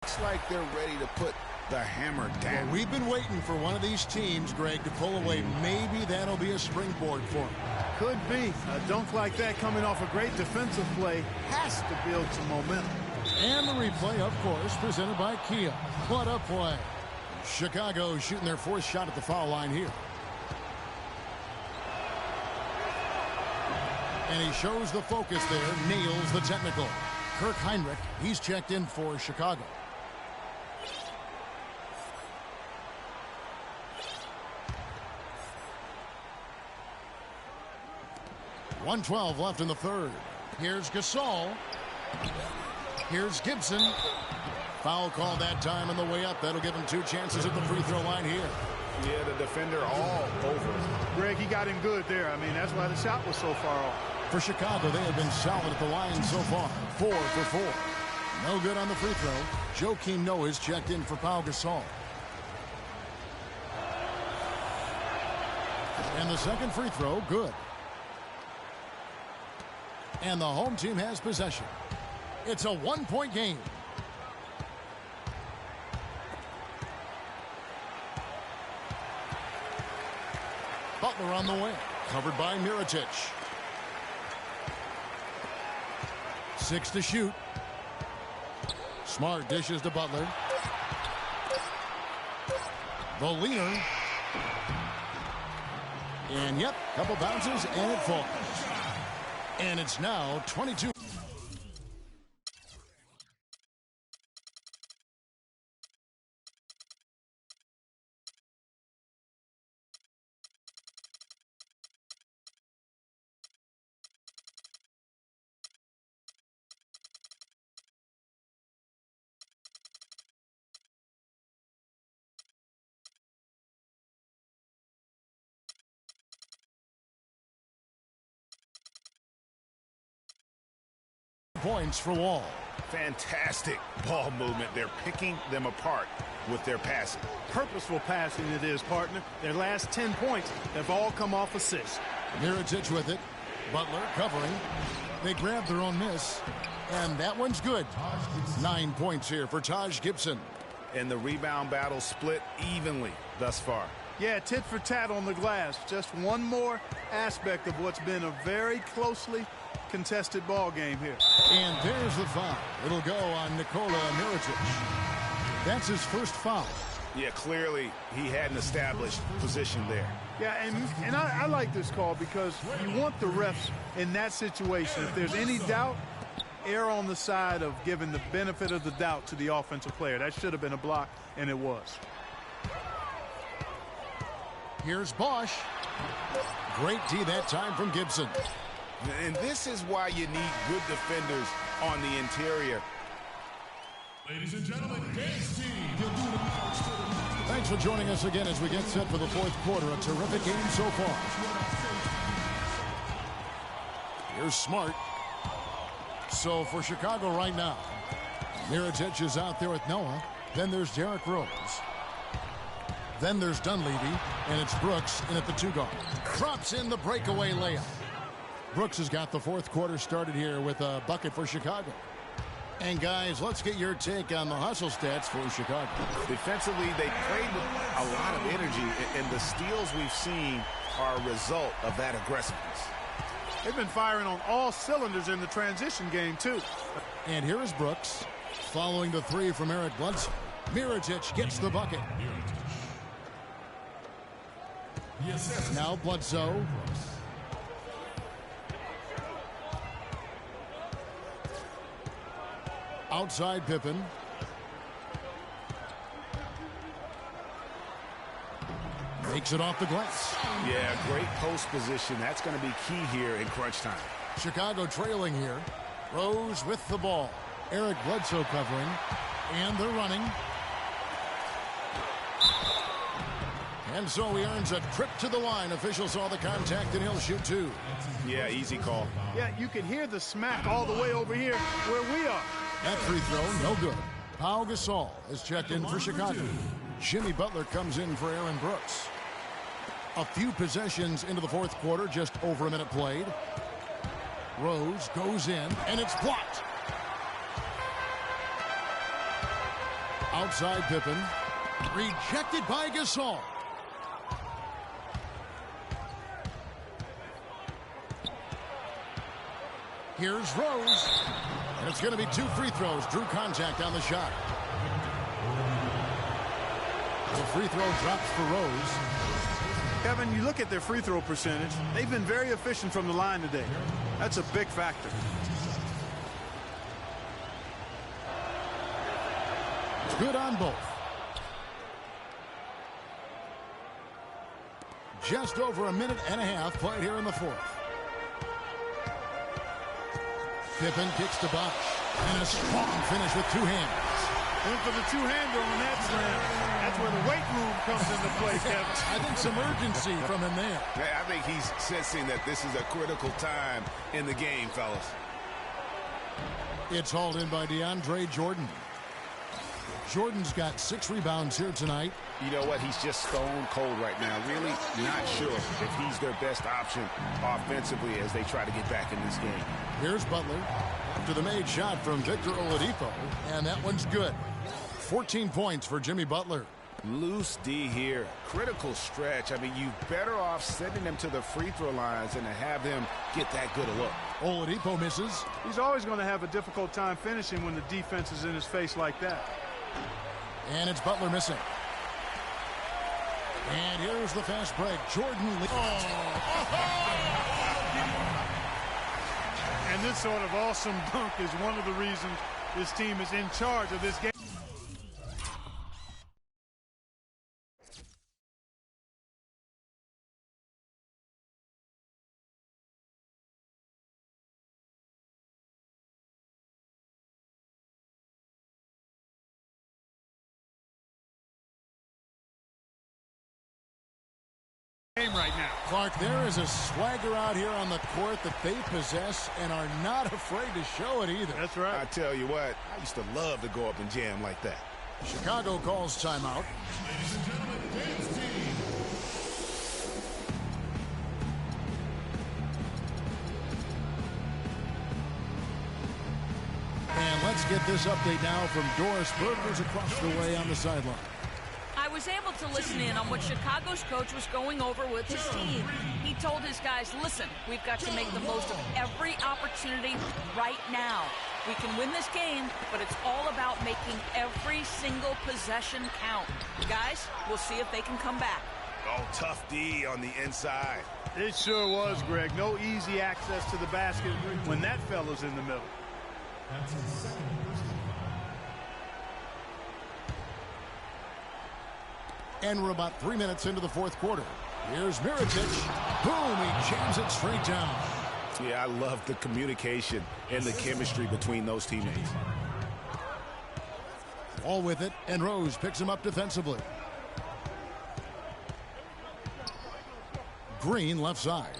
Looks like they're ready to put the hammer down. Well, we've been waiting for one of these teams, Greg, to pull away. Maybe that'll be a springboard for them. Could be. A dunk like that coming off a great defensive play has to build some momentum. And the replay, of course, presented by Kia. What a play. Chicago shooting their fourth shot at the foul line here. And he shows the focus there, nails the technical. Kirk Heinrich, he's checked in for Chicago. .112 left in the third. Here's Gasol. Here's Gibson. Foul call that time on the way up. That'll give him 2 chances at the free throw line here. Yeah, the defender all over. Greg, he got him good there. I mean, that's why the shot was so far off. For Chicago, they have been solid at the line so far. 4 for 4. No good on the free throw. Joakim Noah is checked in for Pau Gasol. And the second free throw, good. And the home team has possession. It's a 1-point game. Butler on the way. Covered by Mirotic. 6 to shoot. Smart dishes to Butler. The leaner. And yep, couple bounces and it falls. And it's now 22. Points for Wall. Fantastic ball movement. They're picking them apart with their passing. Purposeful passing it is, partner. Their last 10 points have all come off assists. Mirotic with it. Butler covering. They grab their own miss. And that one's good. 9 points here for Taj Gibson. And the rebound battle split evenly thus far. Yeah, tit for tat on the glass. Just one more aspect of what's been a very closely contested ball game here. And there's the foul. It'll go on Nikola Mirotic. That's his first foul. Yeah, clearly he had an established position there. Yeah, and I like this call because you want the refs in that situation. If there's any doubt, err on the side of giving the benefit of the doubt to the offensive player. That should have been a block, and it was. Here's Bosch. Great D that time from Gibson. And this is why you need good defenders on the interior. Ladies and gentlemen, dance team. Thanks for joining us again as we get set for the fourth quarter. A terrific game so far. Here's Smart. So for Chicago right now, Mirotic is out there with Noah. Then there's Derrick Rose. Then there's Dunleavy, and it's Brooks in at the 2 guard. Drops in the breakaway layup. Brooks has got the fourth quarter started here with a bucket for Chicago. And guys, let's get your take on the hustle stats for Chicago. Defensively, they played with a lot of energy, and the steals we've seen are a result of that aggressiveness. They've been firing on all cylinders in the transition game, too. And here is Brooks following the 3 from Eric Bledsoe. Mirotic gets the bucket. Now Bledsoe. Outside Pippen. Makes it off the glass. Yeah, great post position. That's going to be key here in crunch time. Chicago trailing here. Rose with the ball. Eric Bledsoe covering. And they're running. And so he earns a trip to the line. Officials saw the contact, and he'll shoot 2. Yeah, easy call. Yeah, you can hear the smack all the way over here where we are. That free throw, no good. Pau Gasol is checked in for Chicago. Jimmy Butler comes in for Aaron Brooks. A few possessions into the fourth quarter, just over a minute played. Rose goes in, and it's blocked. Outside Pippen. Rejected by Gasol. Here's Rose. And it's going to be 2 free throws. Drew contact on the shot. The free throw drops for Rose. Kevin, you look at their free throw percentage. They've been very efficient from the line today. That's a big factor. Good on both. Just over a minute and a half played here in the fourth. Pippen kicks to Bosch. And a strong finish with 2 hands. Went for the 2-hander on that slam. That's where the weight room comes into play, Kevin. I think some urgency from him there. I think he's sensing that this is a critical time in the game, fellas. It's hauled in by DeAndre Jordan. Jordan's got 6 rebounds here tonight. You know what? He's just stone cold right now. Really not sure if he's their best option offensively as they try to get back in this game. Here's Butler after the made shot from Victor Oladipo, and that one's good. 14 points for Jimmy Butler. Loose D here. Critical stretch. I mean, you're better off sending them to the free throw lines than to have them get that good a look. Oladipo misses. He's always going to have a difficult time finishing when the defense is in his face like that. And it's Butler missing. And here's the fast break. Jordan. And this sort of awesome dunk is one of the reasons this team is in charge of this game. Right now. Clark, there is a swagger out here on the court that they possess and are not afraid to show it either. That's right. I tell you what, I used to love to go up and jam like that. Chicago calls timeout. Ladies and gentlemen, dance team. And let's get this update now from Doris Burke, who's across the way on the sideline. I was able to listen in on what Chicago's coach was going over with his team. He told his guys, listen, we've got to make the most of every opportunity right now. We can win this game, but it's all about making every single possession count. Guys, we'll see if they can come back. Oh, tough D on the inside. It sure was, Greg. No easy access to the basket when that fella's in the middle. That's his second personal foul. And we're about 3 minutes into the fourth quarter. Here's Mirotic. Boom, he jams it straight down. Yeah, I love the communication and the chemistry between those teammates. All with it, and Rose picks him up defensively. Green left side.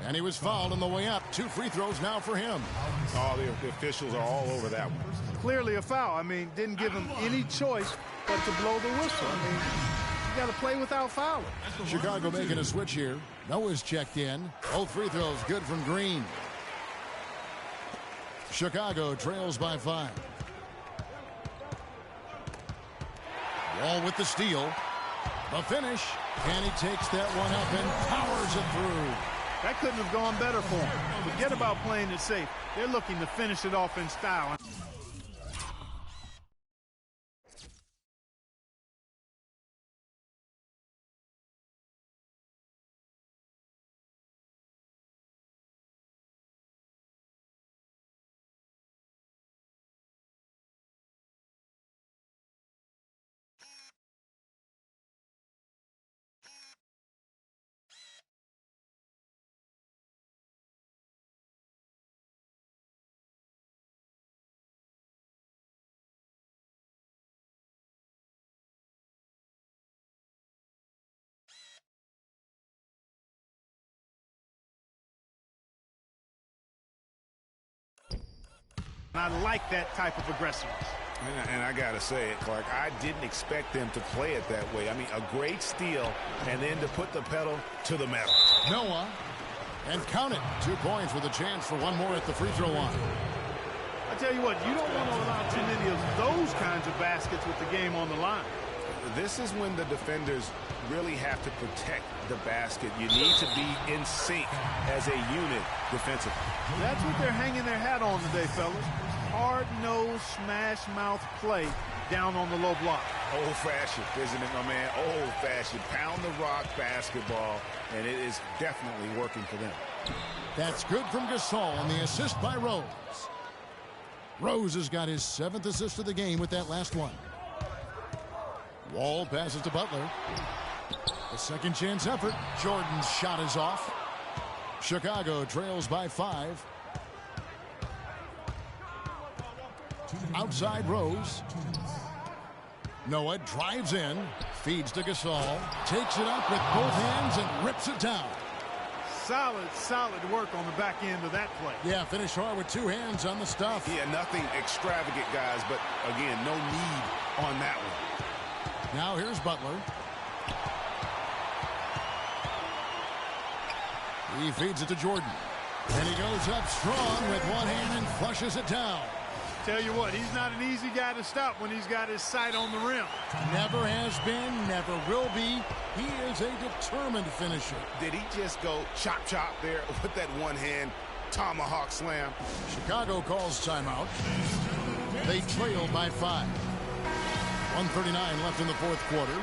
And he was fouled on the way up. 2 free throws now for him. Oh, the officials are all over that one. Clearly a foul. I mean, didn't give him any choice but to blow the whistle. I mean, you got to play without fouling. Chicago making a switch here. Noah's checked in. Both free throws good from Green. Chicago trails by 5. Wall with the steal. The finish. And he takes that one up and powers it through. That couldn't have gone better for him. Forget about playing it safe. They're looking to finish it off in style. I like that type of aggressiveness. And I got to say it, Clark, I didn't expect them to play it that way. I mean, a great steal, and then to put the pedal to the metal. Noah, and count it. 2 points with a chance for one more at the free throw line. I tell you what, you don't want to allow too many of those kinds of baskets with the game on the line. This is when the defenders really have to protect the basket. You need to be in sync as a unit defensively. That's what they're hanging their hat on today, fellas. Hard-nosed, smash-mouth play down on the low block. Old-fashioned, isn't it, my man? Old-fashioned. Pound the rock basketball, and it is definitely working for them. That's good from Gasol, and the assist by Rose. Rose has got his 7th assist of the game with that last one. Wall passes to Butler. The second chance effort. Jordan's shot is off. Chicago trails by 5. Outside Rose. Noah drives in, feeds to Gasol, takes it up with both hands and rips it down. Solid work on the back end of that play. Yeah, finish hard with 2 hands on the stuff. Yeah, nothing extravagant, guys, but again, no need on that one. Now here's Butler. He feeds it to Jordan. And he goes up strong with one hand and flushes it down. Tell you what, he's not an easy guy to stop when he's got his sight on the rim. Never has been, never will be. He is a determined finisher. Did he just go chop there with that one-hand tomahawk slam? Chicago calls timeout. They trail by 5. 1:39 left in the 4th quarter.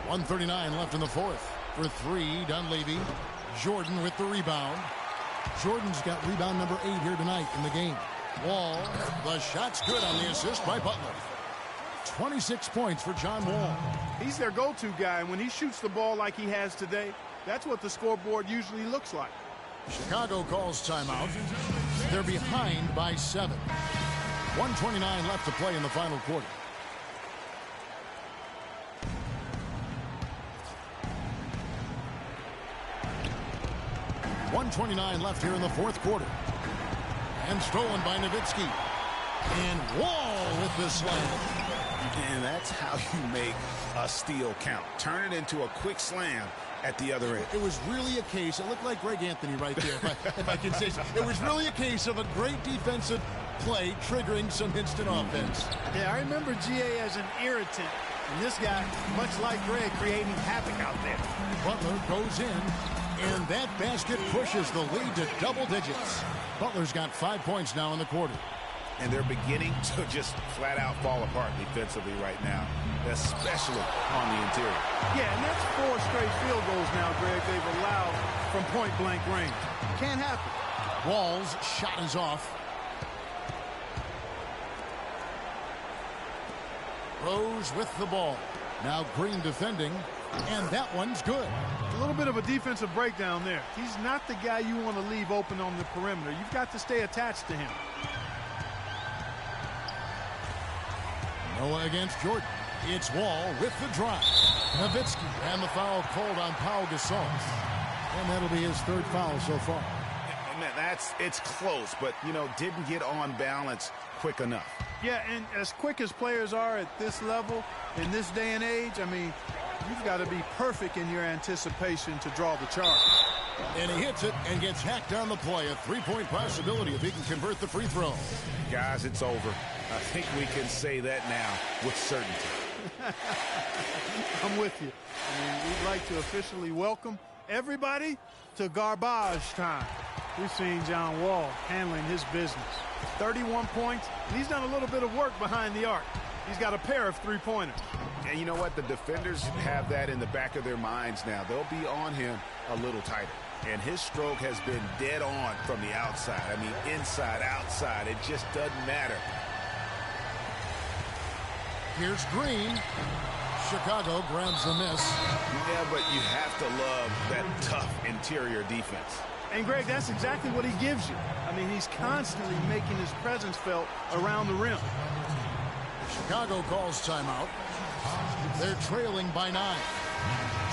.139 left in the 4th. For 3, Dunleavy. Jordan with the rebound. Jordan's got rebound number 8 here tonight in the game. Wall, the shot's good on the assist by Butler. 26 points for John Wall. He's their go-to guy, and when he shoots the ball like he has today, that's what the scoreboard usually looks like. Chicago calls timeout. They're behind by 7. 1:29 left to play in the final quarter. .129 left here in the 4th quarter. And stolen by Nowitzki. And Wall with the slam. And that's how you make a steal count. Turn it into a quick slam at the other end. It was really a case, it looked like Greg Anthony right there, if I can say so. It was really a case of a great defensive play triggering some instant offense. Yeah, I remember GA as an irritant. And this guy, much like Greg, creating havoc out there. Butler goes in, and that basket pushes the lead to double digits. Butler's got 5 points now in the quarter. And they're beginning to just flat out fall apart defensively right now, especially on the interior. Yeah, and that's 4 straight field goals now, Greg, they've allowed from point-blank range. Can't happen. Wall's shot is off. Rose with the ball. Now Green defending, and that one's good. A little bit of a defensive breakdown there. He's not the guy you want to leave open on the perimeter. You've got to stay attached to him. Noah against Jordan. It's Wall with the drive. Nowitzki, and the foul called on Pau Gasol. And that'll be his 3rd foul so far. Man, it's close, but, didn't get on balance quick enough. Yeah, and as quick as players are at this level, in this day and age, I mean, you've got to be perfect in your anticipation to draw the charge. And he hits it and gets hacked on the play. A 3-point possibility if he can convert the free throw. Guys, it's over. I think we can say that now with certainty. I'm with you. I mean, we'd like to officially welcome everybody to garbage time. We've seen John Wall handling his business. 31 points, and he's done a little bit of work behind the arc. He's got a pair of 3-pointers. And you know what? The defenders have that in the back of their minds now. They'll be on him a little tighter. And his stroke has been dead on from the outside. I mean, inside, outside, it just doesn't matter. Here's Green. Chicago grabs the miss. Yeah, but you have to love that tough interior defense. And, Greg, that's exactly what he gives you. I mean, he's constantly making his presence felt around the rim. Chicago calls timeout. They're trailing by 9.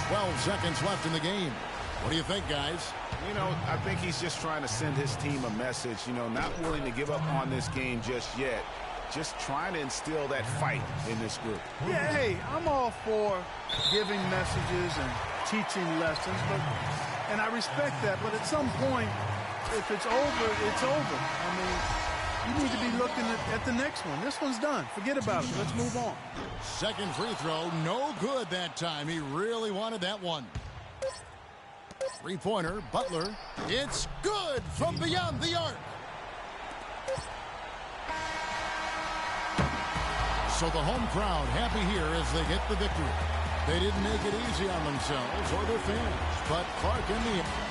12 seconds left in the game. What do you think, guys? I think he's just trying to send his team a message, not willing to give up on this game just yet. just trying to instill that fight in this group. Yeah, hey, I'm all for giving messages and teaching lessons, and I respect that. But at some point, if it's over, it's over. I mean, you need to be looking at the next one. This one's done. Forget about it. Let's move on. Second free throw, no good that time. He really wanted that one. Three-pointer, Butler. It's good from beyond the arc. So the home crowd happy here as they get the victory. They didn't make it easy on themselves or their fans, but Clark in the end.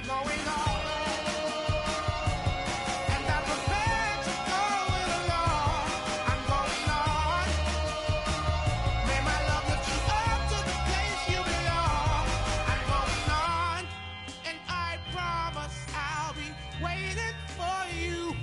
going on. And I'm prepared to go it alone. I'm going on. May my love lift you up to the place you belong. I'm going on. And I promise I'll be waiting for you.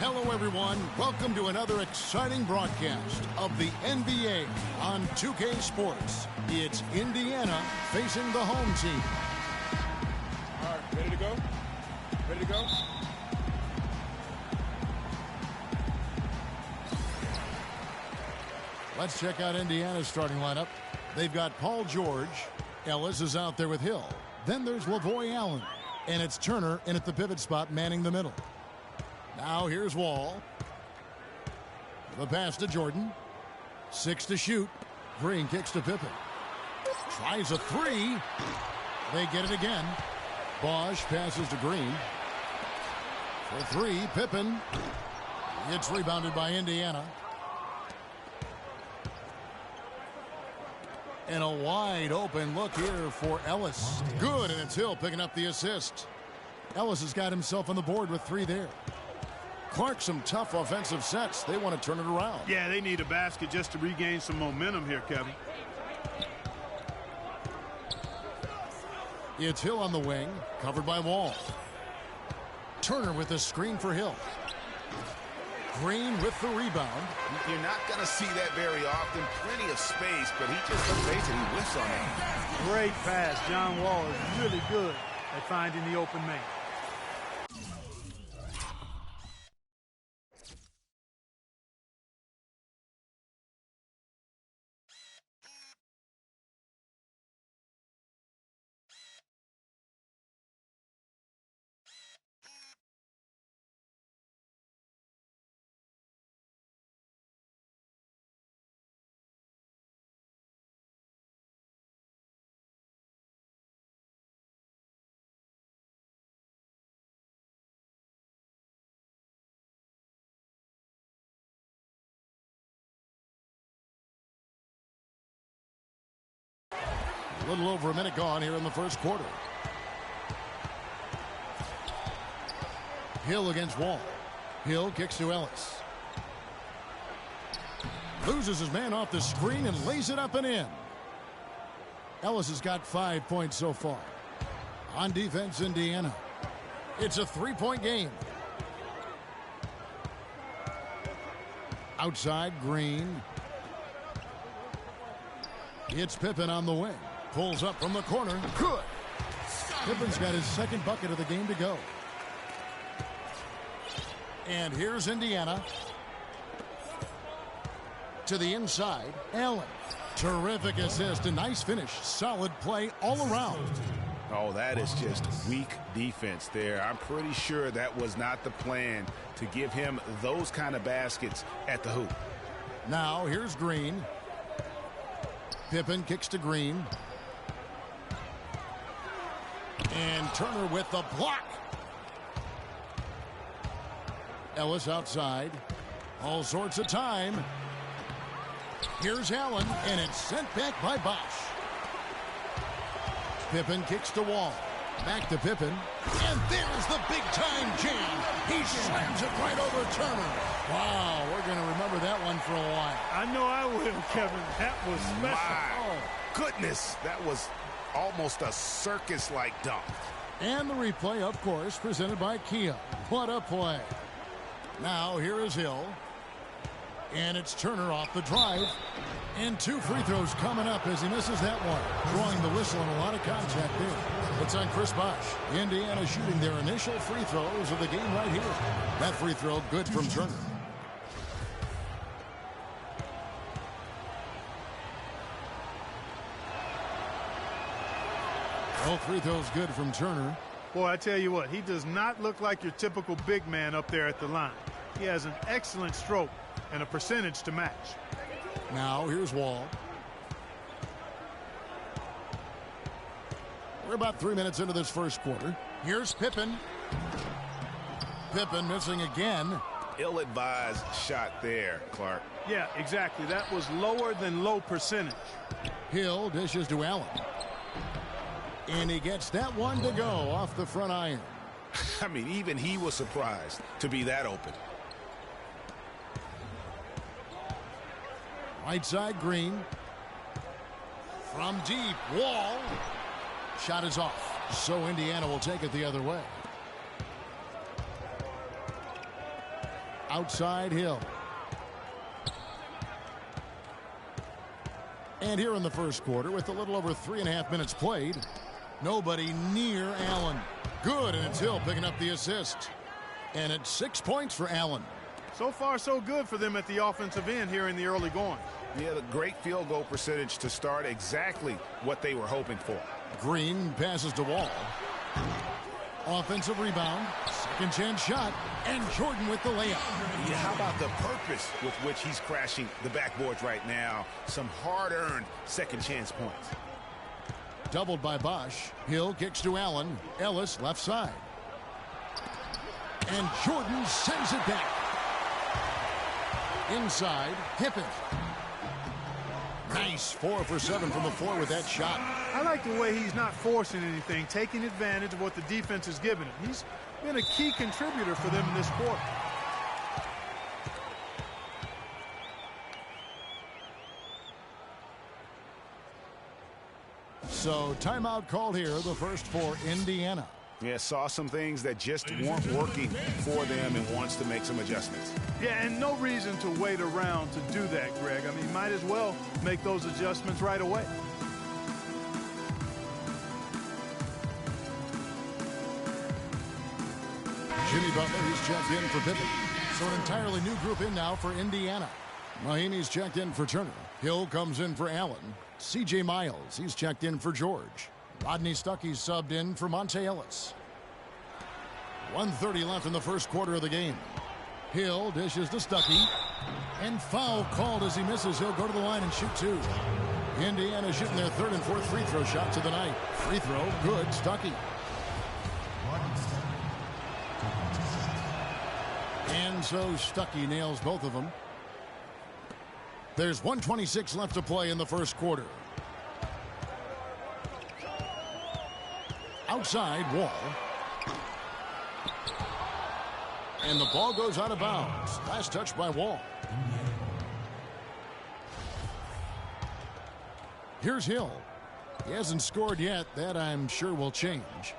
Hello, everyone. Welcome to another exciting broadcast of the NBA on 2K Sports. It's Indiana facing the home team. All right, ready to go? Ready to go? Let's check out Indiana's starting lineup. They've got Paul George. Ellis is out there with Hill. Then there's Lavoy Allen. And it's Turner in at the pivot spot manning the middle. Now here's Wall. The pass to Jordan. 6 to shoot. Green kicks to Pippen. Tries a three. They get it again. Bosch passes to Green. For three, Pippen. It's rebounded by Indiana. And a wide open look here for Ellis. Good, and it's Hill picking up the assist. Ellis has got himself on the board with 3 there. Clark, some tough offensive sets. They want to turn it around. Yeah, they need a basket just to regain some momentum here, Kevin. It's Hill on the wing, covered by Wall. Turner with the screen for Hill. Green with the rebound. You're not going to see that very often. Plenty of space, but he just evades it. He whiffs on it. Great pass. John Wall is really good at finding the open man. A little over a minute gone here in the first quarter. Hill against Wall. Hill kicks to Ellis. Loses his man off the screen and lays it up and in. Ellis has got 5 points so far. On defense, Indiana. It's a three-point game. Outside, Green. It's Pippen on the wing. Pulls up from the corner. Good. Pippen's got his second bucket of the game to go. And here's Indiana. To the inside, Allen. Terrific assist, a nice finish. Solid play all around. Oh, that is just weak defense there. I'm pretty sure that was not the plan to give him those kind of baskets at the hoop. Now, here's Green. Pippen kicks to Green. And Turner with the block. Ellis outside. All sorts of time. Here's Allen, and it's sent back by Bosch. Pippen kicks to Wall. Back to Pippen. And there's the big-time jam. He slams it right over Turner. Wow, we're going to remember that one for a while. I know I will, Kevin. That was special. My goodness, that was almost a circus-like dunk. And the replay, of course, presented by Kia. What a play. Now, here is Hill. And it's Turner off the drive. And two free throws coming up as he misses that one. Drawing the whistle and a lot of contact there. It's on Chris Bosch. Indiana shooting their initial free throws of the game right here. That free throw good from Turner. All free throws good from Turner. Boy, I tell you what, he does not look like your typical big man up there at the line. He has an excellent stroke and a percentage to match. Now, here's Wall. We're about 3 minutes into this first quarter. Here's Pippen. Pippen missing again. Ill-advised shot there, Clark. Yeah, exactly. That was lower than low percentage. Hill dishes to Allen. And he gets that one to go off the front iron. I mean, even he was surprised to be that open. Right side, Green. From deep, Wall. Shot is off. So Indiana will take it the other way. Outside, Hill. And here in the first quarter, with a little over 3.5 minutes played, nobody near Allen. Good, and it's Hill picking up the assist. And it's 6 points for Allen. So far, so good for them at the offensive end here in the early going. Yeah, the great field goal percentage to start exactly what they were hoping for. Green passes to Wall. Offensive rebound. Second chance shot. And Jordan with the layup. Yeah, how about the purpose with which he's crashing the backboards right now? Some hard-earned second chance points. Doubled by Bosch. Hill kicks to Allen. Ellis left side. And Jordan sends it back. Inside, Pippen. Nice 4 for 7 from the floor with that shot. I like the way he's not forcing anything, taking advantage of what the defense has given him. He's been a key contributor for them in this quarter. So timeout called here, the first for Indiana. Yeah, saw some things that just weren't working for them and wants to make some adjustments. Yeah, and no reason to wait around to do that, Greg. I mean, might as well make those adjustments right away. Jimmy Butler, he's checked in for Pippen. So an entirely new group in now for Indiana. Mahinmi's checked in for Turner. Hill comes in for Allen. C.J. Miles, he's checked in for George. Rodney Stuckey's subbed in for Monte Ellis. 1:30 left in the first quarter of the game. Hill dishes to Stuckey. And foul called as he misses. He'll go to the line and shoot two. Indiana shooting their third and fourth free throw shots of the night. Free throw, good, Stuckey. And so Stuckey nails both of them. There's 1:26 left to play in the first quarter. Outside, Wall. And the ball goes out of bounds. Last touch by Wall. Here's Hill. He hasn't scored yet. That, I'm sure, will change.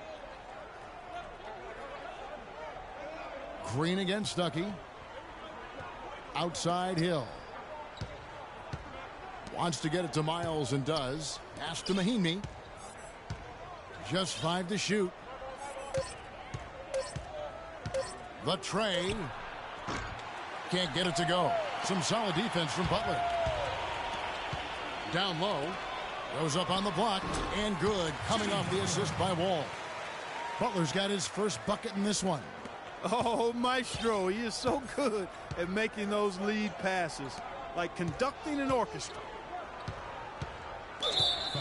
Green against Stuckey. Outside Hill. Wants to get it to Miles and does. Pass to Mahinmi. Just 5 to shoot. The tray. Can't get it to go. Some solid defense from Butler. Down low. Goes up on the block. And good. Coming off the assist by Wall. Butler's got his first bucket in this one. Oh, Maestro, he is so good at making those lead passes, like conducting an orchestra.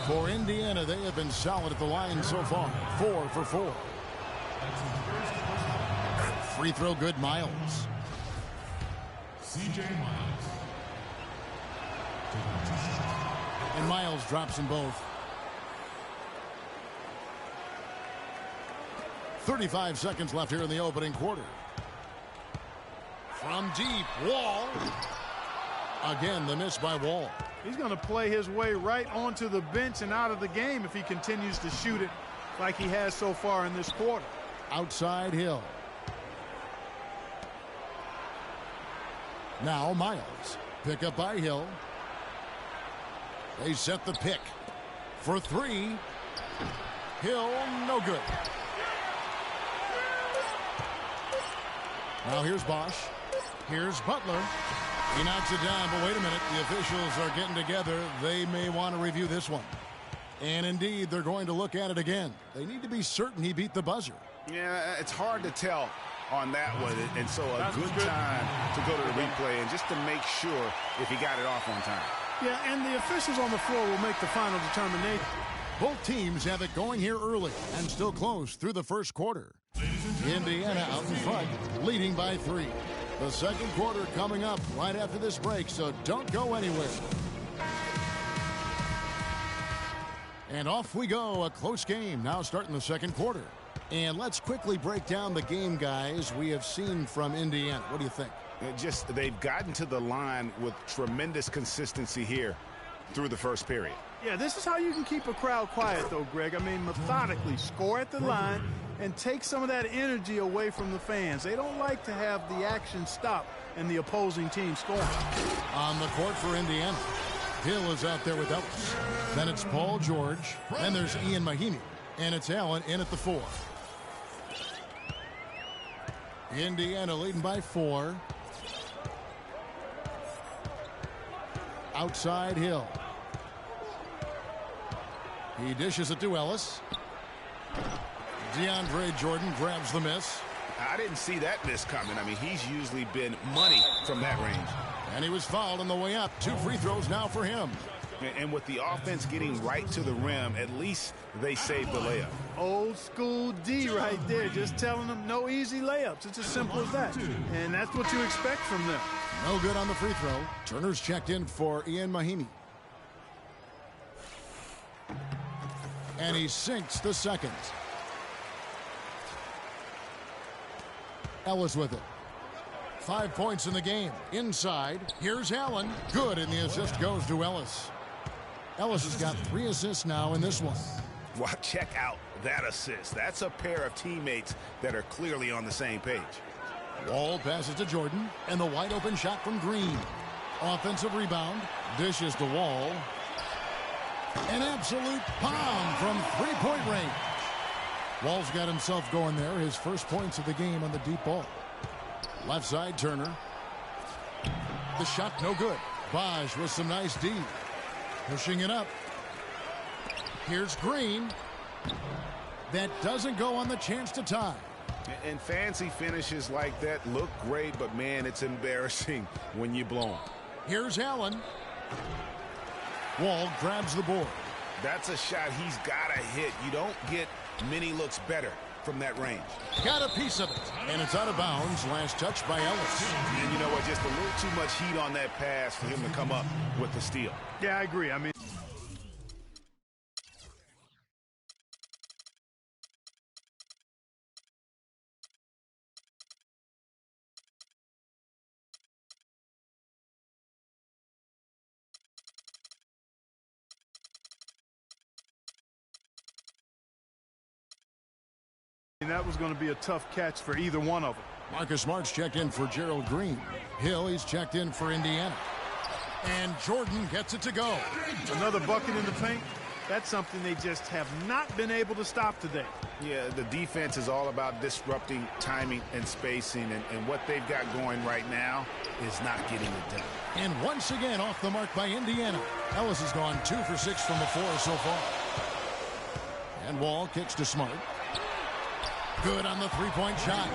For Indiana, they have been solid at the line so far. 4 for 4. Free throw good, Miles. C.J. Miles. And Miles drops them both. 35 seconds left here in the opening quarter. From deep, Wall. Again, the miss by Wall. He's going to play his way right onto the bench and out of the game if he continues to shoot it like he has so far in this quarter. Outside Hill. Now Miles. Pick up by Hill. They set the pick. For 3. Hill, no good. Now here's Bosch. Here's Butler. He knocks it down, but wait a minute. The officials are getting together. They may want to review this one. And indeed, they're going to look at it again. They need to be certain he beat the buzzer. Yeah, it's hard to tell on that one. And so a good time to go to the replay and just to make sure if he got it off on time. Yeah, and the officials on the floor will make the final determination. Both teams have it going here early and still close through the first quarter. Indiana out in front, leading by 3. The second quarter coming up right after this break, so don't go anywhere. And off we go, a close game now starting the second quarter. And let's quickly break down the game, guys, we have seen from Indiana. What do you think? They've gotten to the line with tremendous consistency here through the first period. Yeah, this is how you can keep a crowd quiet, though, Greg. I mean, methodically score at the line and take some of that energy away from the fans. They don't like to have the action stop and the opposing team scoring. On the court for Indiana, Hill is out there with Ellis. Then it's Paul George. Then there's Ian Mahinmi. And it's Allen in at the 4. Indiana leading by 4. Outside Hill. He dishes it to Ellis. DeAndre Jordan grabs the miss. I didn't see that miss coming. I mean, he's usually been money from that range. And he was fouled on the way up. 2 free throws now for him. And with the offense getting right to the rim, at least they saved the layup. Old school D right there, just telling them no easy layups. It's as simple as that. And that's what you expect from them. No good on the free throw. Turner's checked in for Ian Mahinmi. And he sinks the second. Ellis with it. 5 points in the game. Inside, here's Allen. Good, and the assist goes to Ellis. Ellis has got 3 assists now in this one. Well, check out that assist. That's a pair of teammates that are clearly on the same page. Wall passes to Jordan, and the wide open shot from Green. Offensive rebound, dishes to Wall. An absolute bomb from 3-point range. Wall's got himself going there, his first points of the game on the deep ball. Left side, Turner. The shot no good. Bosch with some nice D. Pushing it up. Here's Green. That doesn't go on the chance to tie. And fancy finishes like that look great, but man, it's embarrassing when you blow them. Here's Allen. Wall grabs the board. That's a shot he's got to hit. You don't get many looks better from that range. Got a piece of it, and it's out of bounds. Last touch by Ellis. And you know what? Just a little too much heat on that pass for him to come up with the steal. Yeah, I agree. I mean, that was going to be a tough catch for either one of them. Marcus Smart's checked in for Gerald Green. Hill, he's checked in for Indiana. And Jordan gets it to go. Another bucket in the paint. That's something they just have not been able to stop today. Yeah, the defense is all about disrupting timing and spacing, and what they've got going right now is not getting it done. And once again off the mark by Indiana. Ellis has gone 2 for 6 from the floor so far. And Wall kicks to Smart. Good on the three-point shot.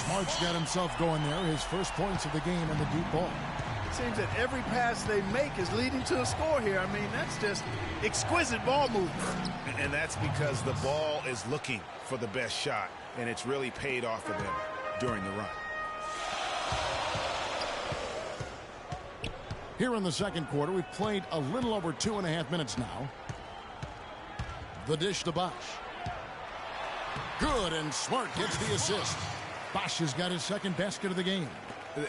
Smart's got himself going there. His first points of the game on the deep ball. It seems that every pass they make is leading to a score here. I mean, that's just exquisite ball movement. And that's because the ball is looking for the best shot, and it's really paid off for them during the run. Here in the second quarter, we've played a little over 2.5 minutes now. The dish to Bosch. Good, and Smart gets the assist. Bosch has got his second basket of the game.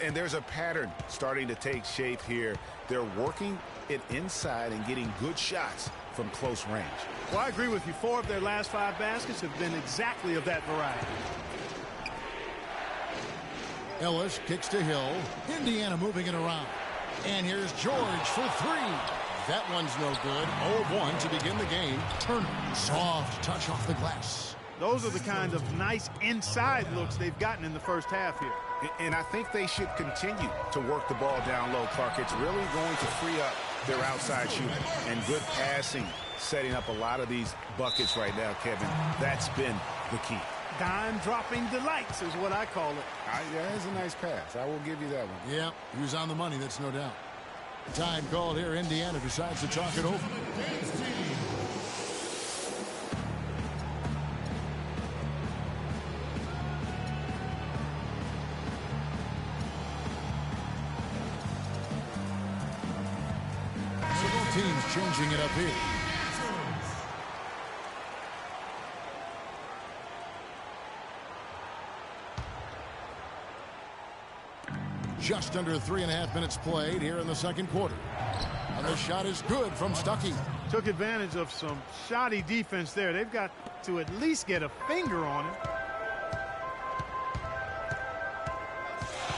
And there's a pattern starting to take shape here. They're working it inside and getting good shots from close range. Well, I agree with you. 4 of their last 5 baskets have been exactly of that variety. Ellis kicks to Hill. Indiana moving it around. And here's George for 3. That one's no good. 0-1 to begin the game. Turner, soft touch off the glass. Those are the kind of nice inside looks they've gotten in the first half here. And I think they should continue to work the ball down low, Clark. It's really going to free up their outside shooting. And good passing, setting up a lot of these buckets right now, Kevin. That's been the key. Dime-dropping delights is what I call it. That is a nice pass. I will give you that one. Yeah, he was on the money, that's no doubt. Time called here. Indiana decides to talk it over. So both teams changing it up here. Just under 3.5 minutes played here in the second quarter. And the shot is good from Stuckey. Took advantage of some shoddy defense there. They've got to at least get a finger on it.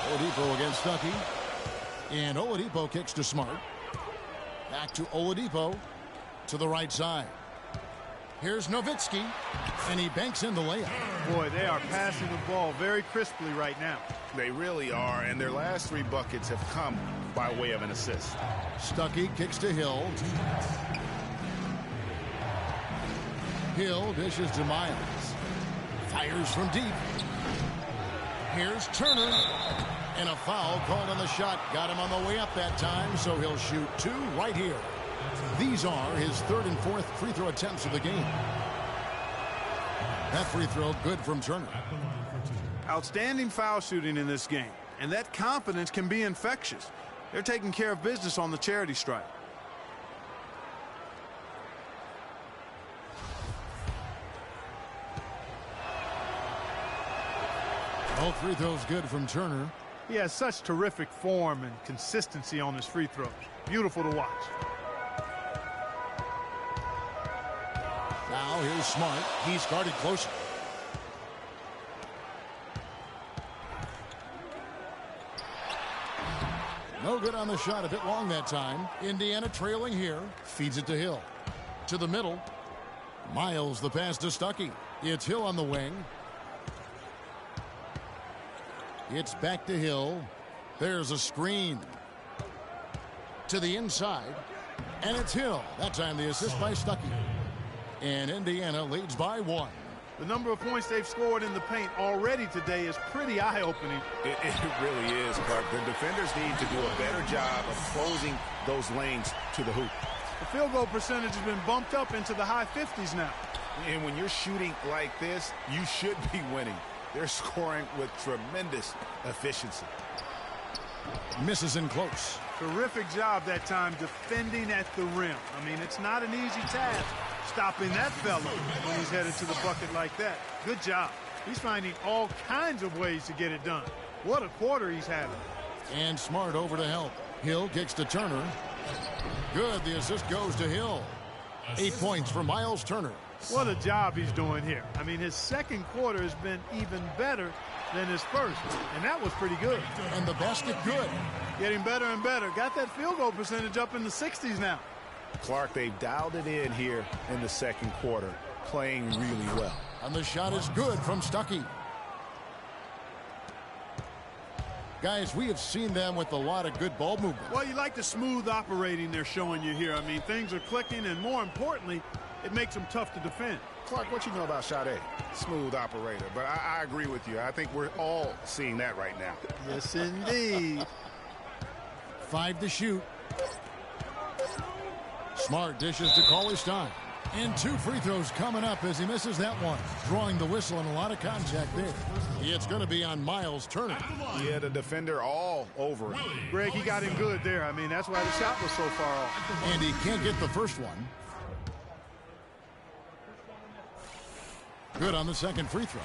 Oladipo against Stuckey. And Oladipo kicks to Smart. Back to Oladipo to the right side. Here's Nowitzki. And he banks in the layup. Boy, they are passing the ball very crisply right now. They really are, and their last 3 buckets have come by way of an assist. Stuckey kicks to Hill. Hill dishes to Miles. Fires from deep. Here's Turner. And a foul called on the shot. Got him on the way up that time, so he'll shoot 2 right here. These are his 3rd and 4th free throw attempts of the game. That free throw good from Turner. Outstanding foul shooting in this game, and that confidence can be infectious. They're taking care of business on the charity stripe. All free throws good from Turner. He has such terrific form and consistency on his free throws. Beautiful to watch. Now here's Smart. He's guarded closer. No good on the shot. A bit long that time. Indiana trailing here. Feeds it to Hill. To the middle. Miles the pass to Stuckey. It's Hill on the wing. It's back to Hill. There's a screen. To the inside. And it's Hill. That time the assist by Stuckey. And Indiana leads by 1. The number of points they've scored in the paint already today is pretty eye-opening. It really is, Clark. The defenders need to do a better job of closing those lanes to the hoop. The field goal percentage has been bumped up into the high 50s now. And when you're shooting like this, you should be winning. They're scoring with tremendous efficiency. Misses in close. Terrific job that time defending at the rim. I mean, it's not an easy task stopping that fella when he's headed to the bucket like that. Good job. He's finding all kinds of ways to get it done. What a quarter he's having. And Smart over to help. Hill kicks to Turner. Good. The assist goes to Hill. 8 points for Miles Turner. What a job he's doing here. I mean, his second quarter has been even better than his first, and that was pretty good. And the basket good. Getting better and better. Got that field goal percentage up in the 60s now. Clark, they've dialed it in here in the second quarter, playing really well. And the shot is good from Stuckey. Guys, we have seen them with a lot of good ball movement. Well, you like the smooth operating they're showing you here. I mean, things are clicking, and more importantly, it makes them tough to defend. Clark, what you know about Sade? Smooth operator, but I agree with you. I think we're all seeing that right now. Yes, indeed. 5 to shoot. Smart dishes to Cauley-Stein. And 2 free throws coming up as he misses that one. Drawing the whistle and a lot of contact there. It's going to be on Miles Turner. Yeah, the defender all over him. Greg, he got him good there. I mean, that's why the shot was so far off. And he can't get the first one. Good on the second free throw.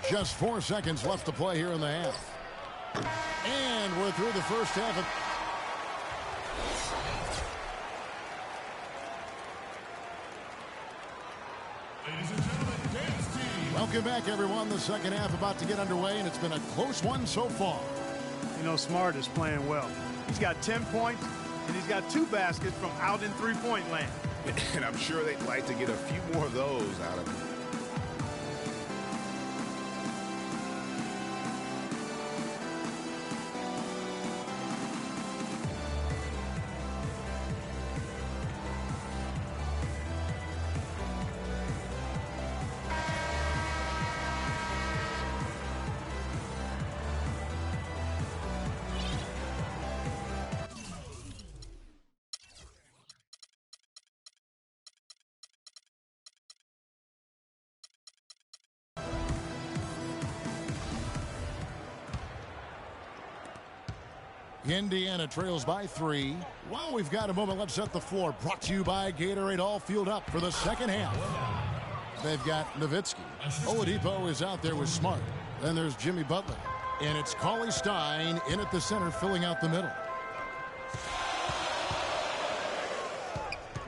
Just 4 seconds left to play here in the half. And we're through the first half of... Welcome back, everyone. The second half about to get underway, and it's been a close one so far. You know, Smart is playing well. He's got 10 points, and he's got 2 baskets from out in three-point land. And I'm sure they'd like to get a few more of those out of him. Indiana trails by 3. Well, we've got a moment. Let's set the floor. Brought to you by Gatorade. All fueled up for the second half. They've got Nowitzki. Oladipo is out there with Smart. Then there's Jimmy Butler. And it's Cauley-Stein in at the center, filling out the middle.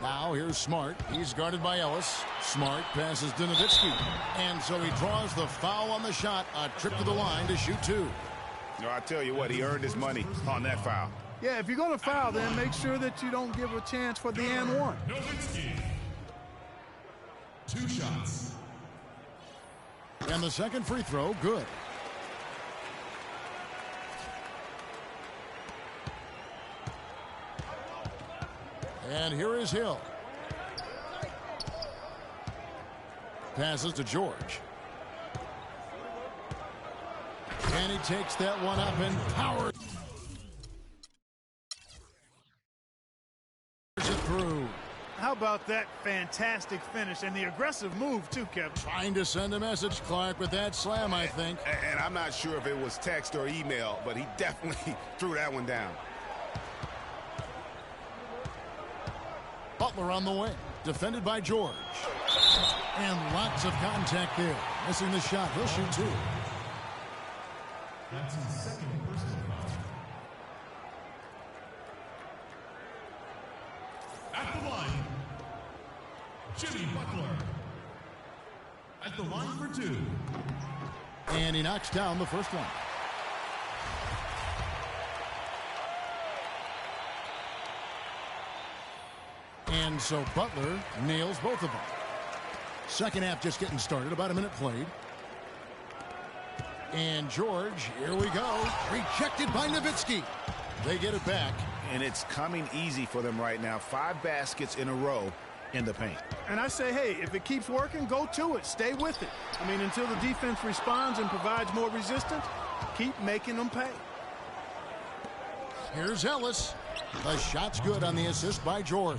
Now here's Smart. He's guarded by Ellis. Smart passes to Nowitzki. And so he draws the foul on the shot. A trip to the line to shoot 2. No, I tell you what, he earned his money on that foul. Yeah, if you're going to foul, then make sure that you don't give a chance for the and one. Nowitzki. 2 shots. And the second free throw, good. And here is Hill. Passes to George. And he takes that one up and powers it through. How about that fantastic finish and the aggressive move, too, Kevin? Trying to send a message, Clark, with that slam, I think. And I'm not sure if it was text or email, but he definitely threw that one down. Butler on the wing, defended by George. And lots of contact there. Missing the shot. He'll shoot 2. That's his second personal foul. At the line, Jimmy Butler. At the line for 2. And he knocks down the first one. And so Butler nails both of them. Second half just getting started. About a minute played. And George, here we go. Rejected by Nowitzki. They get it back. And it's coming easy for them right now. 5 baskets in a row in the paint. And I say, hey, if it keeps working, go to it. Stay with it. I mean, until the defense responds and provides more resistance, keep making them pay. Here's Ellis. The shot's good on the assist by George.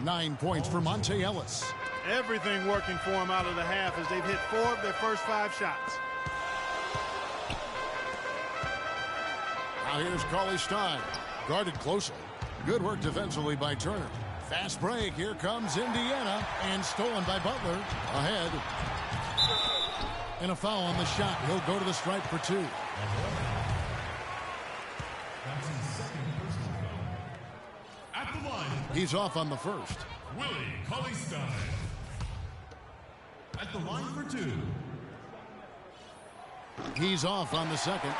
9 points for Monte Ellis. Everything working for them out of the half as they've hit 4 of their first 5 shots. Now here's Cauley-Stein. Guarded closely. Good work defensively by Turner. Fast break. Here comes Indiana. And stolen by Butler. Ahead. And a foul on the shot. He'll go to the stripe for 2. That's his second personal foul. At the line, He's off on the first. Willie Cauley-Stein. at the line for 2. He's off on the second.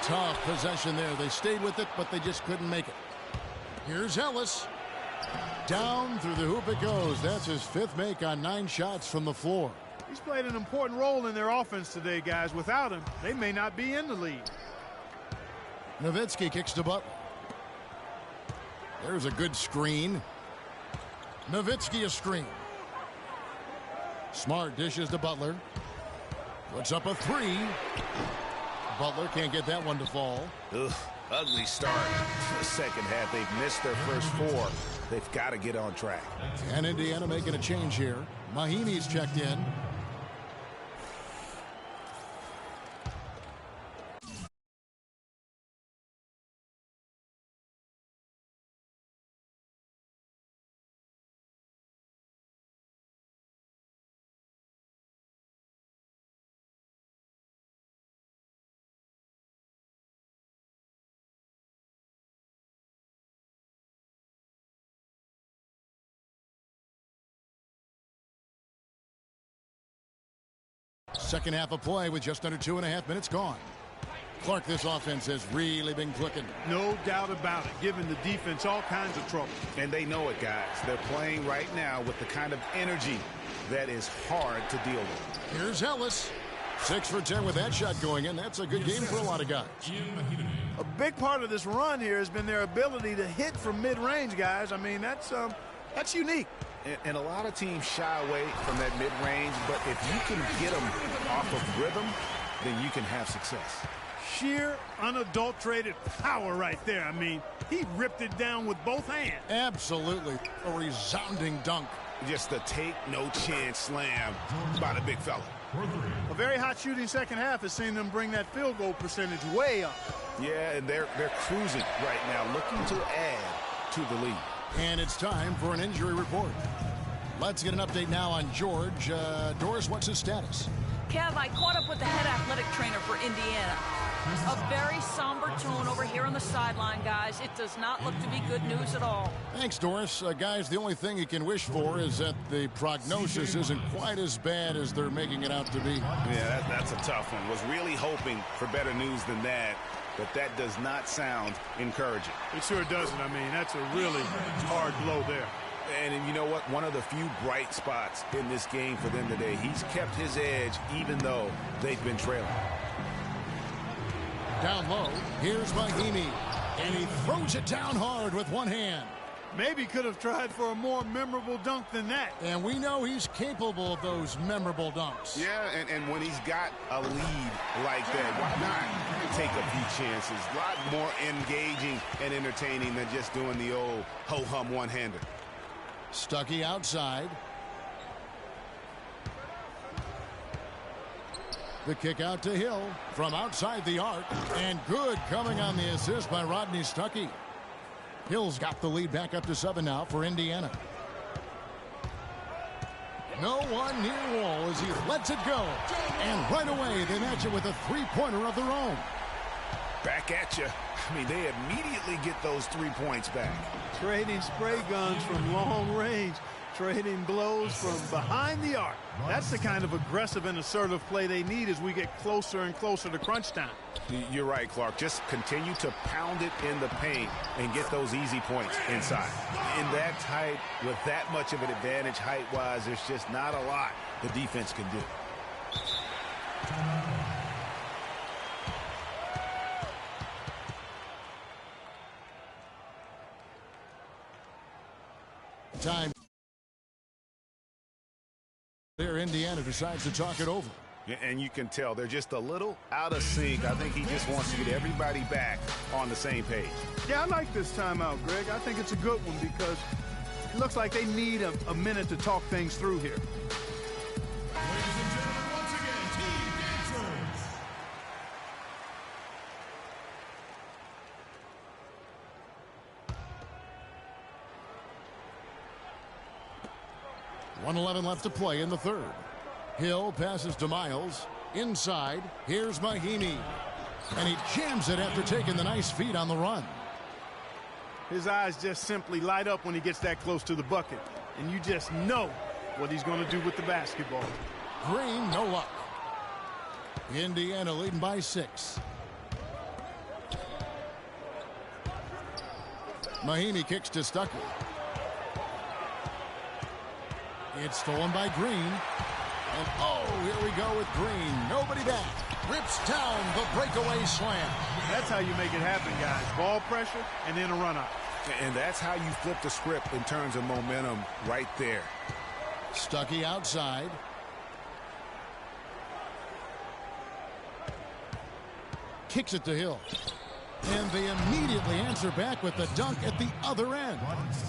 Tough possession there. They stayed with it, but they just couldn't make it. Here's Ellis. Down through the hoop it goes. That's his 5th make on 9 shots from the floor. He's played an important role in their offense today, guys. Without him, they may not be in the lead. Nowitzki kicks to Butler. There's a good screen. Nowitzki a screen. Smart dishes to Butler. Puts up a 3. Butler can't get that one to fall. Ugh, ugly start. The second half, they've missed their first 4. They've got to get on track. And Indiana making a change here. Mahinmi's checked in. Second half of play with just under 2.5 minutes gone. Clark, this offense has really been clicking. No doubt about it, giving the defense all kinds of trouble. And they know it, guys. They're playing right now with the kind of energy that is hard to deal with. Here's Ellis. 6 for 10 with that shot going in. That's a good game for a lot of guys. A big part of this run here has been their ability to hit from mid-range, guys. I mean, that's unique. And a lot of teams shy away from that mid-range, but if you can get them off of rhythm, then you can have success. Sheer, unadulterated power right there. I mean, he ripped it down with both hands. Absolutely. A resounding dunk. Just a take-no-chance slam by the big fella. A very hot shooting second half has seen them bring that field goal percentage way up. Yeah, and they're cruising right now, looking to add to the lead. And it's time for an injury report. Let's get an update now on George. Doris, what's his status? Kev, I caught up with the head athletic trainer for Indiana. A very somber tone over here on the sideline, guys. It does not look to be good news at all. Thanks, Doris. Guys, the only thing you can wish for is that the prognosis isn't quite as bad as they're making it out to be. Yeah, that's a tough one. Was really hoping for better news than that, but that does not sound encouraging. It sure doesn't. I mean, that's a really hard blow there. And you know what? One of the few bright spots in this game for them today. He's kept his edge even though they've been trailing. Down low, here's Mahinmi, and he throws it down hard with one hand. Maybe could have tried for a more memorable dunk than that. And we know he's capable of those memorable dunks. Yeah, and when he's got a lead like that, why not take a few chances? A lot more engaging and entertaining than just doing the old ho-hum one-hander. Stuckey outside. The kick out to Hill from outside the arc. And good coming on the assist by Rodney Stuckey. Hill's got the lead back up to 7 now for Indiana. No one near Wall as he lets it go. And right away they match it with a three-pointer of their own. Back at you. I mean, they immediately get those 3 points back. Trading spray guns from long range. Trading blows from behind the arc. That's the kind of aggressive and assertive play they need as we get closer and closer to crunch time. You're right, Clark. Just continue to pound it in the paint and get those easy points inside. In that tight, with that much of an advantage height-wise, there's just not a lot the defense can do. Time. There, Indiana decides to talk it over. And you can tell they're just a little out of sync. I think he just wants to get everybody back on the same page. Yeah, I like this timeout, Greg. I think it's a good one because it looks like they need a minute to talk things through here. Ladies and gentlemen, once again, Team Dancers. .111 left to play in the third. Hill passes to Miles. Inside, here's Mahinmi. And he jams it after taking the nice feed on the run. His eyes just simply light up when he gets that close to the bucket. And you just know what he's going to do with the basketball. Green, no luck. Indiana leading by 6. Mahinmi kicks to Stuckey. It's stolen by Green. And oh, here we go with Green. Nobody back. Rips down the breakaway slam. That's how you make it happen, guys. Ball pressure and then a run out. And that's how you flip the script in terms of momentum right there. Stuckey outside. Kicks it to Hill. And they immediately answer back with the dunk at the other end.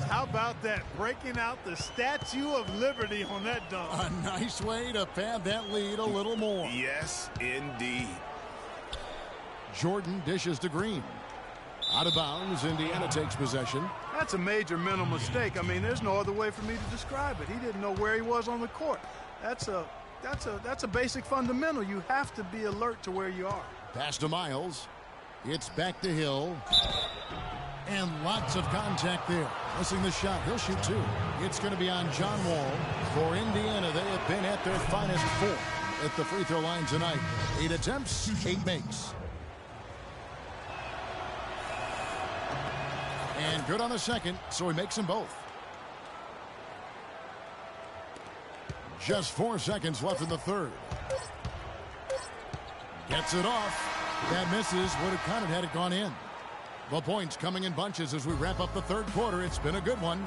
How about that? Breaking out the Statue of Liberty on that dunk. A nice way to pad that lead a little more. Yes, indeed. Jordan dishes to Green. Out of bounds, Indiana takes possession. That's a major mental mistake. I mean, there's no other way for me to describe it. He didn't know where he was on the court. That's a basic fundamental. You have to be alert to where you are. Pass to Miles. It's back to Hill. And lots of contact there. Missing the shot. He'll shoot 2. It's going to be on John Wall. For Indiana, they have been at their finest 4 at the free throw line tonight. 8 attempts, 8 makes. And good on the second, so he makes them both. Just 4 seconds left in the third. Gets it off. That misses. Would have counted had it gone in. The points coming in bunches as we wrap up the third quarter. It's been a good one.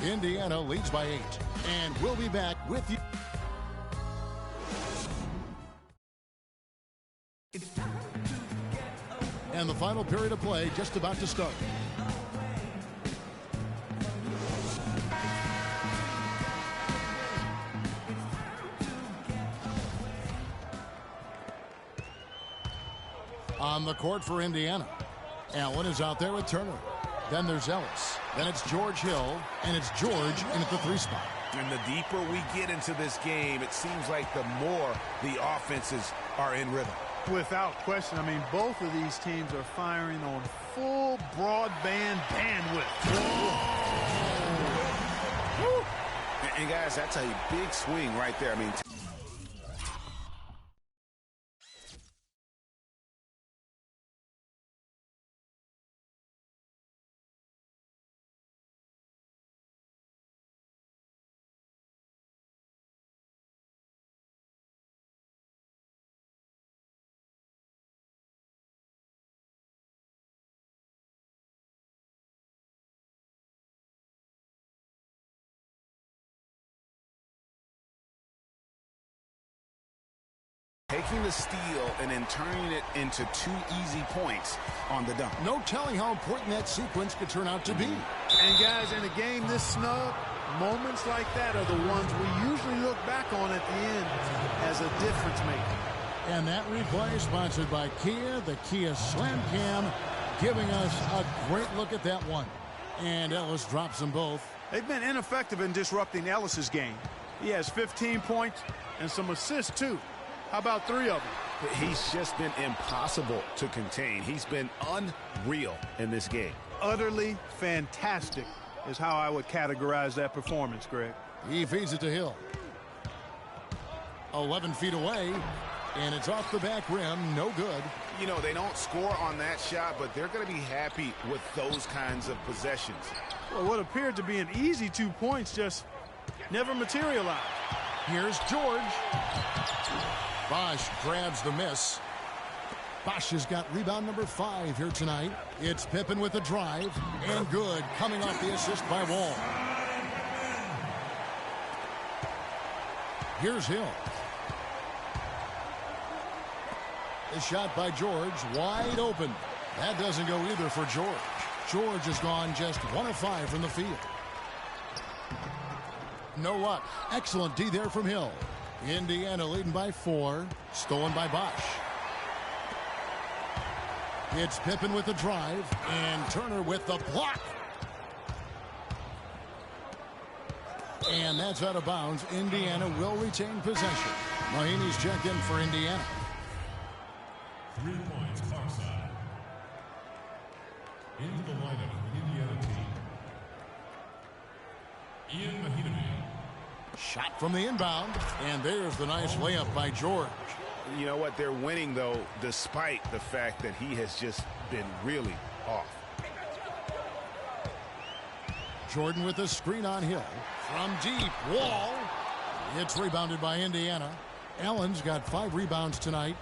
Indiana leads by 8. And we'll be back with you. And the final period of play just about to start. On the court for Indiana. Allen is out there with Turner. Then there's Ellis. Then it's George Hill. And it's George in at the 3 spot. And the deeper we get into this game, it seems like the more the offenses are in rhythm. Without question. I mean, both of these teams are firing on full broadband bandwidth. Woo. And guys, that's a big swing right there. I mean, taking the steal and then turning it into 2 easy points on the dunk. No telling how important that sequence could turn out to be. And guys, in a game this snug, moments like that are the ones we usually look back on at the end as a difference maker. And that replay sponsored by Kia, the Kia Slam Cam, giving us a great look at that one. And Ellis drops them both. They've been ineffective in disrupting Ellis's game. He has 15 points and some assists too. How about 3 of them? He's just been impossible to contain. He's been unreal in this game. Utterly fantastic is how I would categorize that performance, Greg. He feeds it to Hill. 11 feet away, and it's off the back rim. No good. You know, they don't score on that shot, but they're going to be happy with those kinds of possessions. Well, what appeared to be an easy 2 points just never materialized. Here's George. Bosch grabs the miss. Bosch has got rebound number 5 here tonight. It's Pippen with the drive, and good, coming off the assist by Wall. Here's Hill. The shot by George, wide open. That doesn't go either for George. George has gone just 1 of 5 from the field. No luck. Excellent D there from Hill. Indiana leading by 4. Stolen by Bosch. It's Pippen with the drive. And Turner with the block. And that's out of bounds. Indiana will retain possession. Mahinmi's checked in for Indiana. 3 points, far side. Into the lineup for the Indiana team. Ian Mahinmi. Shot from the inbound, and there's the nice layup by George. You know what? They're winning, though, despite the fact that he has just been really off. Jordan with a screen on Hill. From deep, Wall. It's rebounded by Indiana. Allen's got 5 rebounds tonight.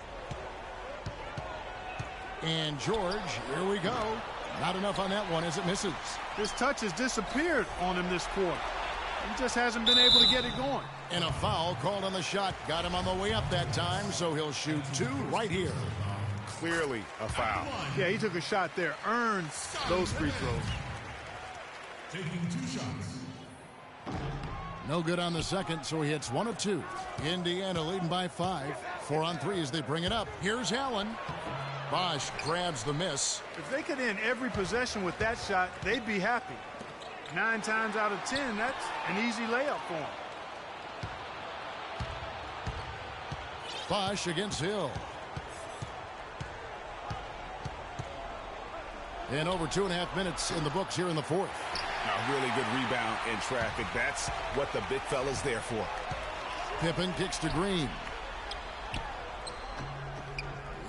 And George, here we go. Not enough on that one as it misses. His touch has disappeared on him this quarter. He just hasn't been able to get it going. And a foul called on the shot. Got him on the way up that time, so he'll shoot 2 right here. Clearly a foul. Yeah, he took a shot there. Earned those free throws. Taking 2 shots. No good on the second, so he hits 1 of 2. Indiana leading by 5. 4 on 3 as they bring it up. Here's Allen. Bosch grabs the miss. If they could end every possession with that shot, they'd be happy. 9 times out of 10, that's an easy layup for him. Bosch against Hill. And over 2.5 minutes in the books here in the fourth. A really good rebound in traffic. That's what the big fella's there for. Pippen kicks to Green.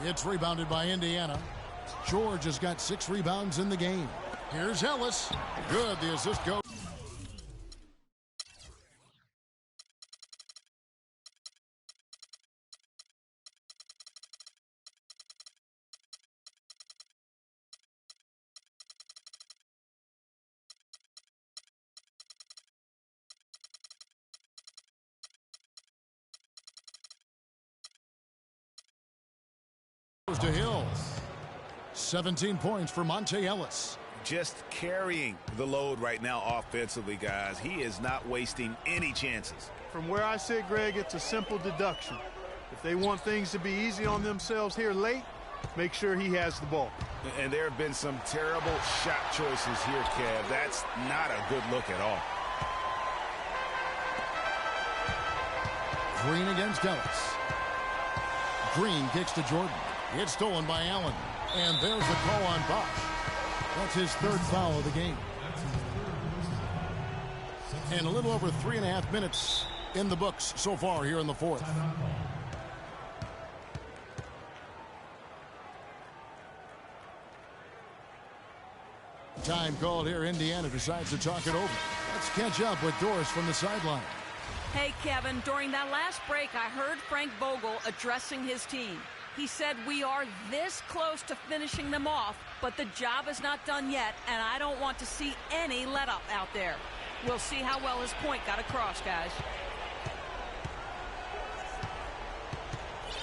It's rebounded by Indiana. George has got 6 rebounds in the game. Here's Ellis. Good, the assist goes. To Hill. 17 points for Monte Ellis. Just carrying the load right now offensively, guys. He is not wasting any chances. From where I sit, Greg, it's a simple deduction. If they want things to be easy on themselves here late, make sure he has the ball. And there have been some terrible shot choices here, Kev. That's not a good look at all. Green against Ellis. Green kicks to Jordan. It's stolen by Allen. And there's a call on Bosch. That's his 3rd foul of the game. And a little over 3.5 minutes in the books so far here in the fourth. Time called here. Indiana decides to talk it over. Let's catch up with Doris from the sideline. Hey, Kevin, during that last break, I heard Frank Vogel addressing his team. He said we are this close to finishing them off, but the job is not done yet, and I don't want to see any let-up out there. We'll see how well his point got across, guys.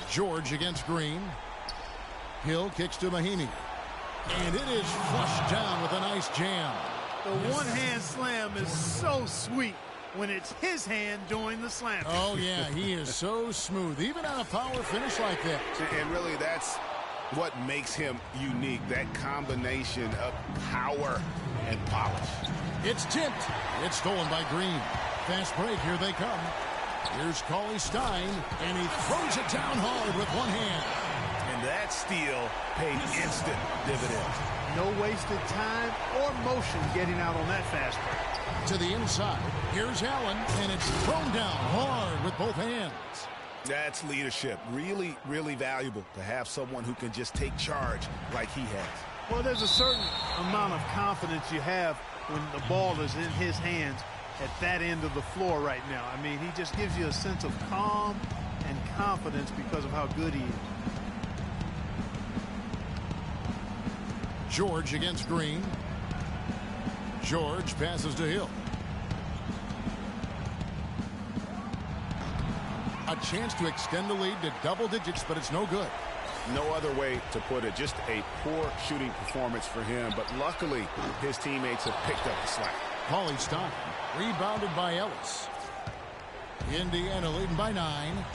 George against Green. Hill kicks to Mahimi. And it is flushed down with a nice jam. The one-hand slam is so sweet when it's his hand doing the slam. Oh, yeah, he is so smooth, even on a power finish like that. And really, that's what makes him unique, that combination of power and polish. It's tipped. It's stolen by Green. Fast break, here they come. Here's Cauley Stein, and he throws it down hard with one hand. And that steal paid instant dividends. No wasted time or motion getting out on that fast break. To the inside. Here's Allen, and it's thrown down hard with both hands. That's leadership. Really, really valuable to have someone who can just take charge like he has. Well, there's a certain amount of confidence you have when the ball is in his hands at that end of the floor right now. I mean, he just gives you a sense of calm and confidence because of how good he is. George against Green. George passes to Hill. A chance to extend the lead to double digits, but it's no good. No other way to put it. Just a poor shooting performance for him, but luckily his teammates have picked up the slack. Cauley Stein, rebounded by Ellis. Indiana leading by 9.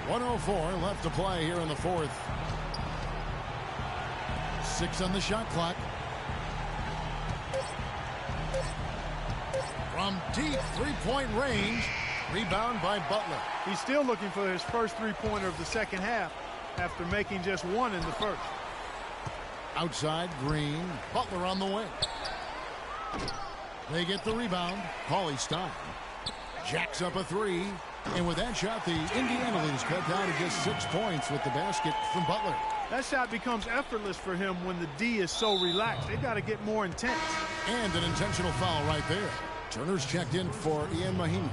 .104 left to play here in the fourth. 6 on the shot clock. From deep three-point range, rebound by Butler. He's still looking for his first three-pointer of the second half after making just one in the first. Outside, Green. Butler on the wing. They get the rebound. Cauley Stein jacks up a three. And with that shot, the Indiana lead is cut down to just 6 points with the basket from Butler. That shot becomes effortless for him when the D is so relaxed. They got to get more intense. And an intentional foul right there. Turner's checked in for Ian Mahinmi.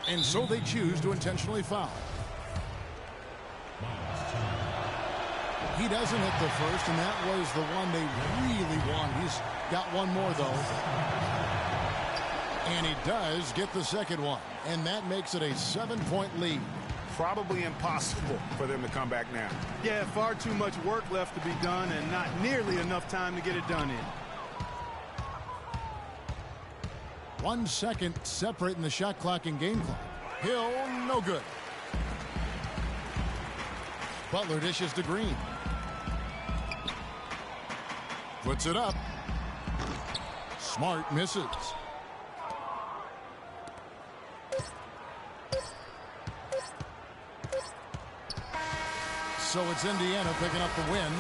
And so they choose to intentionally foul. He doesn't hit the first, and that was the one they really wanted. He's got one more, though. And he does get the second one. And that makes it a 7-point lead. Probably impossible for them to come back now. Yeah, far too much work left to be done and not nearly enough time to get it done in. 1 second separating the shot clock and game clock. Hill, no good. Butler dishes to Green. Puts it up. Smart misses. So it's Indiana picking up the win.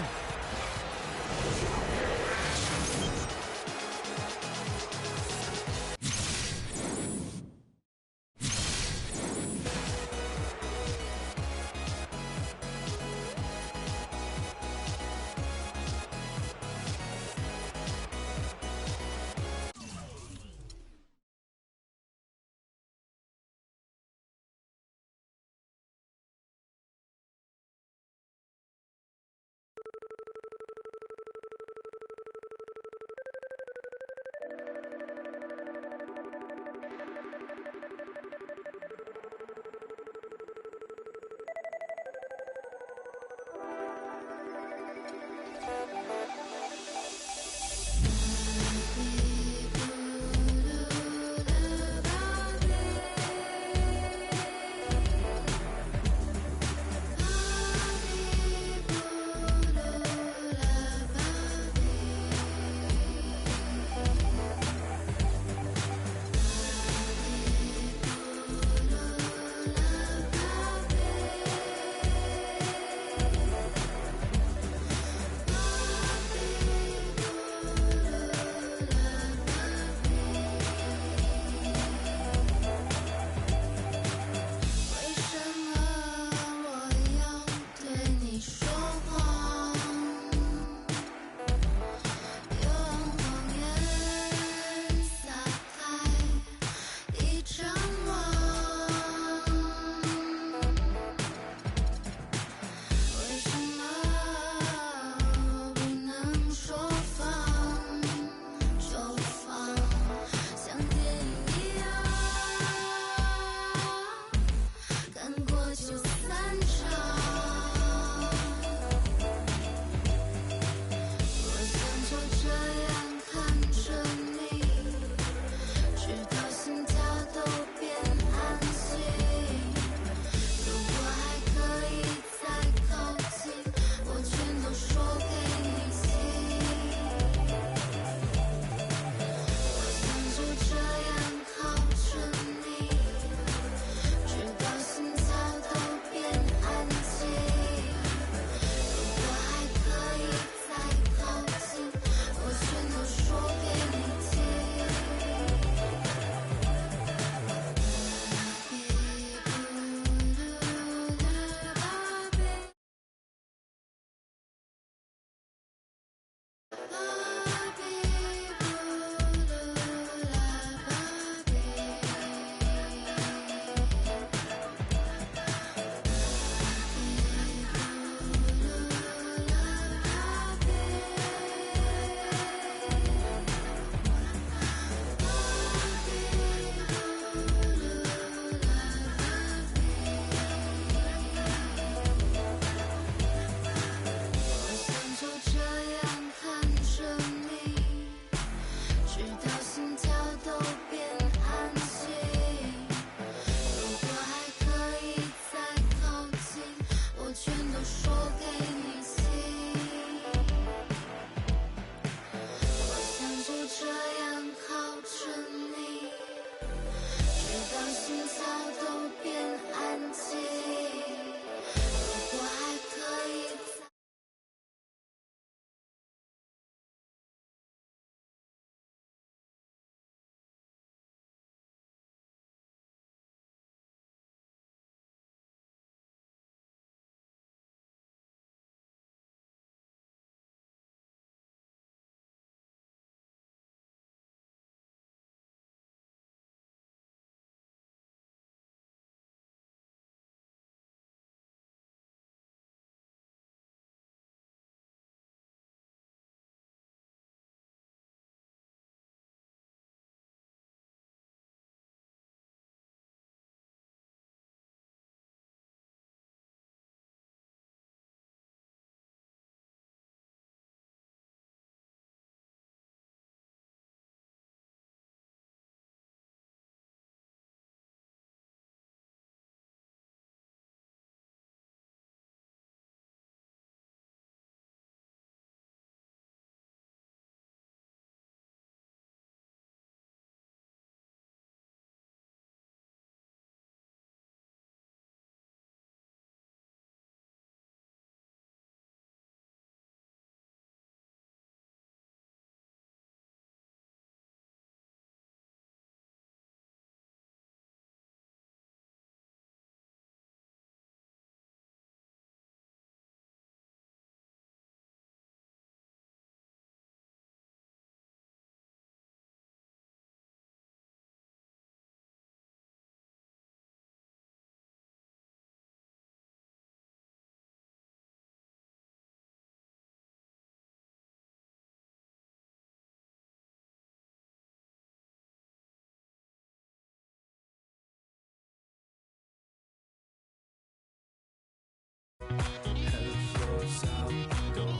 Hell flows out the door.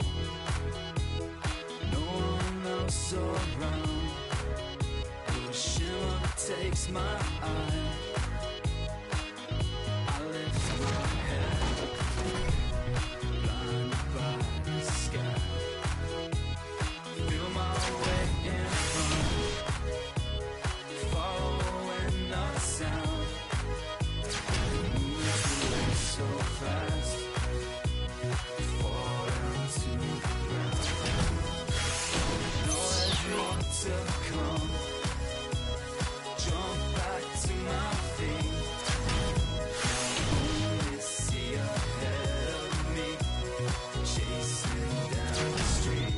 No one else around. The shimmer takes my eye. I lift my head, blinded by the sky. Feel my way in front, following the sound. Moving away so fast, falling to the ground. Know there's more to come. Jump back to my feet. Only see ahead of me, chasing down the street.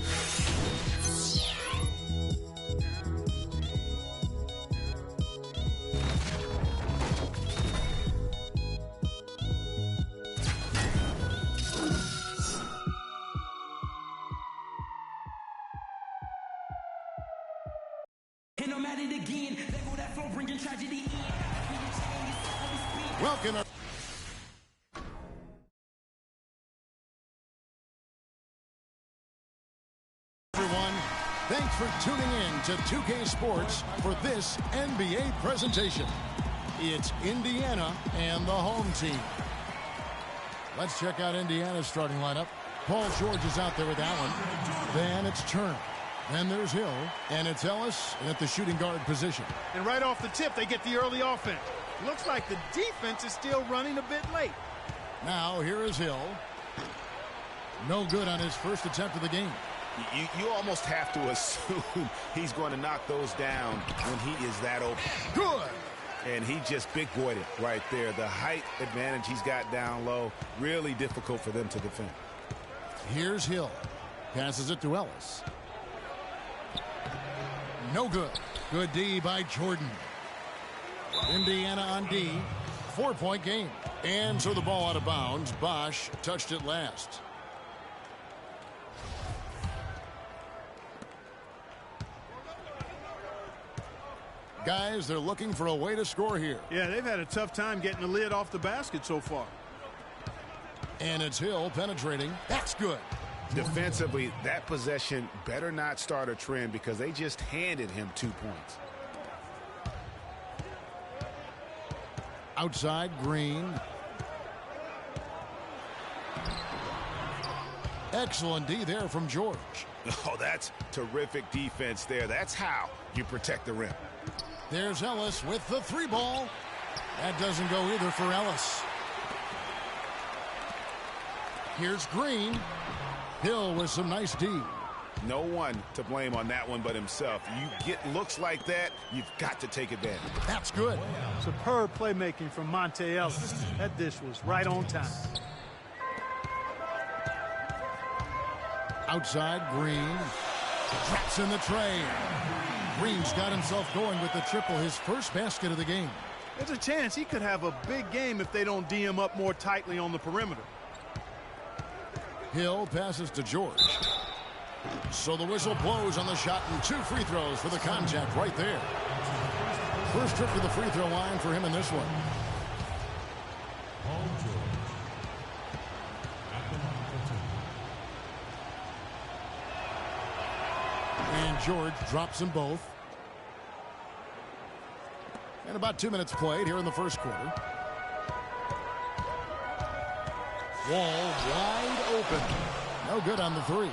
And I'm at it again. There go that flow, bringing tragedy in. Welcome. Everyone, thanks for tuning in to 2K Sports for this NBA presentation. It's Indiana and the home team. Let's check out Indiana's starting lineup. Paul George is out there with Allen. Then it's Turner. Then there's Hill, and it's Ellis at the shooting guard position. And right off the tip, they get the early offense. Looks like the defense is still running a bit late. Now here is Hill. No good on his first attempt of the game. You almost have to assume he's going to knock those down when he is that open. Good. And he just big-boyed it right there. The height advantage he's got down low, really difficult for them to defend. Here's Hill. Passes it to Ellis. No good. Good D by Jordan. Indiana on D. 4-point game. And so the ball out of bounds. Bosch touched it last. Guys, they're looking for a way to score here. Yeah, they've had a tough time getting the lid off the basket so far. And it's Hill penetrating. That's good. Defensively, that possession better not start a trend because they just handed him 2 points. Outside, Green. Excellent D there from George. Oh, that's terrific defense there. That's how you protect the rim. There's Ellis with the 3 ball. That doesn't go either for Ellis. Here's Green. Hill with some nice D. No one to blame on that one but himself. You get looks like that, you've got to take advantage. That's good. Superb playmaking from Monte Ellis. That dish was right on time. Outside, Green. Drops in the tray. Green's got himself going with the triple, his first basket of the game. There's a chance he could have a big game if they don't D him up more tightly on the perimeter. Hill passes to George. So the whistle blows on the shot and 2 free throws for the contact right there. First trip to the free throw line for him in this one. Paul George at the line for 2. And George drops them both. And about 2 minutes played here in the first quarter. Wall wide open. No good on the 3.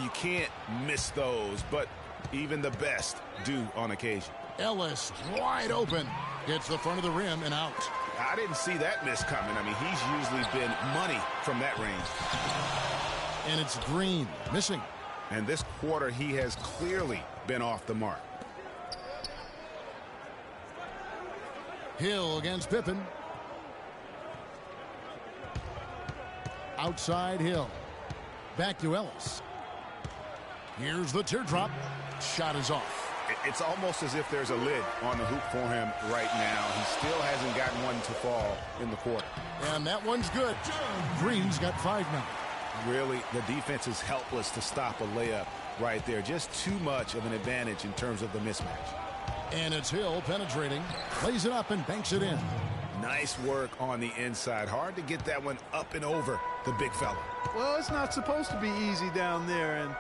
You can't miss those, but even the best do on occasion. Ellis wide open. Gets the front of the rim and out. I didn't see that miss coming. I mean, he's usually been money from that range. And it's Green missing. And this quarter, he has clearly been off the mark. Hill against Pippen. Outside Hill. Back to Ellis. Here's the teardrop. Shot is off. It's almost as if there's a lid on the hoop for him right now. He still hasn't gotten one to fall in the quarter. And that one's good. Green's got 5 now. Really, the defense is helpless to stop a layup right there. Just too much of an advantage in terms of the mismatch. And it's Hill penetrating. Plays it up and banks it in. Nice work on the inside. Hard to get that one up and over the big fella. Well, it's not supposed to be easy down there, and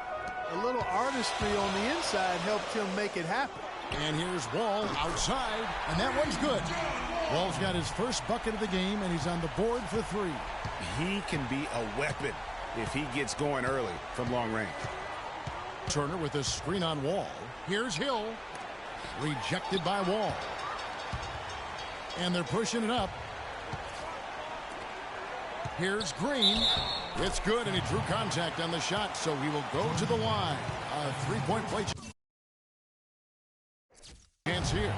a little artistry on the inside helped him make it happen. And here's Wall outside, and that one's good. Wall's got his first bucket of the game, and he's on the board for 3. He can be a weapon if he gets going early from long range. Turner with a screen on Wall. Here's Hill. Rejected by Wall. And they're pushing it up. Here's Green. It's good, and he drew contact on the shot, so he will go to the line. A 3-point play chance here.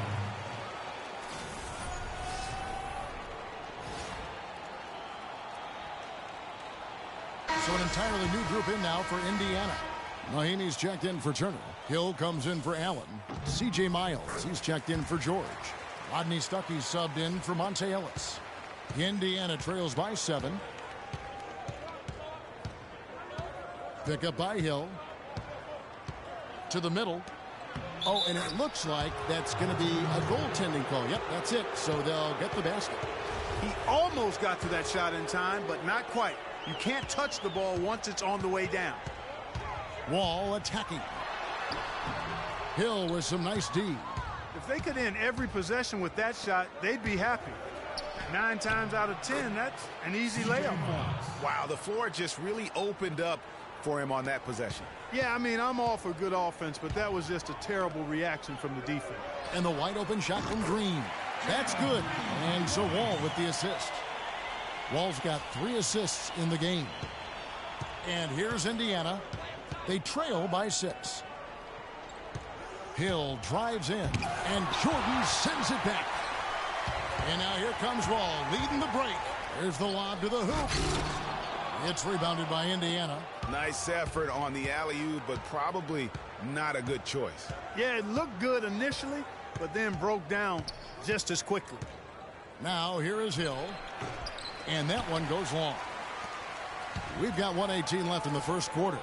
So an entirely new group in now for Indiana. Mahinmi's checked in for Turner. Hill comes in for Allen. C.J. Miles, he's checked in for George. Rodney Stuckey subbed in for Monte Ellis. Indiana trails by 7. Pick up by Hill. To the middle. Oh, and it looks like that's going to be a goaltending call. Yep, that's it. So they'll get the basket. He almost got to that shot in time, but not quite. You can't touch the ball once it's on the way down. Wall attacking. Hill with some nice D. If they could end every possession with that shot, they'd be happy. 9 times out of 10, that's an easy layup for him. Wow, the floor just really opened up for him on that possession. Yeah, I mean, I'm all for good offense, but that was just a terrible reaction from the defense. And the wide open shot from Green. That's good. And so Wall with the assist. Wall's got 3 assists in the game. And here's Indiana. They trail by 6. Hill drives in, and Jordan sends it back. And now here comes Wall leading the break. There's the lob to the hoop. It's rebounded by Indiana. Nice effort on the alley-oop, but probably not a good choice. Yeah, it looked good initially, but then broke down just as quickly. Now here is Hill, and that one goes long. We've got 1:18 left in the first quarter.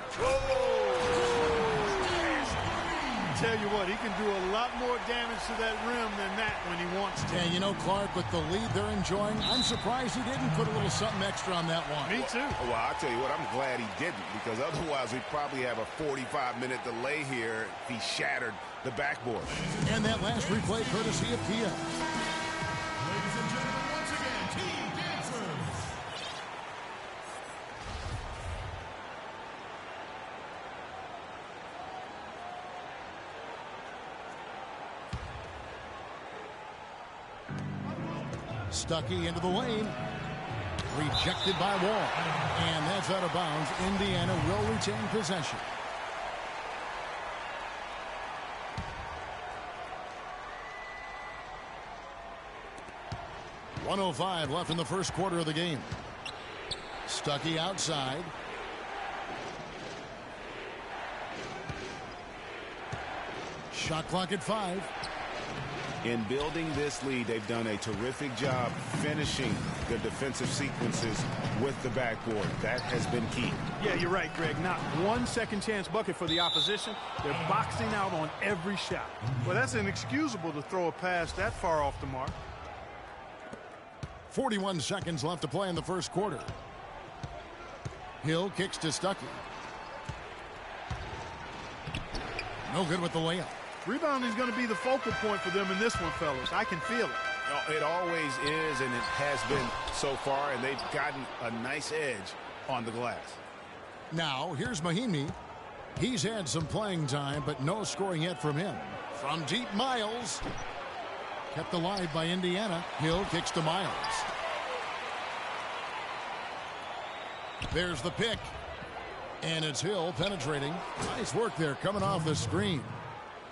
Tell you what, he can do a lot more damage to that rim than that when he wants to. And you know, Clark, with the lead they're enjoying, I'm surprised he didn't put a little something extra on that one. Me too. Well, I'll tell you what, I'm glad he didn't, because otherwise we'd probably have a 45-minute delay here if he shattered the backboard. And that last replay courtesy of PM. Ladies and gentlemen, once again, Team Dancers. Stuckey into the lane. Rejected by Wall. And that's out of bounds. Indiana will retain possession. .105 left in the first quarter of the game. Stuckey outside. Shot clock at 5. In building this lead, they've done a terrific job finishing the defensive sequences with the backboard. That has been key. Yeah, you're right, Greg. Not one second chance bucket for the opposition. They're boxing out on every shot. Well, that's inexcusable to throw a pass that far off the mark. 41 seconds left to play in the first quarter. Hill kicks to Stuckey. No good with the layup. Rebounding is going to be the focal point for them in this one, fellas. I can feel it. No, it always is, and it has been so far, and they've gotten a nice edge on the glass. Now, here's Mahinmi. He's had some playing time, but no scoring yet from him. From deep, Miles. Kept alive by Indiana. Hill kicks to Miles. There's the pick. And it's Hill penetrating. Nice work there coming off the screen.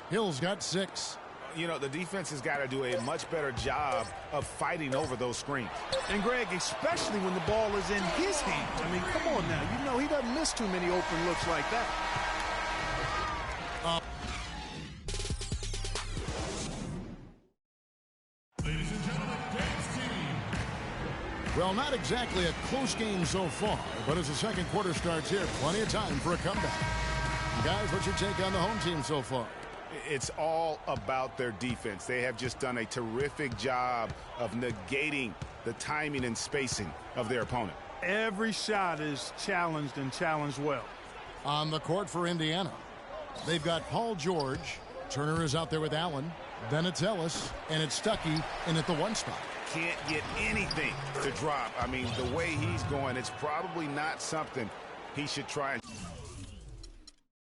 Hill's got 6. You know, the defense has got to do a much better job of fighting over those screens. And, Greg, especially when the ball is in his hands. I mean, come on now. You know he doesn't miss too many open looks like that. Ladies and gentlemen, dance team. Well, not exactly a close game so far, but as the second quarter starts here, plenty of time for a comeback. Guys, what's your take on the home team so far? It's all about their defense. They have just done a terrific job of negating the timing and spacing of their opponent. Every shot is challenged and challenged well. On the court for Indiana, they've got Paul George. Turner is out there with Allen. Then it's Ellis, and it's Stuckey in at the 1 spot. Can't get anything to drop. I mean, the way he's going, it's probably not something he should try and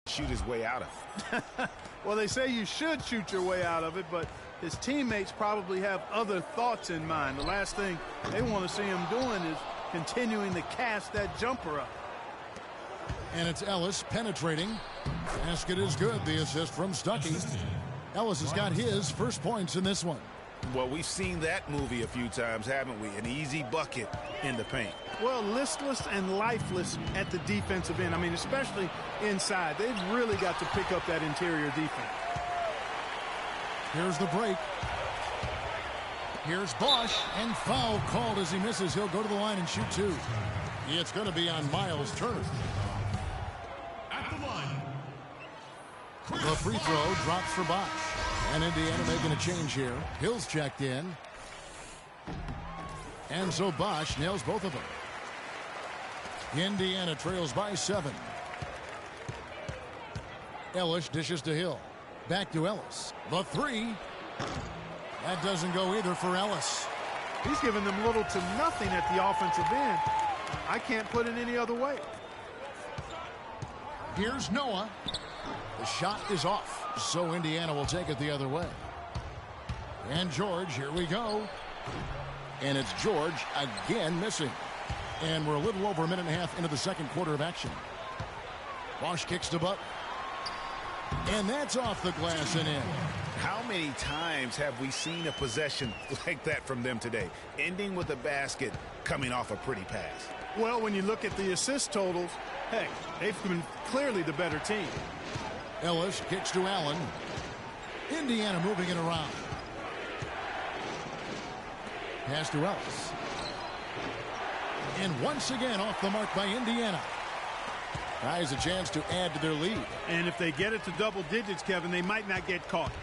shoot his way out of. Well, they say you should shoot your way out of it, but his teammates probably have other thoughts in mind. The last thing they want to see him doing is continuing to cast that jumper up. And it's Ellis penetrating. Basket is good. The assist from Stuckey. Ellis has got his first points in this one. Well, we've seen that movie a few times, haven't we? An easy bucket in the paint. Well, listless and lifeless at the defensive end. I mean, especially inside. They've really got to pick up that interior defense. Here's the break. Here's Bosch, and foul called as he misses. He'll go to the line and shoot 2. It's going to be on Miles Turner. At the line, The free throw drops for Bosch. And Indiana making a change here. Hill's checked in. And so Bosch nails both of them. Indiana trails by 7. Ellis dishes to Hill. Back to Ellis. The 3. That doesn't go either for Ellis. He's giving them little to nothing at the offensive end. I can't put it any other way. Here's Noah. The shot is off. So Indiana will take it the other way. And George, here we go. And it's George again missing. And we're a little over a minute and a half into the second quarter of action. Bosch kicks to Butler. And that's off the glass and in. How many times have we seen a possession like that from them today? Ending with a basket, coming off a pretty pass. Well, when you look at the assist totals, heck, they've been clearly the better team. Ellis kicks to Allen. Indiana moving it around. Pass to Ellis. And once again off the mark by Indiana. Has a chance to add to their lead. And if they get it to double digits, Kevin, they might not get caught.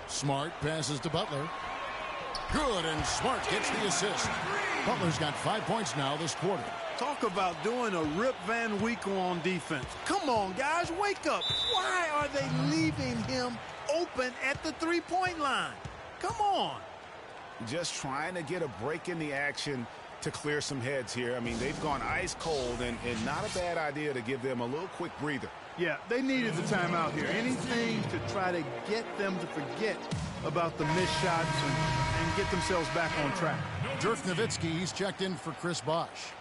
Smart passes to Butler. Good, and Smart gets the assist. Butler's got 5 points now this quarter. Talk about doing a Rip Van Winkle on defense. Come on, guys, wake up. Why are they leaving him open at the three-point line? Come on. Just trying to get a break in the action to clear some heads here. I mean, they've gone ice cold, and not a bad idea to give them a little quick breather. Yeah, they needed the timeout here. Anything to try to get them to forget about the missed shots and get themselves back on track. Dirk Nowitzki, he's checked in for Chris Bosch.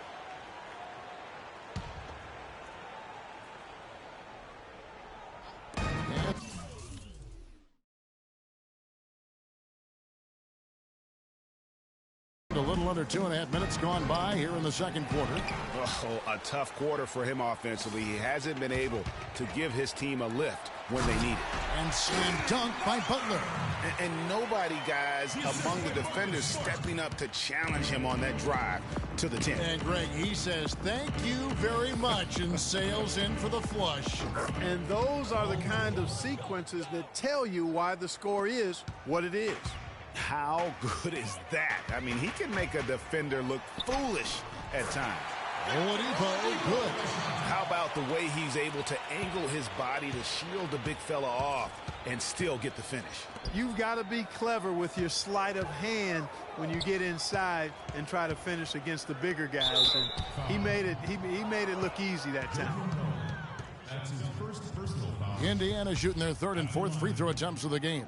A little under 2.5 minutes gone by here in the second quarter. Oh, a tough quarter for him offensively. He hasn't been able to give his team a lift when they need it. And slam dunk by Butler. And nobody, guys, among the defenders stepping up to challenge him on that drive to the 10. And Greg, he says, thank you very much, and sails in for the flush. And those are the kind of sequences that tell you why the score is what it is. How good is that? I mean, he can make a defender look foolish at times. Oladipo, good. How about the way he's able to angle his body to shield the big fella off and still get the finish? You've got to be clever with your sleight of hand when you get inside and try to finish against the bigger guys. And he made it look easy that time. That's his first personal foul. Indiana shooting their third and fourth free throw attempts of the game.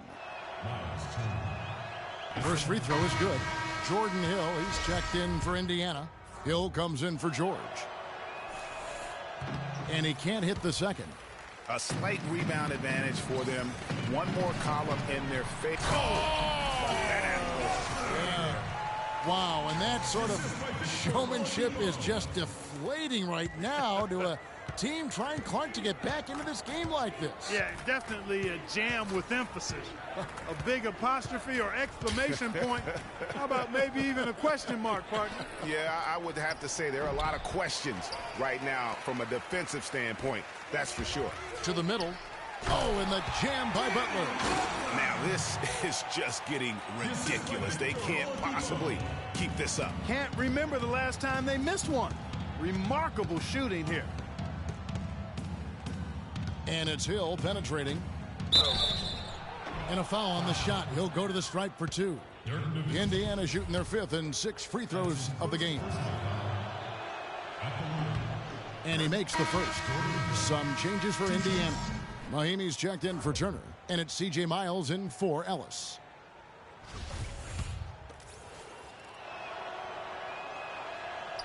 First free throw is good. Jordan Hill, he's checked in for Indiana. Hill comes in for George. And he can't hit the second. A slight rebound advantage for them. One more column in their face. Wow, and that sort of showmanship is just deflating right now to a team trying Clark to get back into this game like this. Yeah, definitely a jam with emphasis. A big apostrophe or exclamation point. How about maybe even a question mark, partner? Yeah, I would have to say there are a lot of questions right now from a defensive standpoint. That's for sure. To the middle. Oh, and the jam by Butler. Now this is just getting ridiculous. They can't possibly keep this up. Can't remember the last time they missed one. Remarkable shooting here. And it's Hill penetrating. And a foul on the shot. He'll go to the stripe for 2. Indiana shooting their 5th and 6th free throws of the game. And he makes the first. Some changes for Indiana. Mahimi's checked in for Turner. And it's C.J. Miles in for Ellis.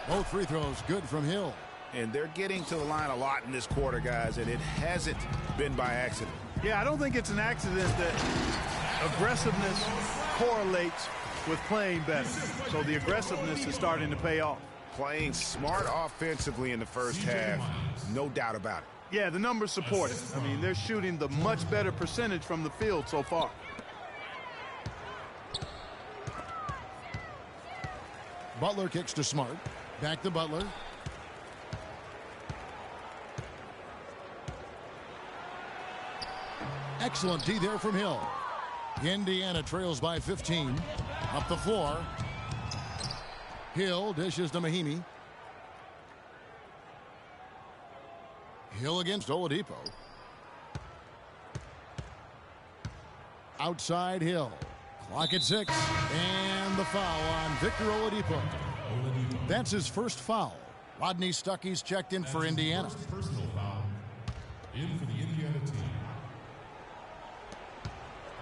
Both free throws good from Hill. And they're getting to the line a lot in this quarter, guys, and it hasn't been by accident. Yeah, I don't think it's an accident that aggressiveness correlates with playing better. So the aggressiveness is starting to pay off. Playing smart offensively in the first half, no doubt about it. Yeah, the numbers support it. I mean, they're shooting the much better percentage from the field so far. Butler kicks to Smart. Back to Butler. Excellent D there from Hill. Indiana trails by 15. Up the floor. Hill dishes to Mahimi. Hill against Oladipo. Outside Hill. Clock at 6. And the foul on Victor Oladipo. That's his first foul. Rodney Stuckey's checked in for Indiana. Personal foul in for the Indiana team.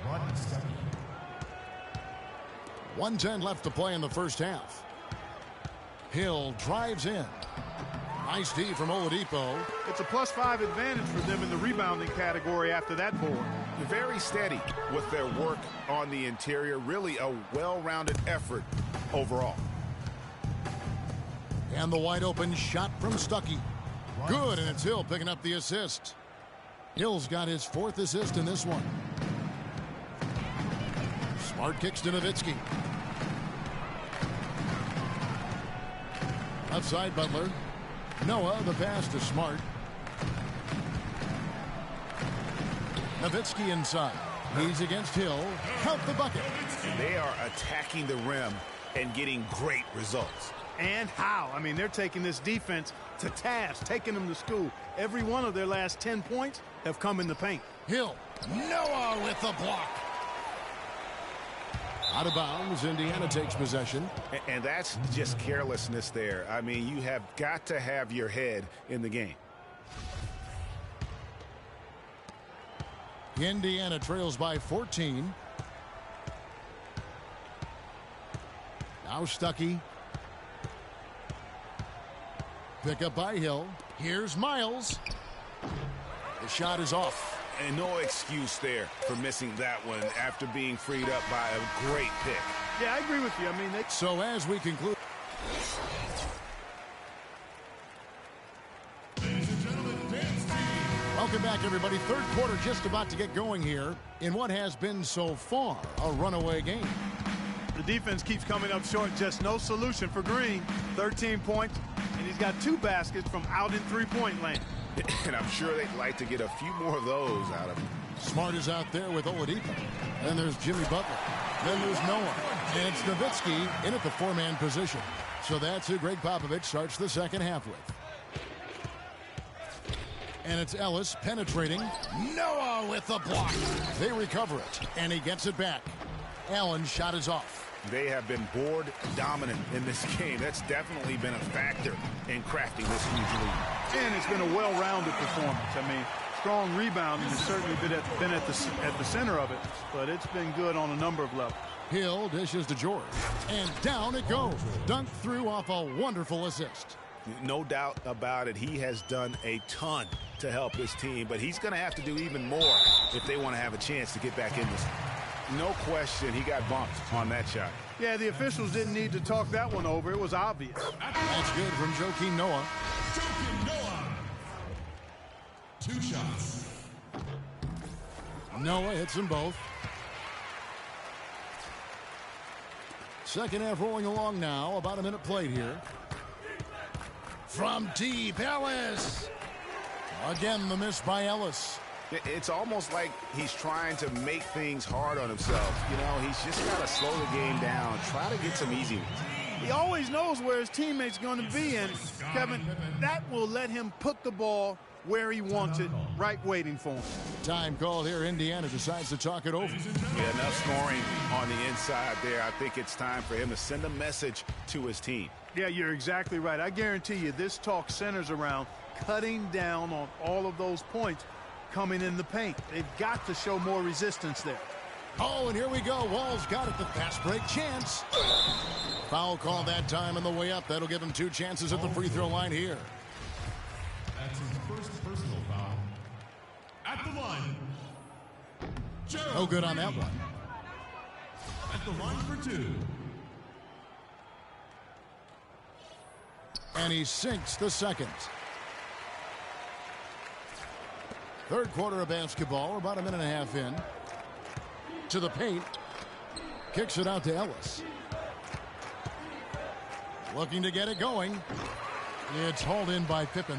Rodney Stuckey. 1:10 left to play in the first half. Hill drives in. Nice D from Oladipo. It's a +5 advantage for them in the rebounding category after that board. Very steady with their work on the interior. Really a well-rounded effort overall. And the wide open shot from Stuckey. Good, and it's Hill picking up the assist. Hill's got his 4th assist in this one. Smart kicks to Nowitzki. Left side Butler. Noah, the pass to Smart. Nowitzki inside. He's against Hill. Count the bucket. They are attacking the rim and getting great results. And how? I mean, they're taking this defense to task, taking them to school. Every one of their last 10 points have come in the paint. Hill. Noah with the block. Out of bounds. Indiana takes possession. And that's just carelessness there. I mean, you have got to have your head in the game. Indiana trails by 14. Now Stuckey. Pick up by Hill. Here's Miles. The shot is off. And no excuse there for missing that one after being freed up by a great pick. Yeah, I agree with you. I mean, So as we conclude. Ladies and gentlemen, dance team. Welcome back, everybody. Third quarter just about to get going here in what has been so far a runaway game. the defense keeps coming up short. Just no solution for Green. 13 points, and he's got 2 baskets from out in three-point land. And I'm sure they'd like to get a few more of those out of him. Smart is out there with Oladipo. Then there's Jimmy Butler. Then there's Noah. And it's Nowitzki in at the 4-man position. So that's who Greg Popovich starts the second half with. And it's Ellis penetrating. Noah with the block. They recover it, and he gets it back. Allen's shot is off. They have been board dominant in this game. That's definitely been a factor in crafting this huge lead. And it's been a well-rounded performance. I mean, strong rebounding has certainly been at the center of it, but it's been good on a number of levels. Hill dishes to George, and down it goes. Dunked through off a wonderful assist. No doubt about it. He has done a ton to help his team, but he's going to have to do even more if they want to have a chance to get back in this. No question, he got bumped on that shot. Yeah, the officials didn't need to talk that one over. It was obvious. That's good from Joakim Noah. Joakim Noah. 2 shots. Noah hits them both. Second half rolling along now. About a minute played here. From deep, Ellis. Again, the miss by Ellis. It's almost like he's trying to make things hard on himself. You know, he's just got to slow the game down, try to get some easy ones. He always knows where his teammate's going to be, and, Kevin, that will let him put the ball where he wants it, right waiting for him. Time called here. Indiana decides to talk it over. Yeah, enough scoring on the inside there. I think it's time for him to send a message to his team. Yeah, you're exactly right. I guarantee you this talk centers around cutting down on all of those points coming in the paint. They've got to show more resistance there. Oh, and here we go. Wall's got it. The fast break chance. Foul call that time on the way up. That'll give him 2 chances at the free throw line here. That's his first personal foul. At the line. No good on that one. At the line for 2. And he sinks the second. Third quarter of basketball. We're about a minute and a half in. To the paint. Kicks it out to Ellis. Looking to get it going. It's hauled in by Pippen.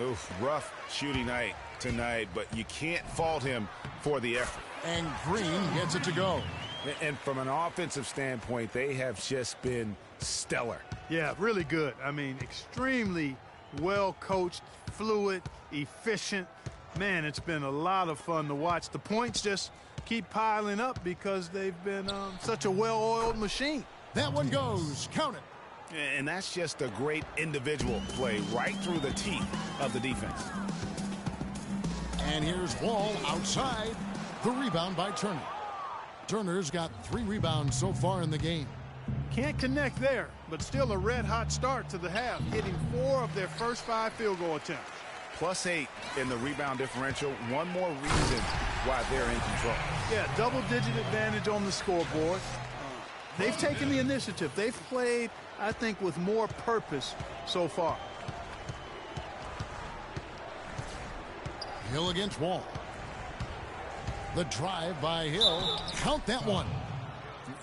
Oof, rough shooting night tonight, but you can't fault him for the effort. And Green gets it to go. And from an offensive standpoint, they have just been stellar. Yeah, really good. I mean, extremely well coached, fluid, efficient. Man, it's been a lot of fun to watch. The points just keep piling up because they've been such a well-oiled machine. That one goes. Count it. And that's just a great individual play right through the teeth of the defense. And here's Wall outside. The rebound by Turner. Turner's got 3 rebounds so far in the game. Can't connect there, but still a red-hot start to the half, hitting 4 of their first 5 field goal attempts. +8 in the rebound differential. One more reason why they're in control. Yeah, double-digit advantage on the scoreboard. They've taken the initiative. They've played, I think, with more purpose so far. Hill against Wall. The drive by Hill. Count that one.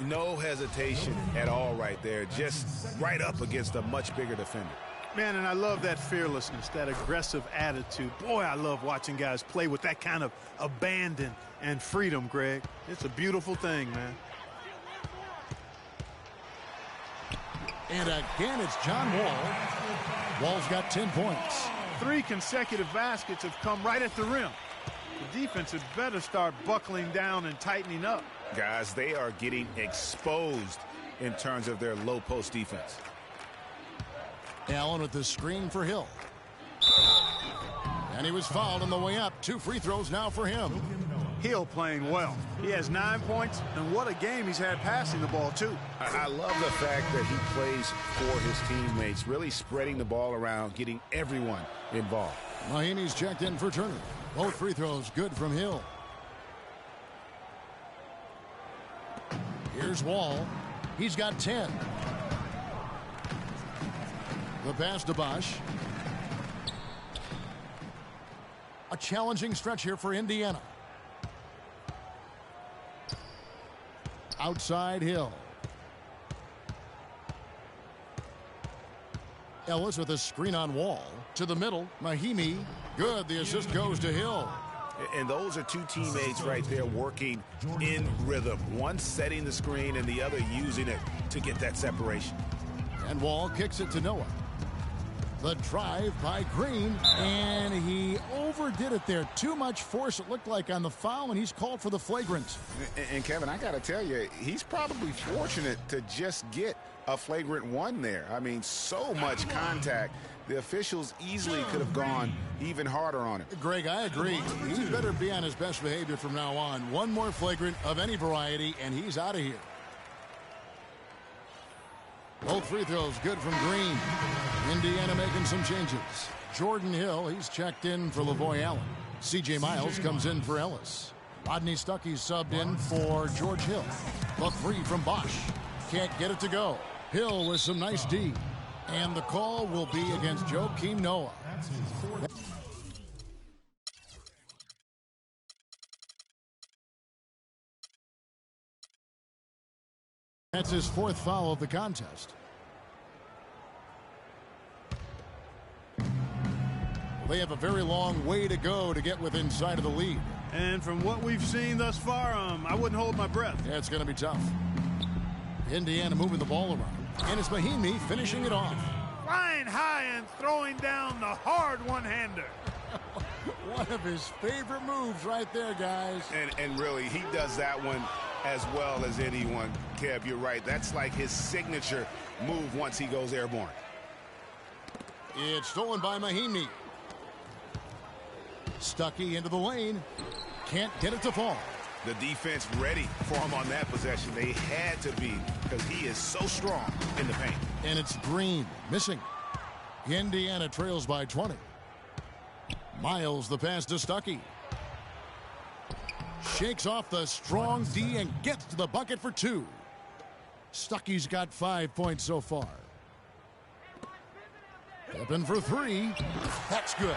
No hesitation at all right there. Just right up against a much bigger defender. Man, and I love that fearlessness, that aggressive attitude. Boy, I love watching guys play with that kind of abandon and freedom, Greg. It's a beautiful thing, man. And again, it's John Wall. Wall's got 10 points. 3 consecutive baskets have come right at the rim. The defense had better start buckling down and tightening up. Guys, they are getting exposed in terms of their low post defense. Allen with the screen for Hill. And he was fouled on the way up. 2 free throws now for him. Hill playing well. He has 9 points, and what a game he's had passing the ball, too. I love the fact that he plays for his teammates, really spreading the ball around, getting everyone involved. Mahimi's checked in for Turner. Both free throws good from Hill. Here's Wall. He's got 10. The pass to Bosch. A challenging stretch here for Indiana. Outside Hill. Ellis with a screen on Wall. To the middle. Mahimi. Good. The assist goes to Hill. And those are 2 teammates right there working in rhythm. One setting the screen and the other using it to get that separation. And Wall kicks it to Noah. The drive by Green, and he overdid it there. Too much force, it looked like, on the foul, and he's called for the flagrant. And Kevin, I got to tell you, he's probably fortunate to just get a flagrant 1 there. I mean, so much contact. The officials easily could have gone even harder on him. Greg, I agree. He better be on his best behavior from now on. One more flagrant of any variety, and he's out of here. Both free throws good from Green. Indiana making some changes. Jordan Hill, he's checked in for Lavoy Allen. C.J. Miles comes in for Ellis. Rodney Stuckey's subbed in for George Hill. The 3 from Bosch. Can't get it to go. Hill with some nice D. And the call will be against Joakim Noah. That's his 4th foul of the contest. They have a very long way to go to get within sight of the lead. And from what we've seen thus far, I wouldn't hold my breath. Yeah, it's going to be tough. Indiana moving the ball around. And it's Mahimi finishing it off. Flying high and throwing down the hard one-hander. One of his favorite moves right there, guys. And really, he does that one as well as anyone. Kev, you're right. That's like his signature move once he goes airborne. It's stolen by Mahimi. Stuckey into the lane. Can't get it to fall. The defense ready for him on that possession. They had to be because he is so strong in the paint. And it's Green missing. Indiana trails by 20. Miles the pass to Stuckey. Shakes off the strong D and gets to the bucket for 2. Stuckey's got 5 points so far. Pippen for 3. That's good.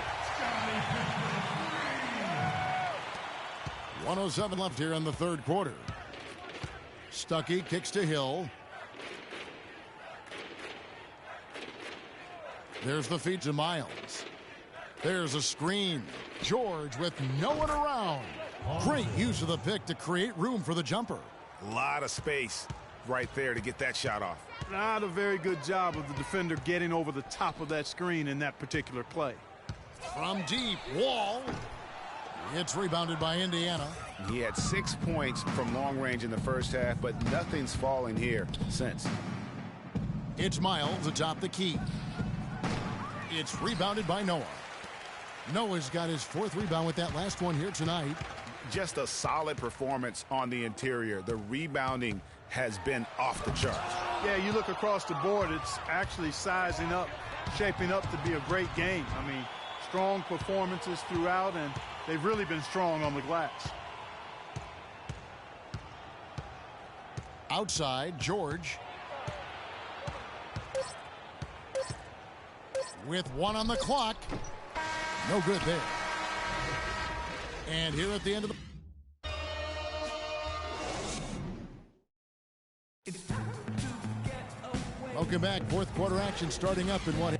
1:07 left here in the third quarter. Stuckey kicks to Hill. There's the feed to Miles. There's a screen. George with no one around. Great use of the pick to create room for the jumper. A lot of space right there to get that shot off. Not a very good job of the defender getting over the top of that screen in that particular play. From deep, Wall. It's rebounded by Indiana. He had 6 points from long range in the first half, but nothing's falling here since. It's Miles atop the key. It's rebounded by Noah. Noah's got his 4th rebound with that last one here tonight. Just a solid performance on the interior. The rebounding has been off the charts. Yeah, you look across the board, it's actually sizing up, shaping up to be a great game. I mean, strong performances throughout, and they've really been strong on the glass. Outside, George. With 1 on the clock. No good there. And here at the end of the... Welcome back. Fourth quarter action starting up in what...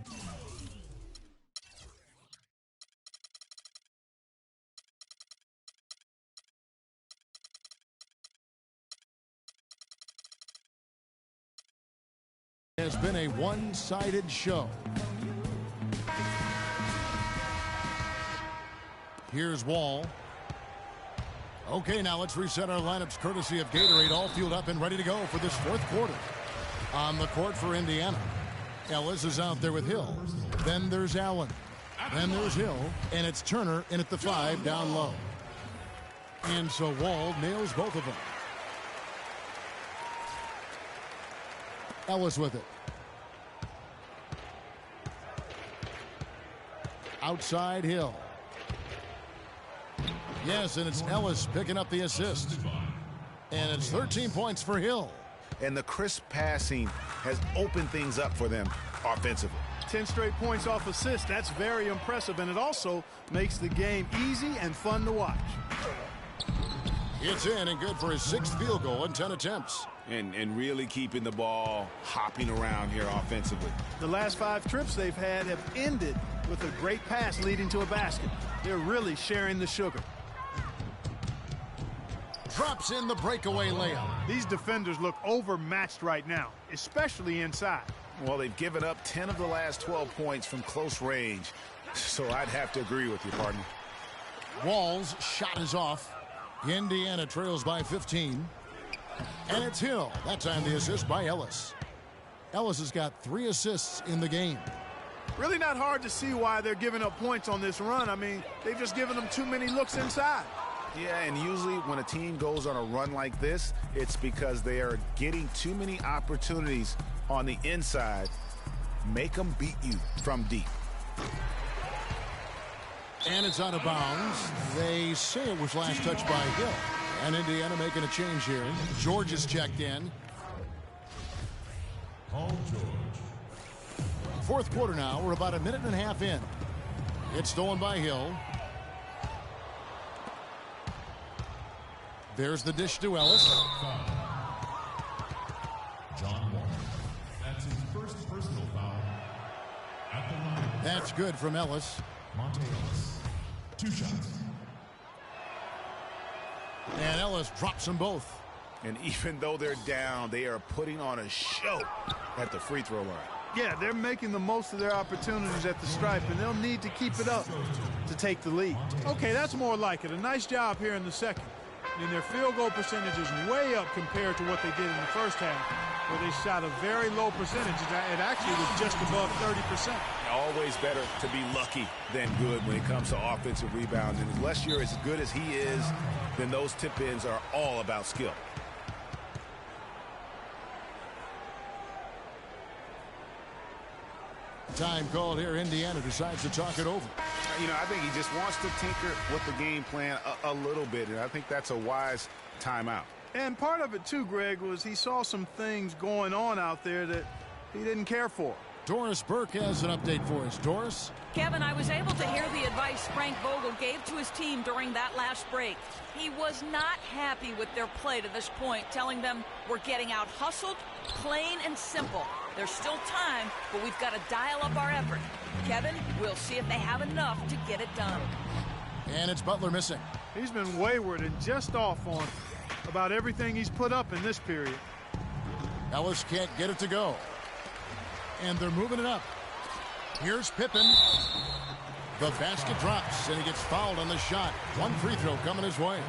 has been a one-sided show. Here's Wall. Okay, now let's reset our lineups courtesy of Gatorade, all fueled up and ready to go for this fourth quarter. On the court for Indiana, Ellis is out there with Hill. Then there's Allen. Then there's Hill, and it's Turner in at the 5 down low. And so Wall nails both of them. Ellis with it. Outside Hill. Yes, and it's Ellis picking up the assist. And it's 13 points for Hill. And the crisp passing has opened things up for them offensively. 10 straight points off assists. That's very impressive, and it also makes the game easy and fun to watch. It's in and good for his 6th field goal in 10 attempts. And really keeping the ball hopping around here offensively. The last 5 trips they've had have ended with a great pass leading to a basket. They're really sharing the sugar. Drops in the breakaway layup. These defenders look overmatched right now, especially inside. Well, they've given up 10 of the last 12 points from close range, so I'd have to agree with you, partner. Wall's shot is off. Indiana trails by 15. And it's Hill. That time the assist by Ellis. Ellis has got 3 assists in the game. Really not hard to see why they're giving up points on this run. I mean, they've just given them too many looks inside. Yeah, and usually when a team goes on a run like this, it's because they are getting too many opportunities on the inside. Make them beat you from deep. And it's out of bounds. They say it was last touched by Hill. And Indiana making a change here. George is checked in. Fourth quarter now. We're about a minute and a half in. It's stolen by Hill. There's the dish to Ellis. John Wall. That's his first personal foul at the line. That's good from Ellis. Monte Ellis. 2 shots. And Ellis drops them both. And even though they're down, they are putting on a show at the free throw line. Yeah, they're making the most of their opportunities at the stripe, and they'll need to keep it up to take the lead. Okay, that's more like it. A nice job here in the second. And their field goal percentage is way up compared to what they did in the first half, where they shot a very low percentage. It actually was just above 30%. Always better to be lucky than good when it comes to offensive rebounds. And unless you're as good as he is, then those tip-ins are all about skill. Time called here. Indiana decides to talk it over. You know, I think he just wants to tinker with the game plan a little bit, and I think that's a wise timeout. And part of it, too, Greg, was he saw some things going on out there that he didn't care for. Doris Burke has an update for us. Doris? Kevin, I was able to hear the advice Frank Vogel gave to his team during that last break. He was not happy with their play to this point, telling them we're getting out hustled, plain and simple. There's still time, but we've got to dial up our effort. Kevin, we'll see if they have enough to get it done. And it's Butler missing. He's been wayward and just off on about everything he's put up in this period. Ellis can't get it to go. And they're moving it up. Here's Pippen. The basket drops, and he gets fouled on the shot. One free throw coming his way.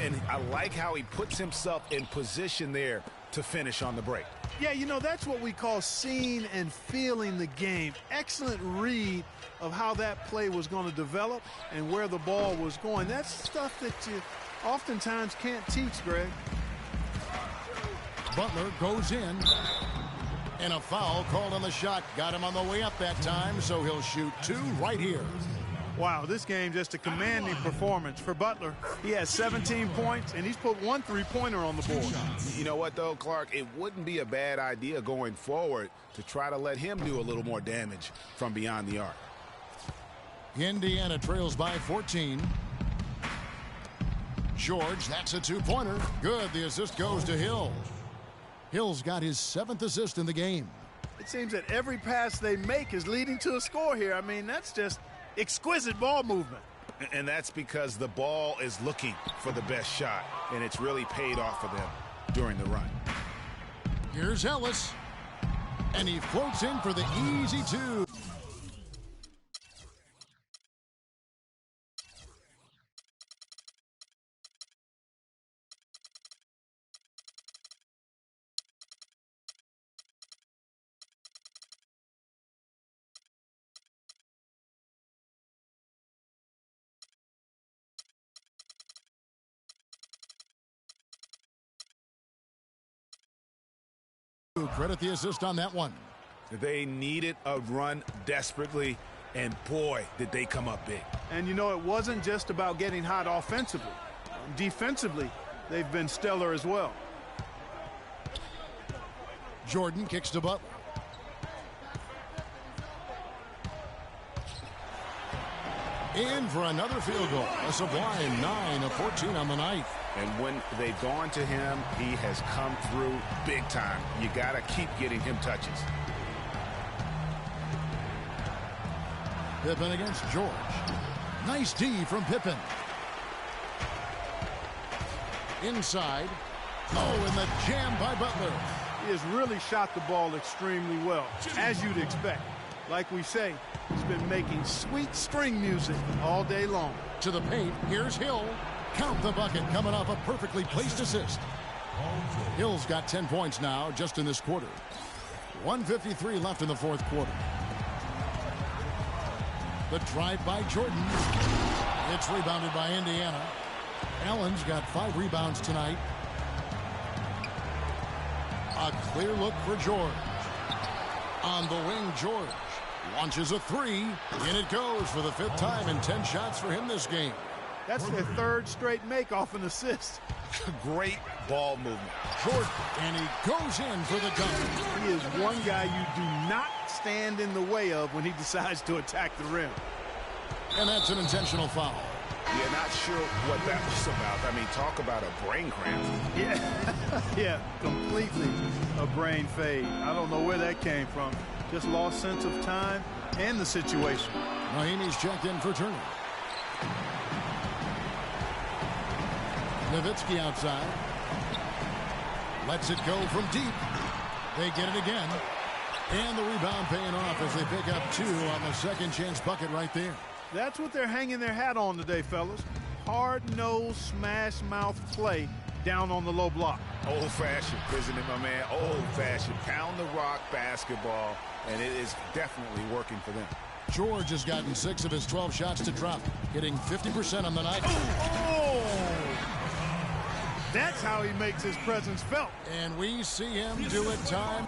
And I like how he puts himself in position there to finish on the break. Yeah, you know, that's what we call seeing and feeling the game. Excellent read of how that play was going to develop and where the ball was going. That's stuff that you oftentimes can't teach, Greg. Butler goes in. And a foul called on the shot. Got him on the way up that time, so he'll shoot 2 right here. Wow, this game just a commanding performance for Butler. He has 17 points, and he's put 1 three-pointer on the board. You know what, though, Clark? It wouldn't be a bad idea going forward to try to let him do a little more damage from beyond the arc. Indiana trails by 14. George, that's a 2-pointer. Good, the assist goes to Hill. Hill's got his 7th assist in the game. It seems that every pass they make is leading to a score here. I mean, that's just exquisite ball movement. And that's because the ball is looking for the best shot, and it's really paid off for them during the run. Here's Ellis, and he floats in for the easy 2. Credit the assist on that one. They needed a run desperately, and boy, did they come up big. And you know, it wasn't just about getting hot offensively. Defensively, they've been stellar as well. Jordan kicks to Butler. In for another field goal. A sublime 9 of 14 on the night. And when they've gone to him, he has come through big time. You got to keep getting him touches. Pippen against George. Nice D from Pippen. Inside. Oh, and the jam by Butler. He has really shot the ball extremely well, as you'd expect. Like we say, he's been making sweet string music all day long. To the paint, here's Hill. Count the bucket coming off a perfectly placed assist. Hill's got 10 points now just in this quarter. 1:53 left in the 4th quarter. The drive by Jordan. It's rebounded by Indiana. Allen's got 5 rebounds tonight. A clear look for George. On the wing, George launches a 3. In it goes for the 5th time and 10 shots for him this game. That's their 3rd straight make off an assist. Great ball movement. Jordan, and he goes in for the dunk. He is one guy you do not stand in the way of when he decides to attack the rim. And that's an intentional foul. Yeah, not sure what that was about. I mean, talk about a brain cramp. Yeah, yeah, completely a brain fade. I don't know where that came from. Just lost sense of time and the situation. Mahimi's checked in for Turner. Nowitzki outside. Lets it go from deep. They get it again. And the rebound paying off as they pick up 2 on the second chance bucket right there. That's what they're hanging their hat on today, fellas. Hard-nosed, smash-mouth play down on the low block. Old-fashioned, isn't it, my man? Old-fashioned. Pound the rock basketball, and it is definitely working for them. George has gotten 6 of his 12 shots to drop, hitting 50% on the night. Oh! That's how he makes his presence felt. And we see him do it time.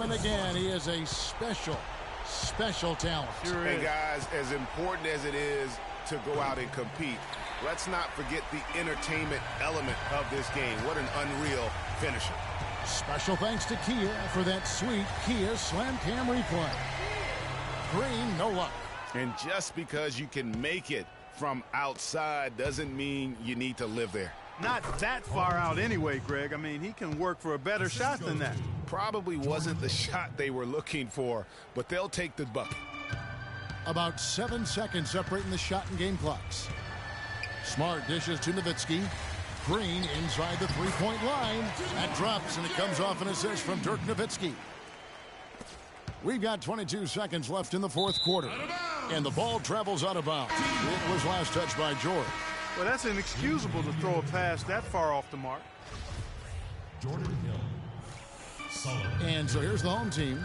And again, he is a special talent. Sure And is. guys, as important as it is to go out and compete, let's not forget the entertainment element of this game. What an unreal finisher. Special thanks to Kia for that sweet Kia Slam Cam replay. Green, no luck. And just because you can make it from outside doesn't mean you need to live there. Not that far out anyway, Greg. I mean, he can work for a better shot than that. Probably wasn't the shot they were looking for, but they'll take the bucket. About 7 seconds separating the shot and game clocks. Smart dishes to Nowitzki. Green inside the three-point line. That drops, and it comes off an assist from Dirk Nowitzki. We've got 22 seconds left in the fourth quarter. And the ball travels out of bounds. It was last touched by George. Well, that's inexcusable to throw a pass that far off the mark. Jordan Hill. Solid. And so here's the home team.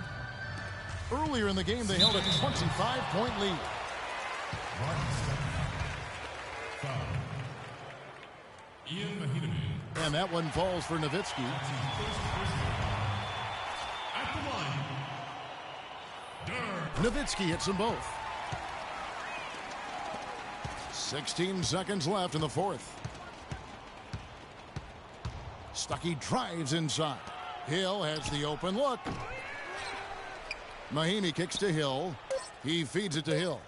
Earlier in the game, they held a 25-point lead. Foul. Ian Mahinami. And that one falls for Nowitzki. At the line. Dirk. Nowitzki hits them both. 16 seconds left in the fourth. Stuckey drives inside. Hill has the open look. Mahimi kicks to Hill. He feeds it to Hill.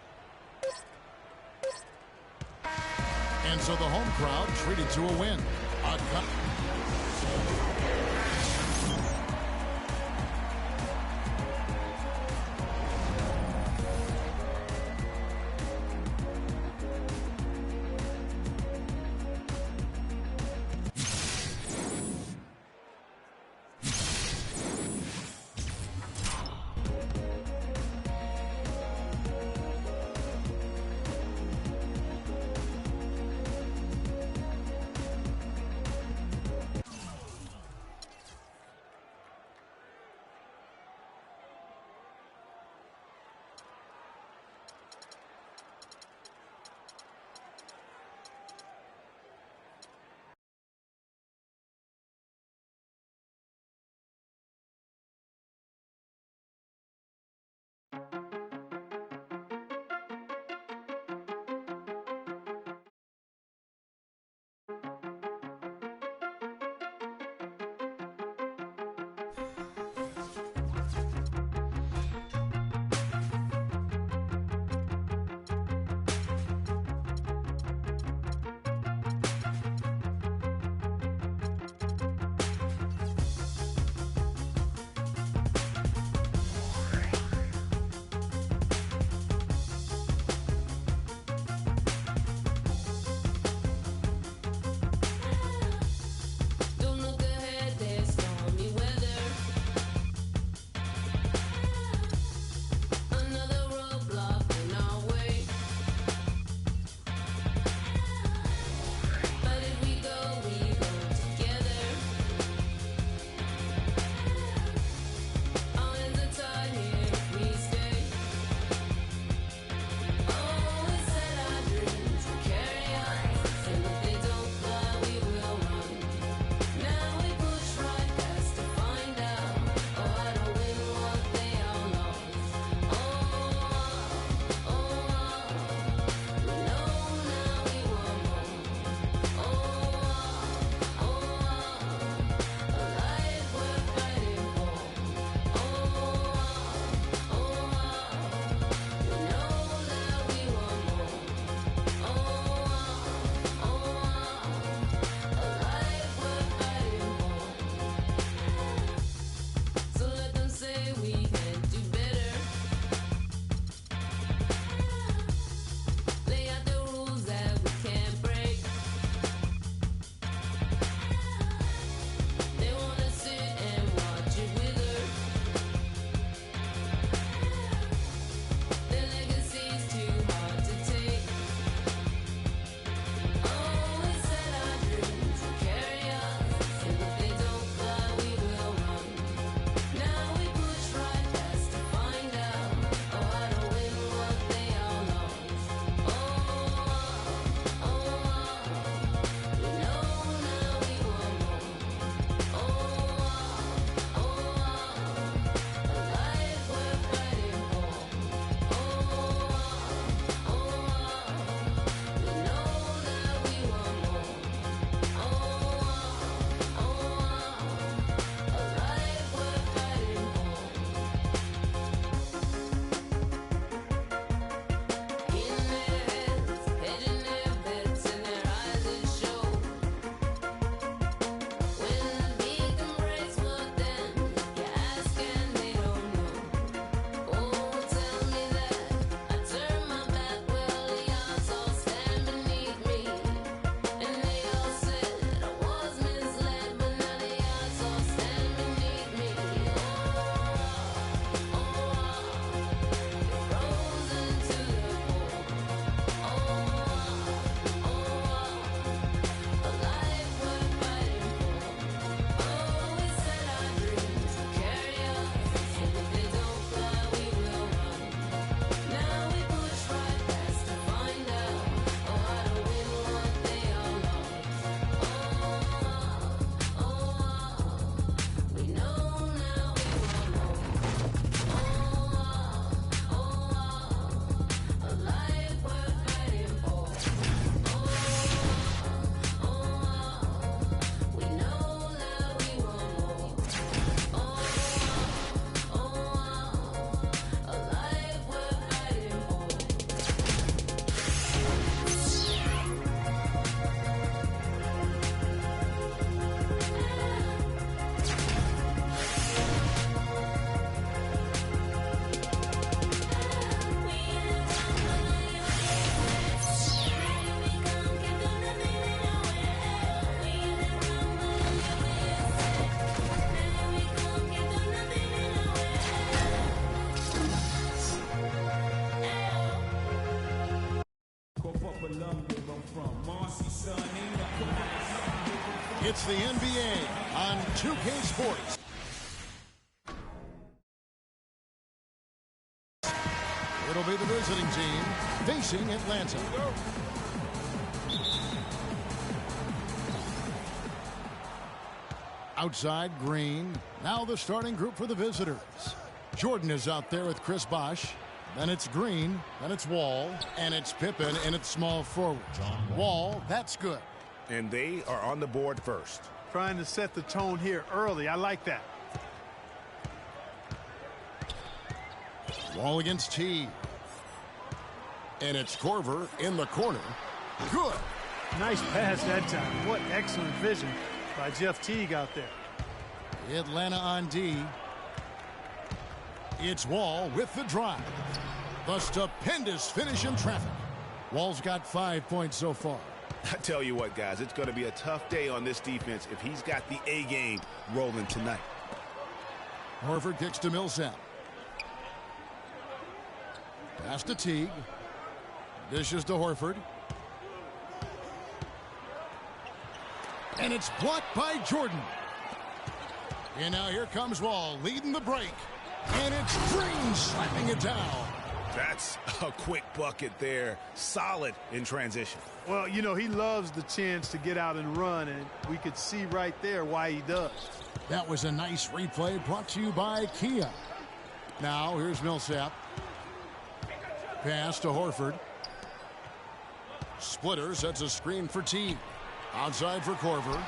And so the home crowd treated to a win. It's the NBA on 2K Sports. It'll be the visiting team facing Atlanta. Outside, Green. Now the starting group for the visitors. Jordan is out there with Chris Bosh. Then it's Green. Then it's Wall. And it's Pippen and it's small forward. Wall, that's good. And they are on the board first. Trying to set the tone here early. I like that. Wall against T. And it's Korver in the corner. Good. Nice pass that time. What excellent vision by Jeff Teague out there. Atlanta on D. It's Wall with the drive. The stupendous finish in traffic. Wall's got 5 points so far. I tell you what, guys, it's going to be a tough day on this defense if he's got the A game rolling tonight. Horford kicks to Millsap. Pass to Teague. Dishes to Horford. And it's blocked by Jordan. And now here comes Wall leading the break. And it's Green slapping it down. That's a quick bucket there. Solid in transition. Well, you know, he loves the chance to get out and run, and we could see right there why he does. That was a nice replay brought to you by Kia. Now here's Millsap. Pass to Horford. Splitter sets a screen for T. Outside for Korver.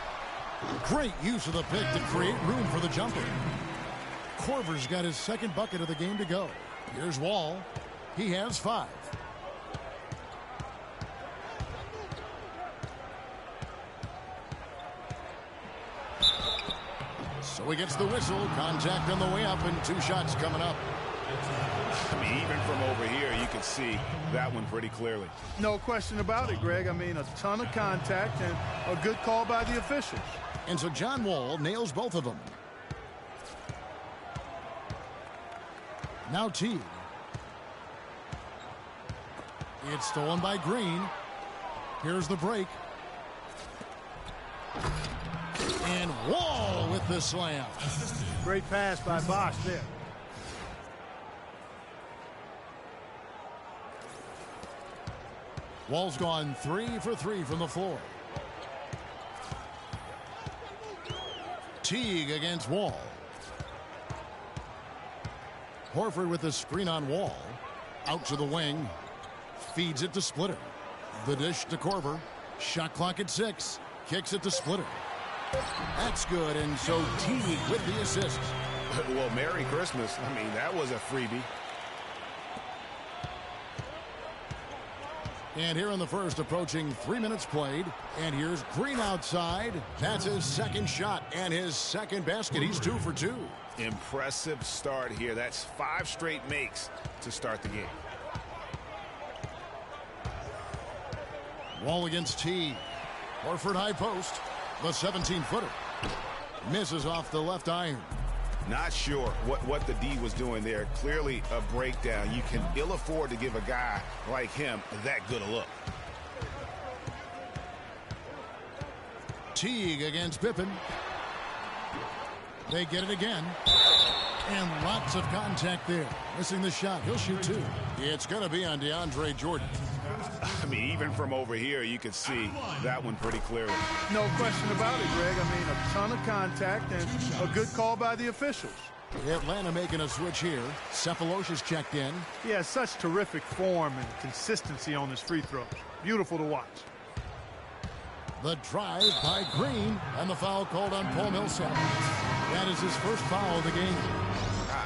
Great use of the pick to create room for the jumper. Korver's got his second bucket of the game to go. Here's Wall. He has 5. So he gets the whistle. Contact on the way up and 2 shots coming up. I mean, even from over here, you can see that one pretty clearly. No question about it, Greg. I mean, a ton of contact and a good call by the officials. And so John Wall nails both of them. Now Teague. It's stolen by Green. Here's the break. And Wall with the slam. Great pass by Bosh there. Wall's gone 3 for 3 from the floor. Teague against Wall. Horford with the screen on Wall. Out to the wing. Feeds it to Splitter. The dish to Korver. Shot clock at 6. Kicks it to Splitter. That's good, and so Teague with the assist. Well, Merry Christmas. I mean, that was a freebie. And here in the first, approaching 3 minutes played. And here's Green outside. That's his second shot and his second basket. He's 2 for 2. Impressive start here. That's 5 straight makes to start the game. Wall against T. Horford high post. The 17-footer. Misses off the left iron. Not sure what the D was doing there. Clearly a breakdown. You can ill afford to give a guy like him that good a look. Teague against Pippen. They get it again. And lots of contact there. Missing the shot. He'll shoot 2. It's going to be on DeAndre Jordan. I mean, even from over here, you can see that one pretty clearly. No question about it, Greg. I mean, a ton of contact and a good call by the officials. Atlanta making a switch here. Cephalosha's checked in. He has such terrific form and consistency on his free throws. Beautiful to watch. The drive by Green, and the foul called on Paul Millsap. That is his first foul of the game.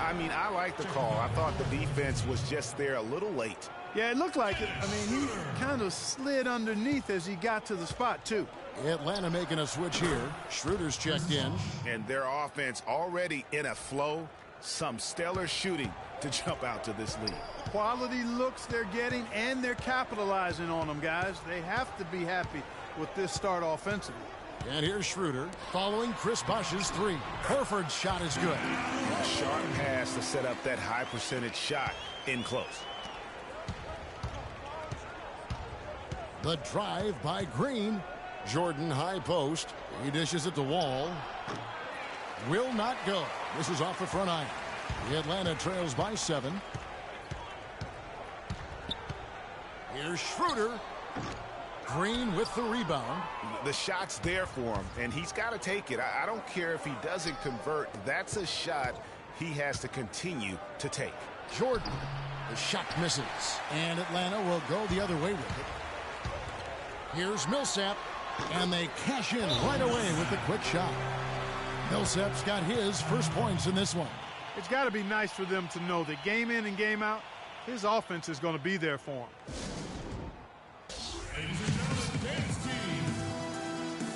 I mean, I like the call. I thought the defense was just there a little late. Yeah, it looked like it. I mean, he kind of slid underneath as he got to the spot, too. Atlanta making a switch here. Schroeder's checked in. And their offense already in a flow. Some stellar shooting to jump out to this lead. Quality looks they're getting, and they're capitalizing on them, guys. They have to be happy with this start offensively. And here's Schroeder following Chris Bosh's 3. Horford's shot is good. A sharp pass to set up that high percentage shot in close. The drive by Green. Jordan high post. He dishes it to Wall. Will not go. This is off the front iron. The Atlanta trails by 7. Here's Schroeder. Green with the rebound. The shot's there for him, and he's got to take it. I don't care if he doesn't convert. That's a shot he has to continue to take. Jordan. The shot misses. And Atlanta will go the other way with it. Here's Millsap. And they cash in right away with the quick shot. Millsap's got his first points in this one. It's got to be nice for them to know that game in and game out, his offense is going to be there for him.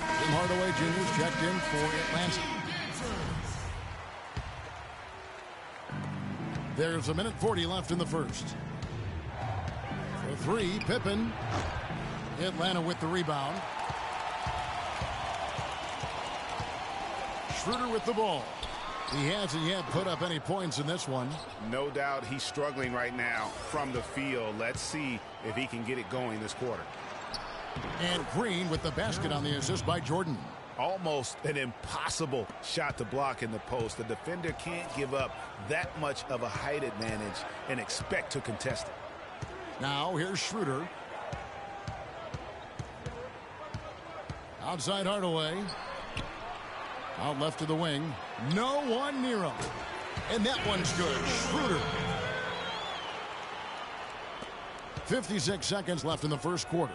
Tim Hardaway Jr. checked in for Atlanta. There's 1:40 left in the first. For 3, Pippen. Atlanta with the rebound. Schroeder with the ball. He hasn't yet put up any points in this one. No doubt he's struggling right now from the field. Let's see if he can get it going this quarter. And Green with the basket on the assist by Jordan. Almost an impossible shot to block in the post. The defender can't give up that much of a height advantage and expect to contest it. Now here's Schroeder. Outside Hardaway. Out left to the wing. No one near him. And that one's good. Schroeder. 56 seconds left in the first quarter.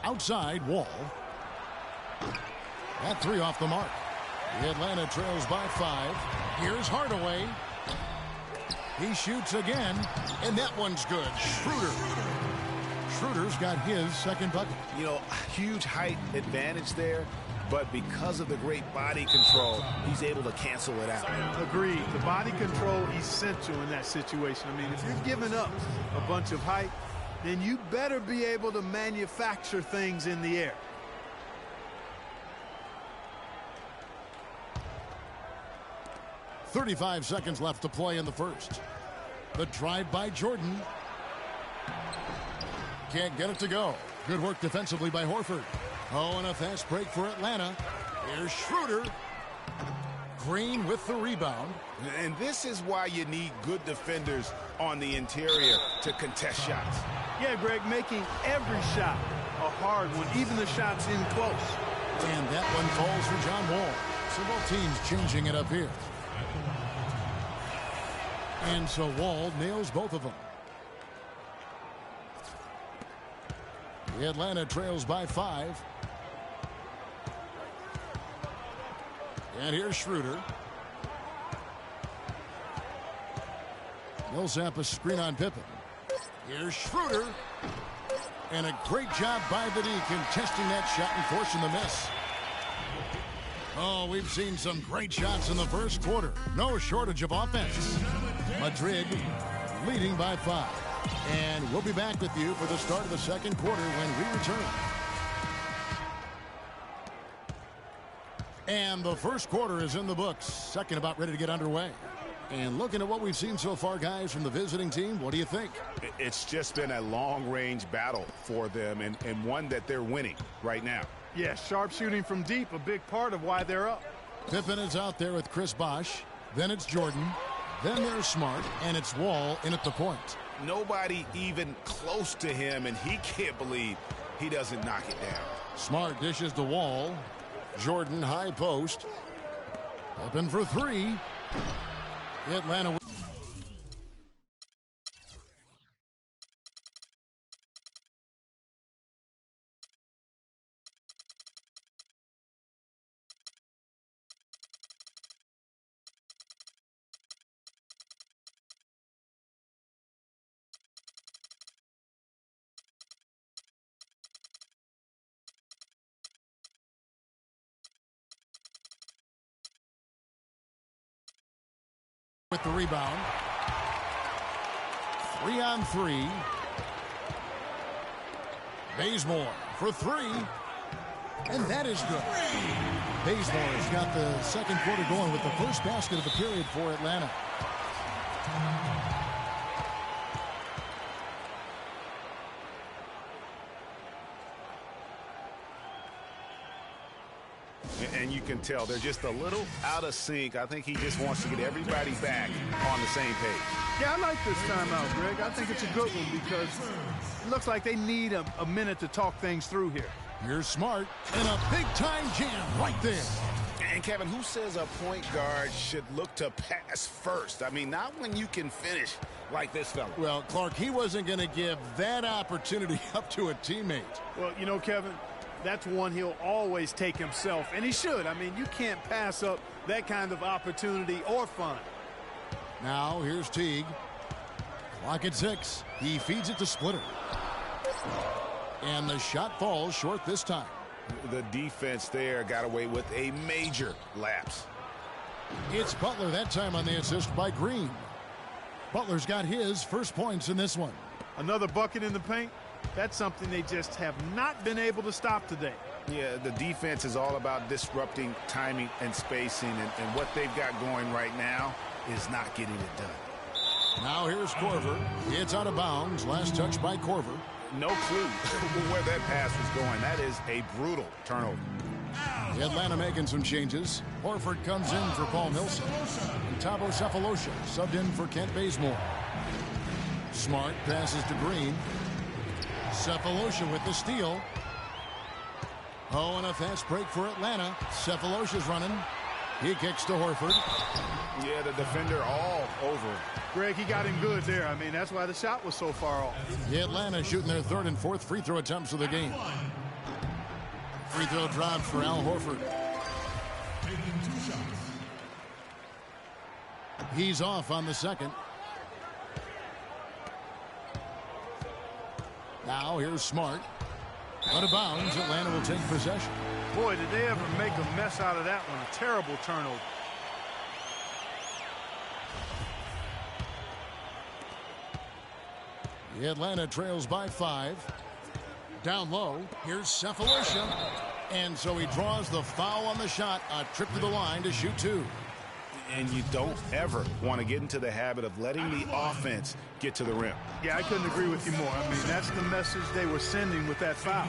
Outside, Wall. That 3 off the mark. The Atlanta trails by 5. Here's Hardaway. He shoots again, and that one's good. Schroeder. Schroeder's got his second bucket. You know, huge height advantage there, but because of the great body control, he's able to cancel it out. Agreed. The body control essential in that situation. I mean, if you're giving up a bunch of height, then you better be able to manufacture things in the air. .35 seconds left to play in the first. The drive by Jordan. Can't get it to go. Good work defensively by Horford. Oh, and a fast break for Atlanta. Here's Schroeder. Green with the rebound. And this is why you need good defenders on the interior to contest shots. Yeah, Greg, making every shot a hard one, even the shots in close. And that one falls for John Wall. So both teams changing it up here. And so Wall nails both of them. The Atlanta trails by 5. And here's Schroeder. Millsap a screen on Pippen. Here's Schroeder. And a great job by the D contesting that shot and forcing the miss. Oh, we've seen some great shots in the first quarter. No shortage of offense. Madrid leading by 5. And we'll be back with you for the start of the second quarter when we return. And the first quarter is in the books. Second about ready to get underway. And looking at what we've seen so far, guys, from the visiting team, what do you think? It's just been a long-range battle for them and one that they're winning right now. Yeah, sharp shooting from deep, a big part of why they're up. Pippen is out there with Chris Bosh. Then it's Jordan. Then there's Smart. And it's Wall in at the point. Nobody even close to him, and he can't believe he doesn't knock it down. Smart dishes the Wall. Jordan high post. Pippen for 3. Atlanta. With the rebound. 3 on 3. Bazemore for 3. And that is good. Bazemore's got the second quarter going with the first basket of the period for Atlanta. And you can tell they're just a little out of sync. I think he just wants to get everybody back on the same page. Yeah, I like this timeout, Greg. I think it's a good one because it looks like they need a minute to talk things through here. Here's Smart and a big-time jam right there. And, Kevin, who says a point guard should look to pass first? I mean, not when you can finish like this fella. Well, Clark, he wasn't going to give that opportunity up to a teammate. Well, you know, Kevin, that's one he'll always take himself, and he should. I mean, you can't pass up that kind of opportunity or fun. Now, here's Teague. Clock at 6. He feeds it to Splitter. And the shot falls short this time. The defense there got away with a major lapse. It's Butler that time on the assist by Green. Butler's got his first points in this one. Another bucket in the paint. That's something they just have not been able to stop today. Yeah, the defense is all about disrupting timing and spacing, and what they've got going right now is not getting it done. Now here's Korver. It's out of bounds. Last touch by Korver. No clue where that pass was going. That is a brutal turnover. Atlanta making some changes. Horford comes in for Paul Millsap. And Thabo Sefolosha subbed in for Kent Bazemore. Smart passes to Green. Sefolosha with the steal. Oh, and a fast break for Atlanta. Sefolosha's running. He kicks to Horford. Yeah, the defender all over. Greg, he got him good there. I mean, that's why the shot was so far off. The Atlanta shooting their third and fourth free throw attempts of the game. Free throw dropped for Al Horford. He's off on the second. Now here's Smart. Out of bounds, Atlanta will take possession. Boy, did they ever make a mess out of that one. A terrible turnover. The Atlanta trails by 5. Down low, here's Sefolosha. And so he draws the foul on the shot. A trip to the line to shoot 2. And you don't ever want to get into the habit of letting the offense get to the rim. Yeah, I couldn't agree with you more. I mean, that's the message they were sending with that foul.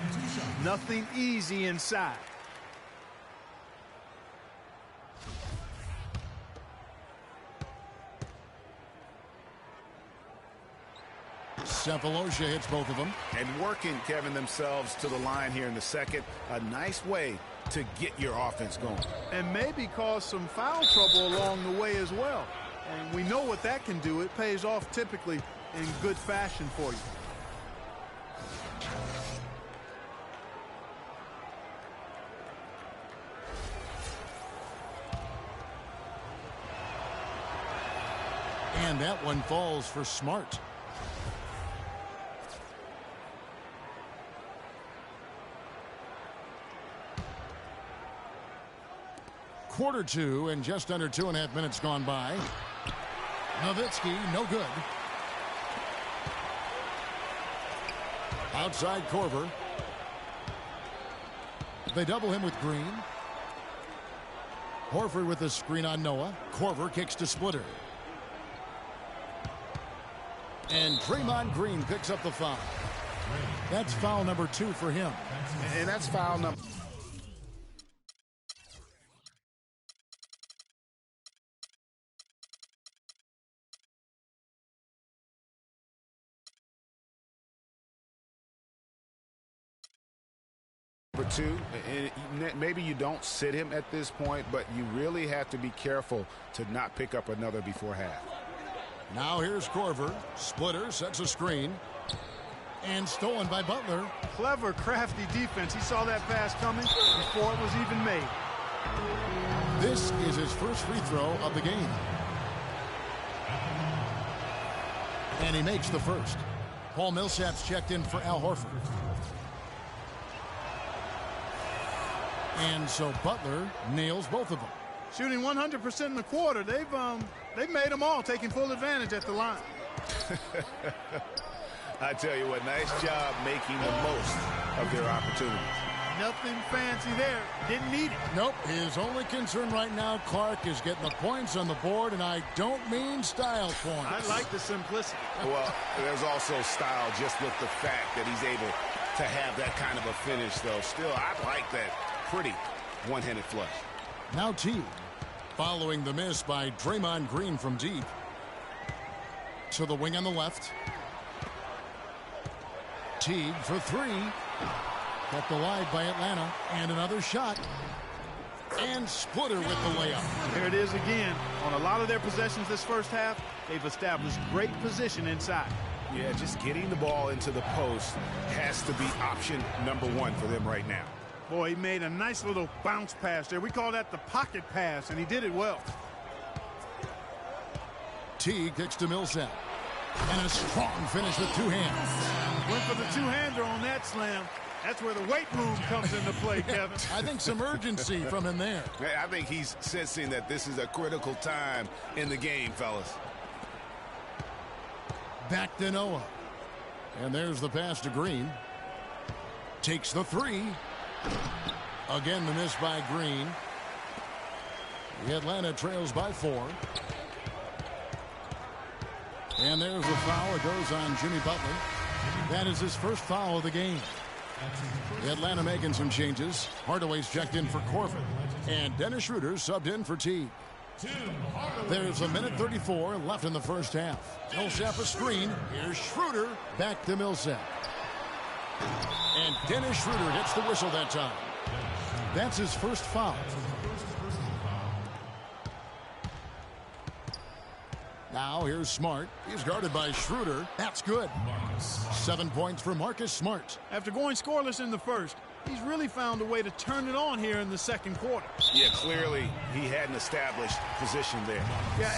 Nothing easy inside. Sefolosha hits both of them. And working, Kevin, themselves to the line here in the second. A nice way to get your offense going. And maybe cause some foul trouble along the way as well. And we know what that can do. It pays off typically in good fashion for you. And that one falls for Smart. Quarter 2 and just under 2.5 minutes gone by. Nowitzki, no good. Outside Korver. They double him with Green. Horford with the screen on Noah. Korver kicks to Splitter. And Draymond Green picks up the foul. That's foul number 2 for him. And that's foul number... Number 2, and maybe you don't sit him at this point, but you really have to be careful to not pick up another before half. Now here's Korver. Splitter sets a screen. And stolen by Butler. Clever, crafty defense. He saw that pass coming before it was even made. This is his first free throw of the game. And he makes the first. Paul Millsap's checked in for Al Horford. And so Butler nails both of them. Shooting 100% in the quarter. They've made them all, taking full advantage at the line. I tell you what, nice job making the most of their opportunities. Nothing fancy there. Didn't need it. Nope. His only concern right now, Clark, is getting the points on the board, and I don't mean style points. I like the simplicity. Well, there's also style just with the fact that he's able to have that kind of a finish, though. Still, I like that. Pretty one-handed flush. Now Teague, following the miss by Draymond Green from deep. To the wing on the left. Teague for three. Kept alive by Atlanta. And another shot. And Splitter with the layup. There it is again. On a lot of their possessions this first half, they've established great position inside. Yeah, just getting the ball into the post has to be option number one for them right now. Boy, he made a nice little bounce pass there. We call that the pocket pass, and he did it well. Teague kicks to Millsap. And a strong finish with two hands. Went for the two-hander on that slam. That's where the weight room comes into play, Kevin. I think some urgency from him there. I think he's sensing that this is a critical time in the game, fellas. Back to Noah. And there's the pass to Green. Takes the three. Again, the miss by Green. The Atlanta trails by 4. And there's a foul. It goes on Jimmy Butler. That is his first foul of the game. Atlanta making some changes. Hardaway's checked in for Corver. And Dennis Schroeder subbed in for Teague. There's a minute 34 left in the first half. Millsap a screen. Here's Schroeder. Back to Millsap. And Dennis Schroeder hits the whistle that time. That's his first foul. Now here's Smart. He's guarded by Schroeder. That's good. 7 points for Marcus Smart. After going scoreless in the first, he's really found a way to turn it on here in the second quarter. Yeah, clearly he had an established position there. Yeah,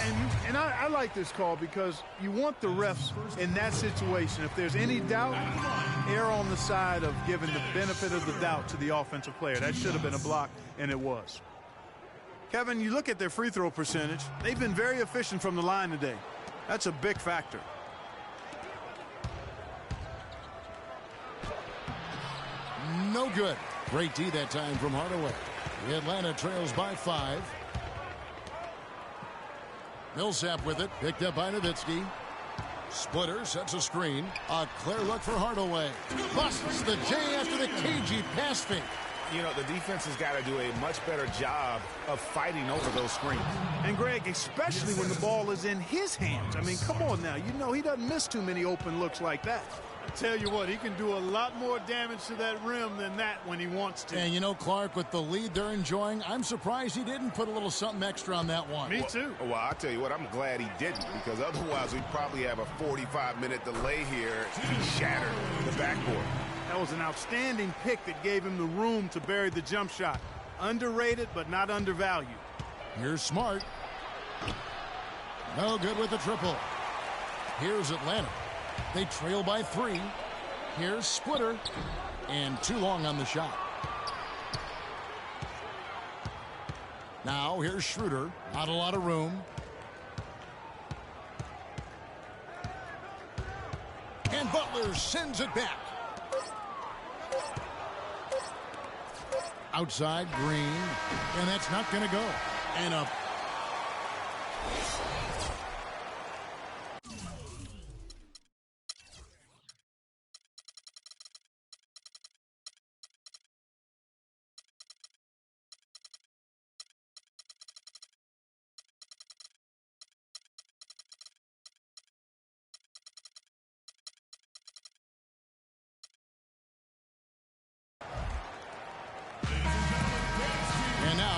and I like this call because you want the refs in that situation. If there's any doubt, err on the side of giving the benefit of the doubt to the offensive player. That should have been a block, and it was. Kevin, you look at their free throw percentage. They've been very efficient from the line today. That's a big factor. No good. Great D that time from Hardaway. The Atlanta trails by 5. Millsap with it. Picked up by Nowitzki. Splitter sets a screen. A clear look for Hardaway. Busts the J after the cagey pass fake. You know, the defense has got to do a much better job of fighting over those screens. And, Greg, especially when the ball is in his hands. I mean, come on now. You know he doesn't miss too many open looks like that. I tell you what, he can do a lot more damage to that rim than that when he wants to. And, you know, Clark, with the lead they're enjoying, I'm surprised he didn't put a little something extra on that one. Me too. Well, I'll tell you what, I'm glad he didn't, because otherwise we'd probably have a 45-minute delay here. He shattered the backboard. That was an outstanding pick that gave him the room to bury the jump shot. Underrated, but not undervalued. Here's Smart. No good with the triple. Here's Atlanta. They trail by 3. Here's Splitter. And too long on the shot. Now here's Schroeder. Not a lot of room. And Butler sends it back. Outside, Green. And that's not going to go. And up.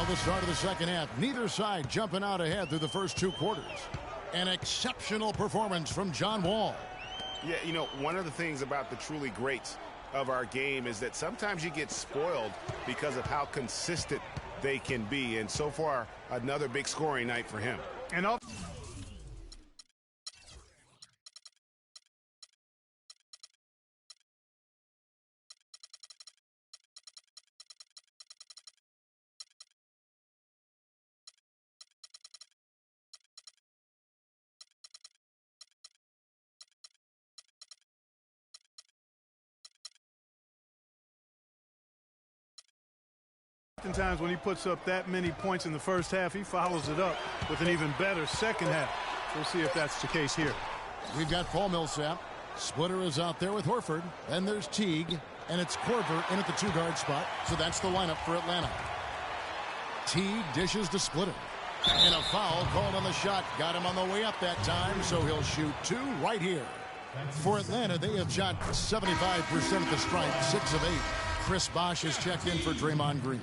The start of the second half. Neither side jumping out ahead through the first 2 quarters. An exceptional performance from John Wall. Yeah, you know, one of the things about the truly greats of our game is that sometimes you get spoiled because of how consistent they can be. And so far, another big scoring night for him. And oftentimes when he puts up that many points in the first half, he follows it up with an even better second half. We'll see if that's the case here. We've got Paul Millsap. Splitter is out there with Horford. Then there's Teague. And it's Corver in at the 2-guard spot. So that's the lineup for Atlanta. Teague dishes to Splitter. And a foul called on the shot. Got him on the way up that time, so he'll shoot 2 right here. For Atlanta, they have shot 75% at the stripe, 6 of 8. Chris Bosh has checked in for Draymond Green.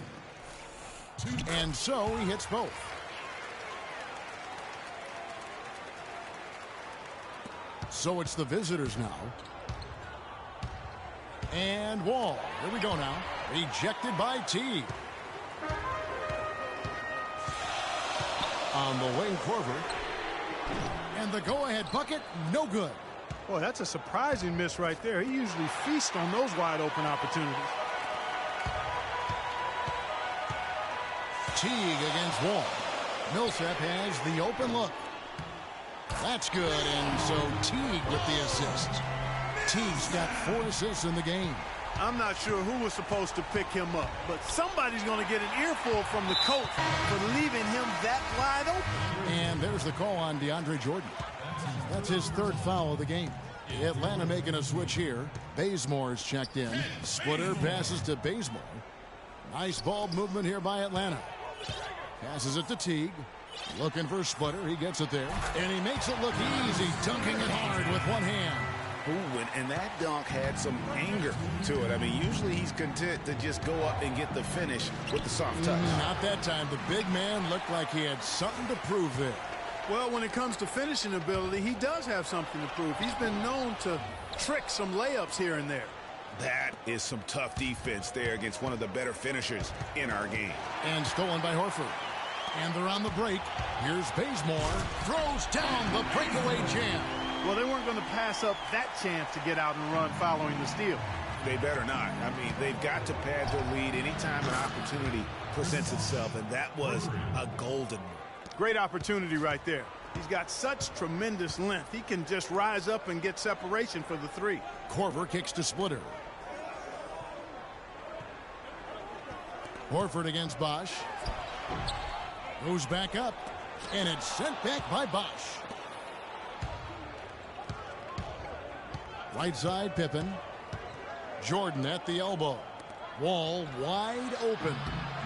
And so he hits both. So it's the visitors now. And Wall. Here we go now. Rejected by Teague. On the wing, Korver. And the go-ahead bucket, no good. Boy, that's a surprising miss right there. He usually feasts on those wide-open opportunities. Teague against Wall. Millsap has the open look. That's good, and so Teague with the assist. Teague's got 4 assists in the game. I'm not sure who was supposed to pick him up, but somebody's going to get an earful from the coach for leaving him that wide open. And there's the call on DeAndre Jordan. That's his 3rd foul of the game. Atlanta making a switch here. Bazemore's checked in. Splitter passes to Bazemore. Nice ball movement here by Atlanta. Passes it to Teague. Looking for Splitter. He gets it there. And he makes it look easy, dunking it hard with one hand. Ooh, and that dunk had some anger to it. I mean, usually he's content to just go up and get the finish with the soft touch. Not that time. The big man looked like he had something to prove there. Well, when it comes to finishing ability, he does have something to prove. He's been known to trick some layups here and there. That is some tough defense there against one of the better finishers in our game. And stolen by Horford. And they're on the break. Here's Bazemore. Throws down the breakaway jam. Well, they weren't going to pass up that chance to get out and run following the steal. They better not. I mean, they've got to pad their lead anytime an opportunity presents itself, and that was a golden one. Great opportunity right there. He's got such tremendous length. He can just rise up and get separation for the 3. Korver kicks to Splitter. Horford against Bosh. Goes back up. And it's sent back by Bosh. Right side, Pippen. Jordan at the elbow. Wall wide open.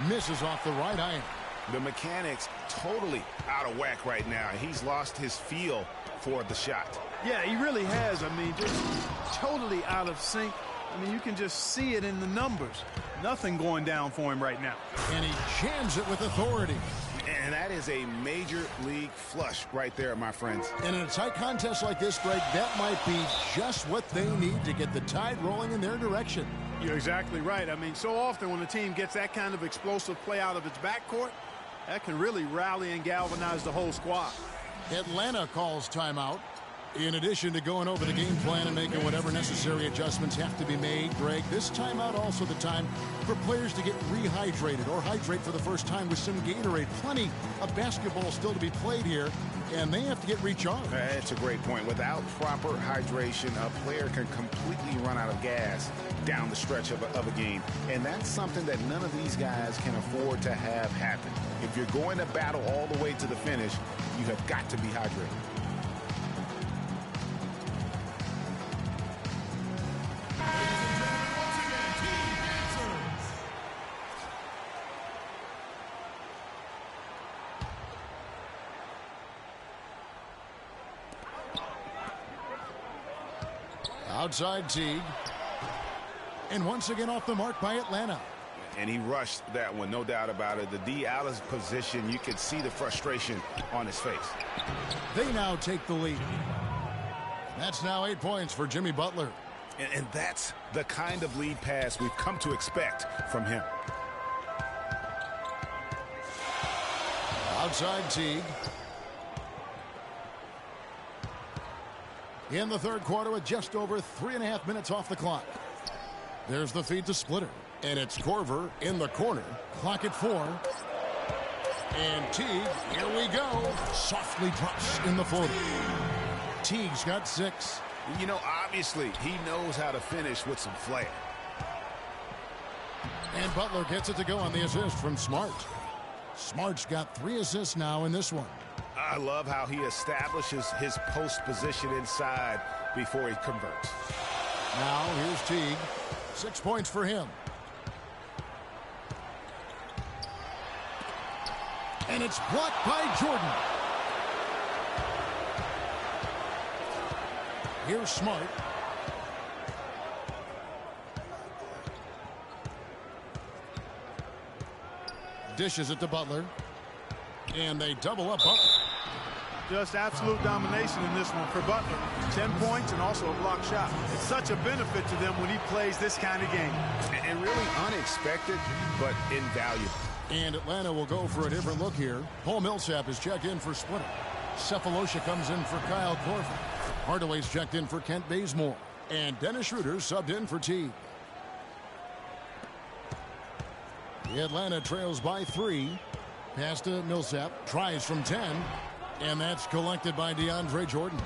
Misses off the right iron. The mechanics totally out of whack right now. He's lost his feel for the shot. Yeah, he really has. I mean, just totally out of sync. I mean, you can just see it in the numbers. Nothing going down for him right now. And he jams it with authority. And that is a major league flush right there, my friends. And in a tight contest like this, Greg, that might be just what they need to get the tide rolling in their direction. You're exactly right. I mean, so often when a team gets that kind of explosive play out of its backcourt, that can really rally and galvanize the whole squad. Atlanta calls timeout. In addition to going over the game plan and making whatever necessary adjustments have to be made, Greg, this timeout also the time for players to get rehydrated or hydrate for the first time with some Gatorade. Plenty of basketball still to be played here, and they have to get recharged. That's a great point. Without proper hydration, a player can completely run out of gas down the stretch of a game. And that's something that none of these guys can afford to have happen. If you're going to battle all the way to the finish, you have got to be hydrated. Outside Teague. And once again off the mark by Atlanta. And he rushed that one, no doubt about it. The D out of position, you could see the frustration on his face. They now take the lead. That's now 8 points for Jimmy Butler. And that's the kind of lead pass we've come to expect from him. Outside Teague. In the third quarter with just over 3.5 minutes off the clock. There's the feed to Splitter. And it's Korver in the corner. Clock at 4. And Teague, here we go. Softly drops in the 40. Teague's got 6. You know, obviously, he knows how to finish with some flair. And Butler gets it to go on the assist from Smart. Smart's got 3 assists now in this one. I love how he establishes his post position inside before he converts. Now here's Teague. 6 points for him. And it's blocked by Jordan. Here's Smart. Dishes it to Butler. And they double up Butler. Just absolute domination in this one for Butler. 10 points and also a block shot. It's such a benefit to them when he plays this kind of game. And really unexpected, but invaluable. And Atlanta will go for a different look here. Paul Millsap is checked in for Splitter. Cephalosha comes in for Kyle Korver. Hardaway's checked in for Kent Bazemore. And Dennis Schroeder subbed in for Teague. Atlanta trails by 3. Pass to Millsap. Tries from 10. And that's collected by DeAndre Jordan.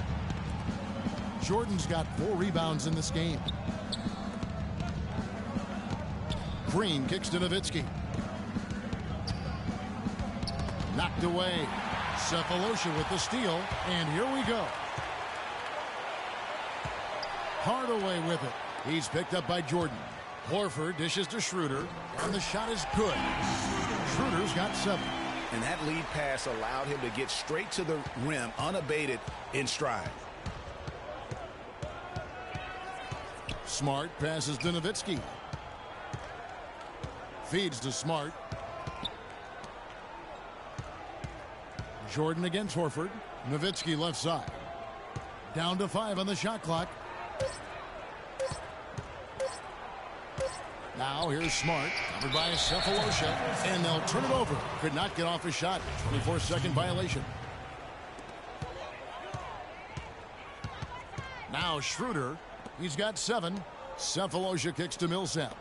Jordan's got 4 rebounds in this game. Green kicks to Nowitzki. Knocked away. Cephalosha with the steal. And here we go. Hardaway with it. He's picked up by Jordan. Horford dishes to Schroeder. And the shot is good. Schroeder's got 7. And that lead pass allowed him to get straight to the rim, unabated, in stride. Smart passes to Nowitzki. Feeds to Smart. Jordan against Horford. Nowitzki left side. Down to 5 on the shot clock. Now here's Smart, covered by Cephalosha, and they'll turn it over. Could not get off a shot. 24-second violation. Now Schroeder, he's got 7. Cephalosha kicks to Millsap.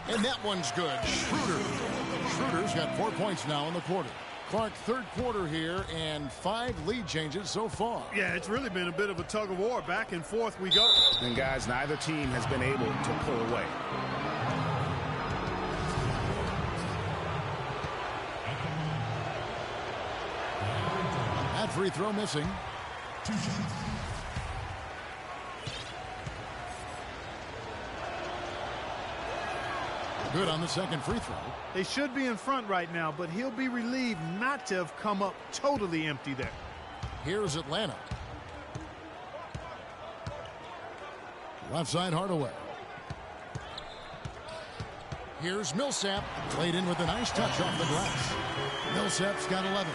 And that one's good. Schroeder's got 4 points now in the quarter. Clark, third quarter here, and 5 lead changes so far. Yeah, it's really been a bit of a tug of war. Back and forth we go. And guys, neither team has been able to pull away. That free throw missing. 2 shots. Good on the second free throw. They should be in front right now, but he'll be relieved not to have come up totally empty there. Here's Atlanta. Left side Hardaway. Here's Millsap. Played in with a nice touch off the glass. Millsap's got 11.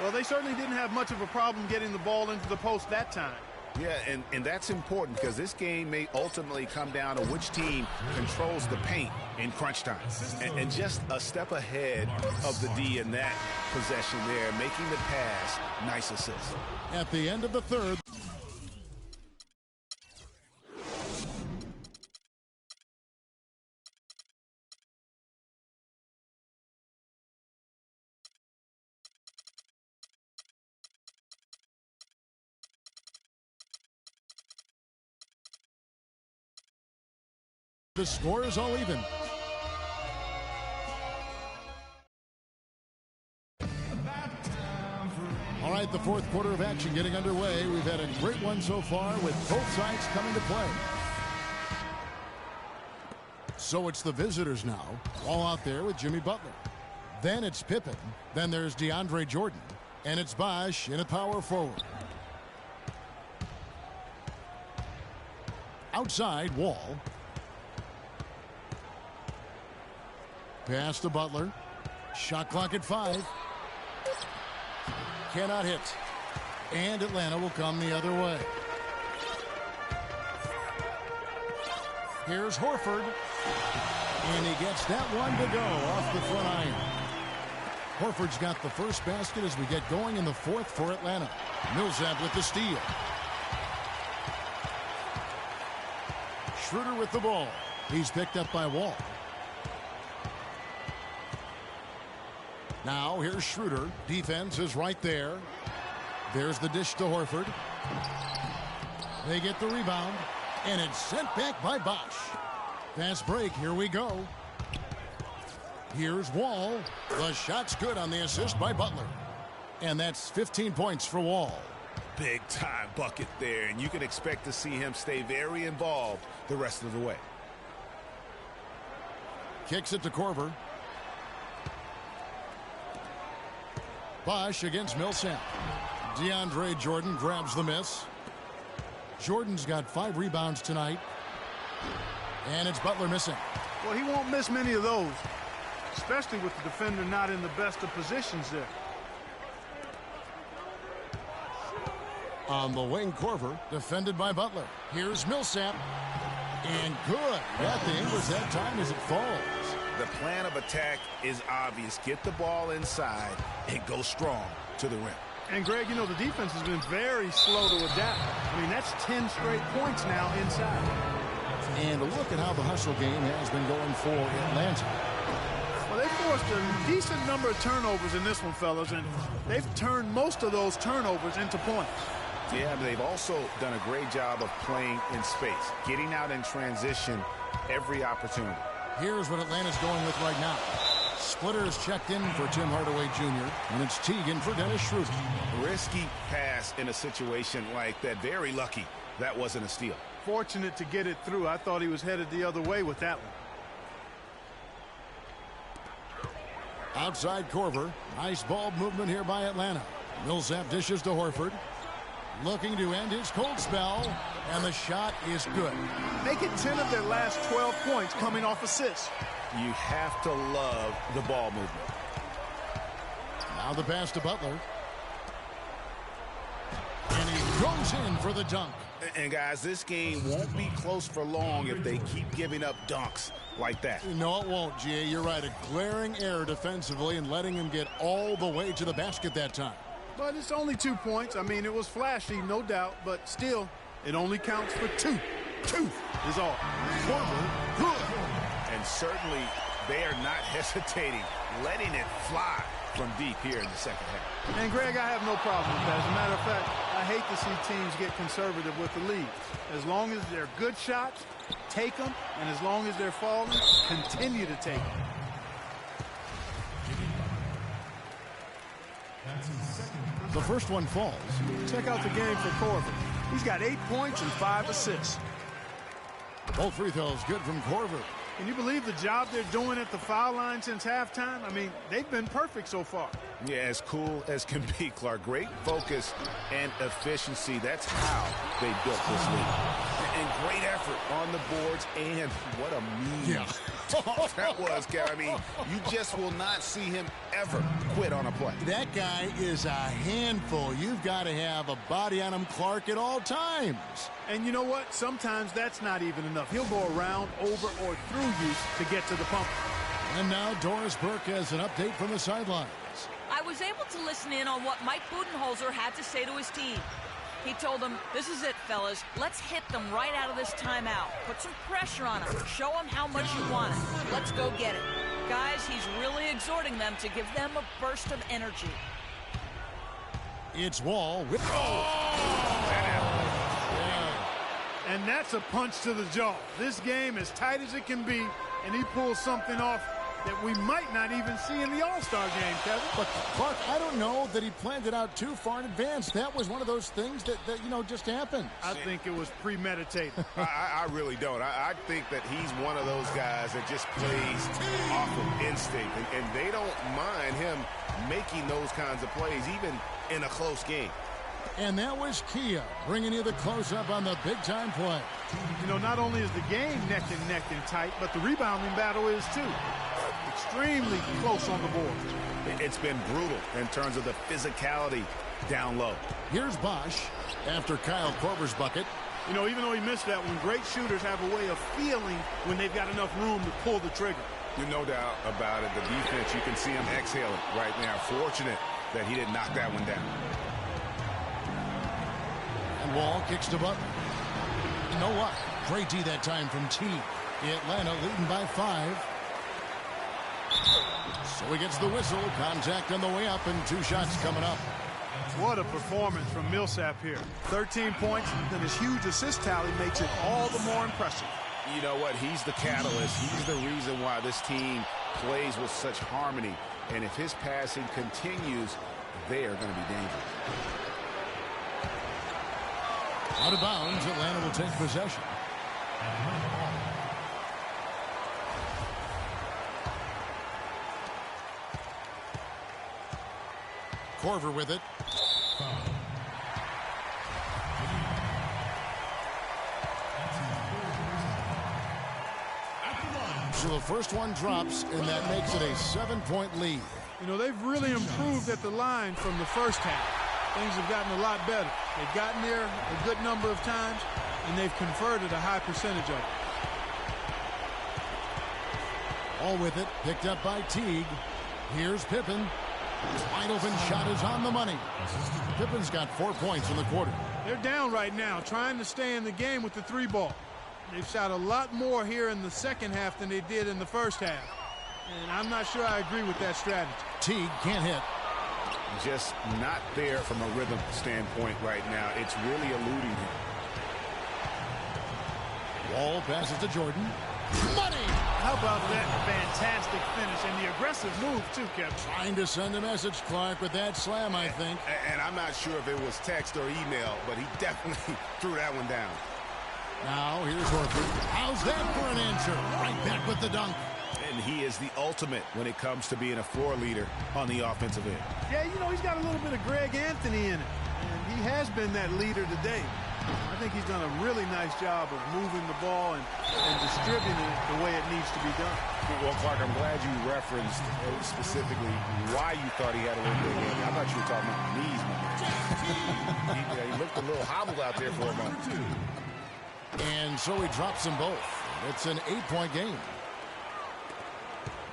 Well, they certainly didn't have much of a problem getting the ball into the post that time. Yeah, and that's important because this game may ultimately come down to which team controls the paint in crunch time. And just a step ahead of the D in that possession there, making the pass. Nice assist. At the end of the third. The score is all even. All right, the fourth quarter of action getting underway. We've had a great one so far with both sides coming to play. So it's the visitors now, all out there with Jimmy Butler. Then it's Pippen. Then there's DeAndre Jordan. And it's Bosh in a power forward. Outside, Wall. Pass to Butler. Shot clock at 5. Cannot hit. And Atlanta will come the other way. Here's Horford. And he gets that one to go off the front iron. Horford's got the first basket as we get going in the fourth for Atlanta. Millsap with the steal. Schroeder with the ball. He's picked up by Wall. Now here's Schroeder. Defense is right there. There's the dish to Horford. They get the rebound. And it's sent back by Bosh. Fast break. Here we go. Here's Wall. The shot's good on the assist by Butler. And that's 15 points for Wall. Big time bucket there. And you can expect to see him stay very involved the rest of the way. Kicks it to Korver. Bosch against Millsap. DeAndre Jordan grabs the miss. Jordan's got 5 rebounds tonight. And it's Butler missing. Well, he won't miss many of those, especially with the defender not in the best of positions there. On the wing, Korver, defended by Butler. Here's Millsap. And good. Got the Ingles that time as it falls. The plan of attack is obvious. Get the ball inside and go strong to the rim. And, Greg, you know, the defense has been very slow to adapt. I mean, that's 10 straight points now inside. And look at how the hustle game has been going for Atlanta. Well, they forced a decent number of turnovers in this one, fellas, and they've turned most of those turnovers into points. Yeah, but they've also done a great job of playing in space, getting out in transition every opportunity. Here's what Atlanta's going with right now. Splitters checked in for Tim Hardaway Jr., and it's Teagan for Dennis Schroeder. Risky pass in a situation like that. Very lucky that wasn't a steal. Fortunate to get it through. I thought he was headed the other way with that one. Outside Korver. Nice ball movement here by Atlanta. Millsap dishes to Horford. Looking to end his cold spell, and the shot is good. Make it 10 of their last 12 points coming off assists. You have to love the ball movement. Now the pass to Butler. And he goes in for the dunk. And, guys, this game won't be close for long if they keep giving up dunks like that. No, it won't, G.A. You're right. A glaring error defensively and letting him get all the way to the basket that time. But it's only 2 points. I mean, it was flashy, no doubt, but still, it only counts for 2. 2 is all. Korver, good. And certainly, they are not hesitating, letting it fly from deep here in the second half. And, Greg, I have no problem with that. As a matter of fact, I hate to see teams get conservative with the lead. As long as they're good shots, take them, and as long as they're falling, continue to take them. The first one falls. Check out the game for Korver. He's got 8 points and 5 assists. Both free throws good from Korver. Can you believe the job they're doing at the foul line since halftime? I mean, they've been perfect so far. Yeah, as cool as can be, Clark. Great focus and efficiency. That's how they built this lead. And great effort on the boards, and what a mean that was, Gary. I mean, you just will not see him ever quit on a play. That guy is a handful. You've got to have a body on him, Clark, at all times. And you know what? Sometimes that's not even enough. He'll go around, over, or through you to get to the pump. And now Doris Burke has an update from the sidelines. I was able to listen in on what Mike Budenholzer had to say to his team. He told them, this is it, fellas. Let's hit them right out of this timeout. Put some pressure on them. Show them how much you want it. Let's go get it. Guys, he's really exhorting them to give them a burst of energy. It's Wall with... And that's a punch to the jaw. This game as tight as it can be, and he pulls something off that we might not even see in the All-Star game, Kevin. But, Clark, I don't know that he planned it out too far in advance. That was one of those things that you know, just happened. I think it was premeditated. I really don't. I think that he's one of those guys that just plays off of instinct, and they don't mind him making those kinds of plays, even in a close game. And that was Kia bringing you the close-up on the big-time play. You know, not only is the game neck and tight, but the rebounding battle is too. Extremely close on the board. It's been brutal in terms of the physicality down low. Here's Bosch after Kyle Korver's bucket. You know, even though he missed that one, great shooters have a way of feeling when they've got enough room to pull the trigger. There's no doubt about it. The defense, you can see him exhaling right now. Fortunate that he didn't knock that one down. And Wall kicks to Butler. You know what? Great D that time from T. Atlanta leading by 5. So he gets the whistle. Contact on the way up and 2 shots coming up. What a performance from Millsap here. 13 points, and his huge assist tally makes it all the more impressive. You know what? He's the catalyst. He's the reason why this team plays with such harmony. And if his passing continues, they are going to be dangerous. Out of bounds, Atlanta will take possession. Corver with it. So the first one drops, and that makes it a 7-point lead. You know, they've really improved at the line from the first half. Things have gotten a lot better. They've gotten there a good number of times, and they've converted a high percentage of it. All with it, picked up by Teague. Here's Pippen. Wide open shot is on the money. Pippen's got 4 points in the quarter. They're down right now, trying to stay in the game with the 3-ball. They've shot a lot more here in the second half than they did in the first half. And I'm not sure I agree with that strategy. Teague can't hit. Just not there from a rhythm standpoint right now. It's really eluding him. Wall passes to Jordan. Money! How about that fantastic finish and the aggressive move, too, Kevin? Trying to send a message, Clark, with that slam, I think. And I'm not sure if it was text or email, but he definitely threw that one down. Now, here's Horford. How's that for an answer? Right back with the dunk. And he is the ultimate when it comes to being a floor leader on the offensive end. Yeah, you know, he's got a little bit of Greg Anthony in it. And he has been that leader today. I think he's done a really nice job of moving the ball and distributing it the way it needs to be done. Well, Clark, I'm glad you referenced specifically why you thought he had a little bit of Anthony. I thought you were talking about knees, man. He looked a little hobbled out there for a moment. And so he drops them both. It's an 8-point game.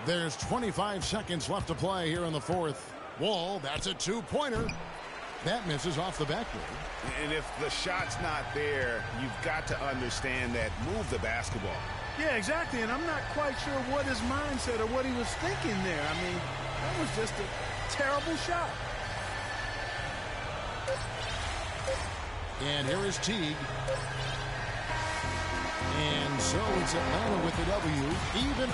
There's 25 seconds left to play here in the fourth. Wall, that's a 2-pointer. That misses off the backboard. And if the shot's not there, you've got to understand that. Move the basketball. Yeah, exactly. And I'm not quite sure what his mindset or what he was thinking there. I mean, that was just a terrible shot. And here is Teague. And so it's Atlanta with the W. Even